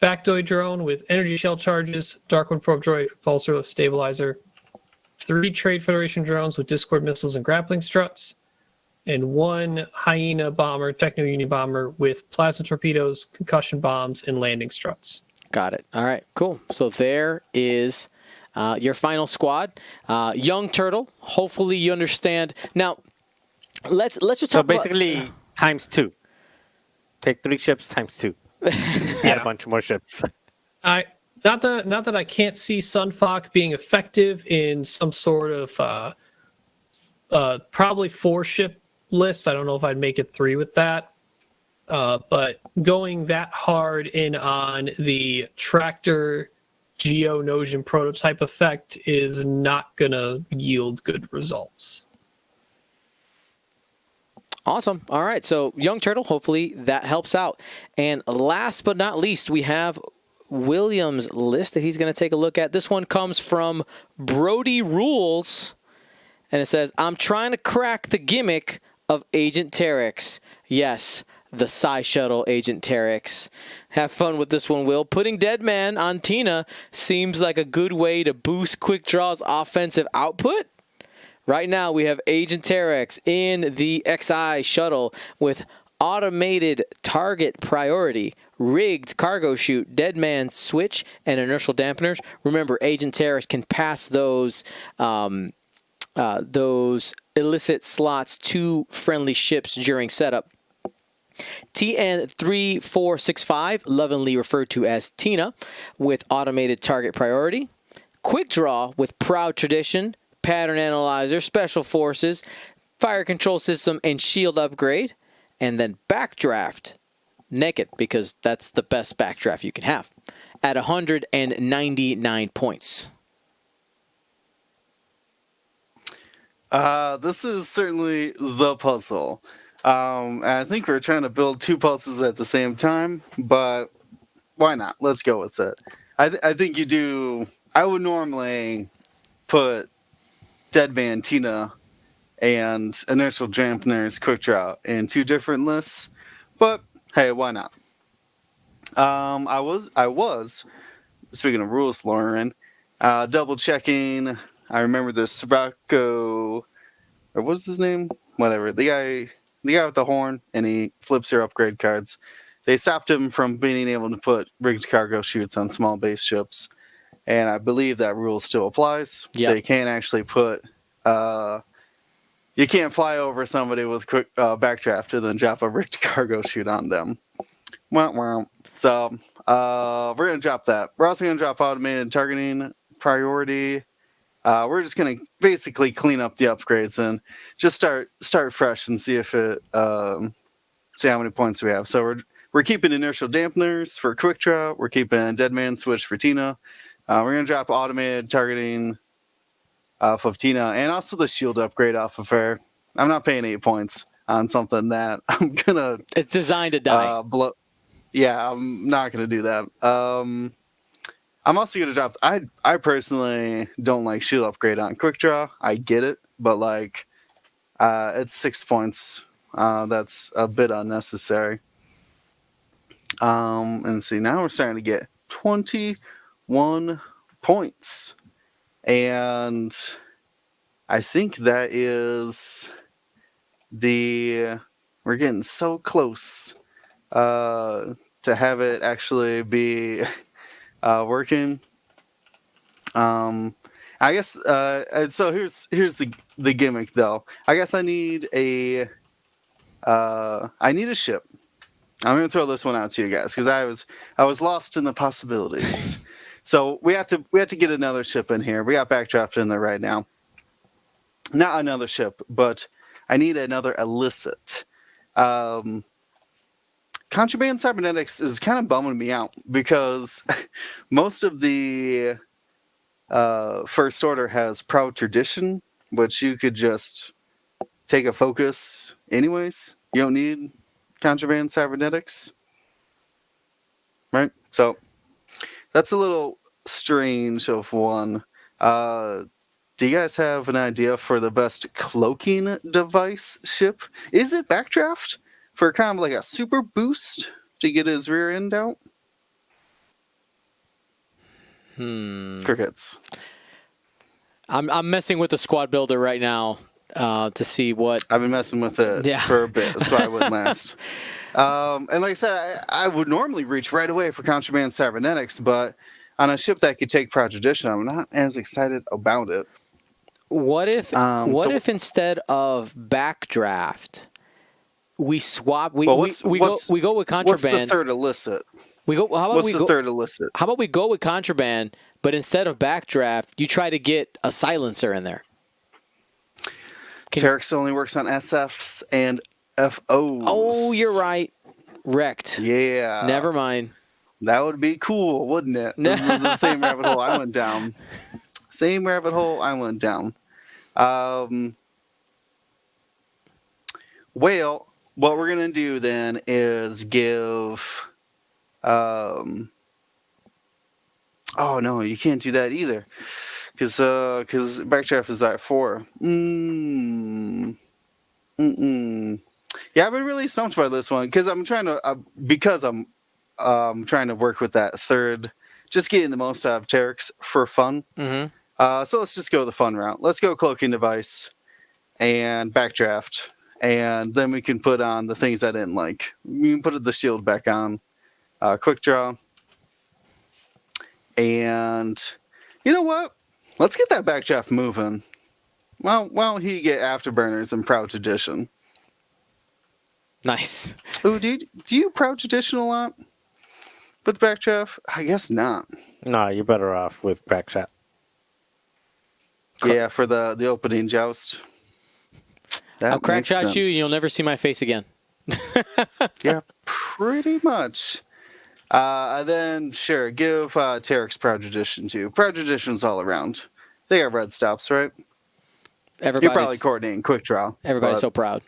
Bactoid drone with energy shell charges, Darkwind probe droid repulsor stabilizer. 3 Trade Federation drones with Discord missiles and grappling struts. And 1 Hyena bomber, Techno Union bomber with plasma torpedoes, concussion bombs, and landing struts. Got it. All right, cool. So there is your final squad. Young Turtle, hopefully you understand. Now, let's just talk basically times 2. Take 3 ships times 2. Add a bunch more ships. Not that I can't see Sunfok being effective in some sort of probably 4 ship list. I don't know if I'd make it 3 with that. But going that hard in on the tractor Geonosian prototype effect is not going to yield good results. Awesome. All right. So, Young Turtle, hopefully that helps out. And last but not least, we have William's list that he's going to take a look at. This one comes from Brody Rules. And it says, I'm trying to crack the gimmick of Agent Terex. Yes, the Psy Shuttle Agent Terex. Have fun with this one, Will. Putting Deadman on Tina seems like a good way to boost Quick Draw's offensive output. Right now, we have Agent Terex in the XI shuttle with automated target priority, rigged cargo chute, deadman switch, and inertial dampeners. Remember, Agent Terex can pass those illicit slots to friendly ships during setup. TN3465, lovingly referred to as Tina, with automated target priority. Quick Draw with Proud Tradition, Pattern Analyzer, Special Forces, Fire Control System, and Shield Upgrade. And then Backdraft, naked, because that's the best backdraft you can have, at 199 points. This is certainly the puzzle. I think we're trying to build 2 puzzles at the same time, but why not? Let's go with it. I think you do. I would normally put Deadman, Tina, and Inertial Dampeners Quick Draw in 2 different lists, but hey, why not? I was speaking of rules, Lauren, double checking. I remember the Srako, or what's his name? Whatever. The guy with the horn, and he flips your upgrade cards. They stopped him from being able to put rigged cargo chutes on small base ships, and I believe that rule still applies. Yep. So you can't actually put, you can't fly over somebody with quick backdraft and then drop a rigged cargo chute on them. Wah, wah. So we're gonna drop that. We're also gonna drop automated targeting priority. We're just gonna basically clean up the upgrades and just start fresh and see if it see how many points we have. So we're keeping inertial dampeners for Quick Draw. We're keeping Deadman Switch for Tina. We're gonna drop automated targeting off of Tina, and also the shield upgrade off of her. I'm not paying 8 points on something that I'm gonna. It's designed to die. Yeah, I'm not gonna do that. I'm also gonna drop. I personally don't like shield upgrade on Quick Draw. I get it, but like, it's 6 points. That's a bit unnecessary. And see, now we're starting to get 21 points, and I think that is we're getting so close to have it actually be working. And I guess. So here's the gimmick, though. I guess I need a ship. I'm gonna throw this one out to you guys because I was lost in the possibilities. So we have to get another ship in here. We got Backdraft in there right now. Not another ship, but I need another illicit. Contraband Cybernetics is kind of bumming me out because most of the First Order has Proud Tradition, which you could just take a focus anyways. You don't need Contraband Cybernetics. Right? So that's a little strange of one. Do you guys have an idea for the best cloaking device ship? Is it Backdraft for kind of like a super boost to get his rear end out? Crickets. I'm messing with the squad builder right now to see what. I've been messing with it for a bit. That's why I wouldn't last. And like I said, I would normally reach right away for Contraband Cybernetics, but on a ship that could take Proud Tradition, I'm not as excited about it. What if if instead of Backdraft, we swap? We go with Contraband. What's the third illicit? What's the third illicit? How about we go with Contraband, but instead of Backdraft, you try to get a silencer in there? Terex only works on SFs and FOs. Oh, you're right. Wrecked. Yeah. Never mind. That would be cool, wouldn't it? This is the same rabbit hole I went down. Same rabbit hole I went down. Well, what we're going to do then is give... oh, no, you can't do that either. Because Backdraft is at 4. Yeah, I've been really stumped by this one because I'm trying to work with that third, just getting the most out of Terex for fun. Mm-hmm. So let's just go the fun route. Let's go cloaking device and Backdraft, and then we can put on the things I didn't like. We can put the shield back on, quick draw, and you know what? Let's get that Backdraft moving. Well, he get afterburners and Proud Tradition. Nice. Oh, do you Proud Tradition a lot with Backdraft? I guess not. No, you're better off with Backdraft. Yeah, for the opening joust. I'll crack shot you and you'll never see my face again. Yeah, pretty much. Then, sure, give Terex Proud Tradition too. Proud Tradition's all around. They got red stops, right? You're probably coordinating quick draw. Everybody's so proud.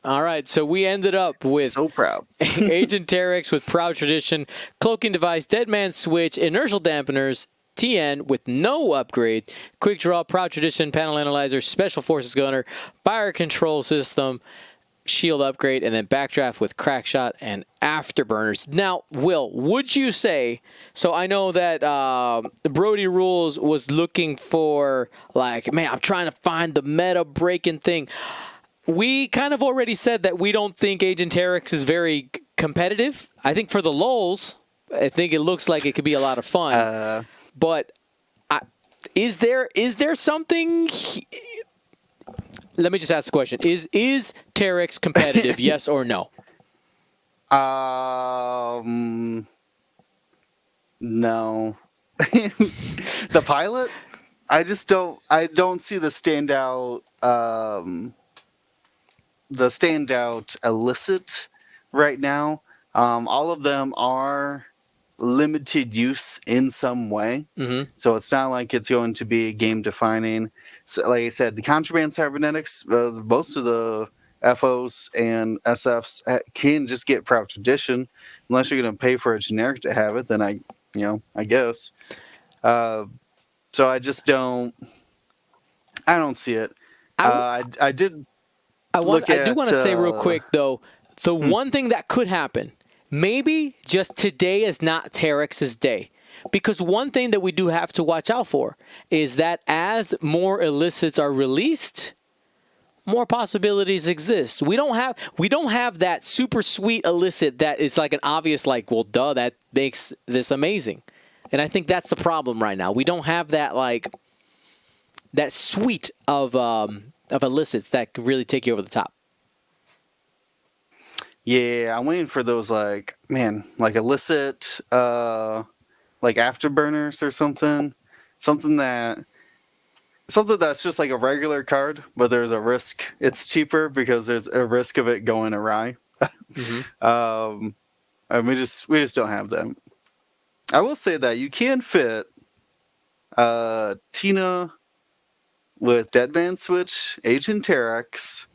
All right, so we ended up with so proud. Agent Terex with Proud Tradition, cloaking device, dead man switch, inertial dampeners, TN with no upgrade, quick draw, Proud Tradition, panel analyzer, special forces gunner, fire control system, shield upgrade, and then Backdraft with crack shot and afterburners. Now, Will, would you say, so I know that Brody Rules was looking for, like, man, I'm trying to find the meta breaking thing. We kind of already said that we don't think Agent Terex is very competitive. I think for the lulz, I think it looks like it could be a lot of fun. But is there something... Let me just ask the question. Is Terex competitive, yes or no? No. The pilot? I don't see the standout illicit right now. All of them are limited use in some way. Mm-hmm. So it's not like it's going to be game defining. So, like I said, the Contraband Cybernetics, most of the FOs and SFs can just get Proud Tradition. Unless you're going to pay for a generic to have it, then I guess. So I just don't see it. I do want to say real quick, though, the one thing that could happen, maybe just today is not Terex's day. Because one thing that we do have to watch out for is that as more illicits are released, more possibilities exist. We don't have that super sweet illicit that is like an obvious, like, well, duh, that makes this amazing. And I think that's the problem right now. We don't have that, like, that suite of illicits that could really take you over the top. Yeah, I'm waiting for those like illicit like afterburners or something. Something that's just like a regular card, but there's a risk. It's cheaper because there's a risk of it going awry. And we just don't have them. I will say that you can fit Tina with Deadman Switch, Agent Terex,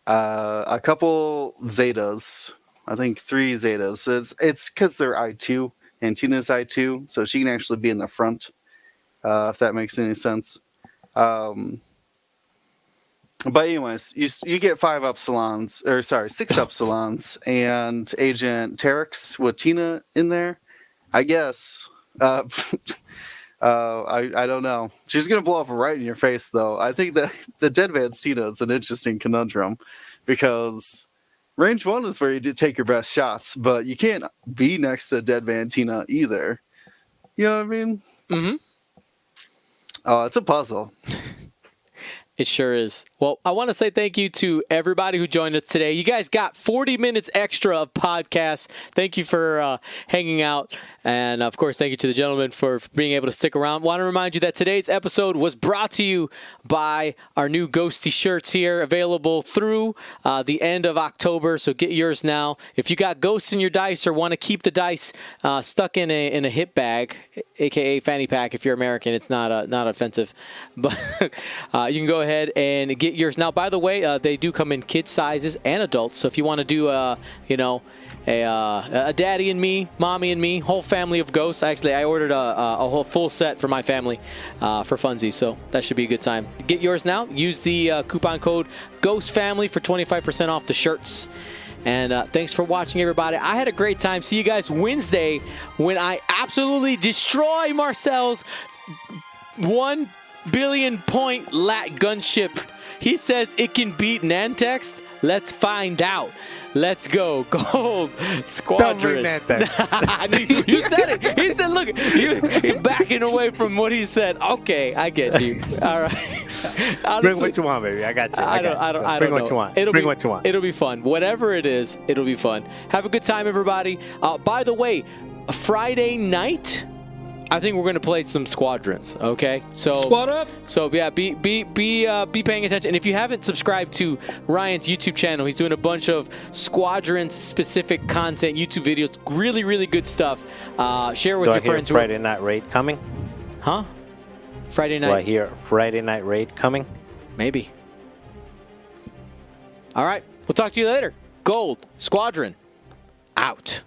a couple Zetas. I think 3 Zetas. It's because they're I2 and Tina's I2, so she can actually be in the front, if that makes any sense. But anyways, you get 6 Upsilons and Agent Terex with Tina in there. I guess. I don't know. She's gonna blow up right in your face, though. I think that the Dead Man's Tina is an interesting conundrum because range 1 is where you do take your best shots, but you can't be next to Dead Man Tina either. You know what I mean? Mm-hmm. Oh, it's a puzzle. It sure is. Well, I want to say thank you to everybody who joined us today. You guys got 40 minutes extra of podcast. Thank you for hanging out. And, of course, thank you to the gentleman for being able to stick around. Want to remind you that today's episode was brought to you by our new Ghosty shirts here, available through the end of October. So get yours now. If you got ghosts in your dice or want to keep the dice stuck in a hip bag, a.k.a. fanny pack, if you're American, it's not offensive. But you can go ahead and get yours now. By the way, they do come in kid sizes and adults. So if you want to do a daddy and me, mommy and me, whole family of ghosts. Actually, I ordered a whole full set for my family for funsies. So that should be a good time. Get yours now. Use the coupon code GHOSTFAMILY for 25% off the shirts. And thanks for watching, everybody. I had a great time. See you guys Wednesday when I absolutely destroy Marcel's 1 billion point lat gunship. He says it can beat Nantex. Let's find out. Let's go. Gold Squadron. Don't bring Nantex. You said it. He said, look, you're backing away from what he said. Okay, I get you. All right. Honestly, bring what you want, baby. I got you. I don't bring know. what you want. It'll bring be, what you want. It'll be fun. Whatever it is, it'll be fun. Have a good time, everybody. By the way, Friday night, I think we're going to play some Squadrons, okay? So Squad up. So yeah, be paying attention. And if you haven't subscribed to Ryan's YouTube channel, he's doing a bunch of Squadrons specific content, YouTube videos, really, really good stuff. Share with your friends. Friday night raid coming? Huh? Friday night. Do I hear Friday night raid coming? Maybe. All right. We'll talk to you later. Gold Squadron out.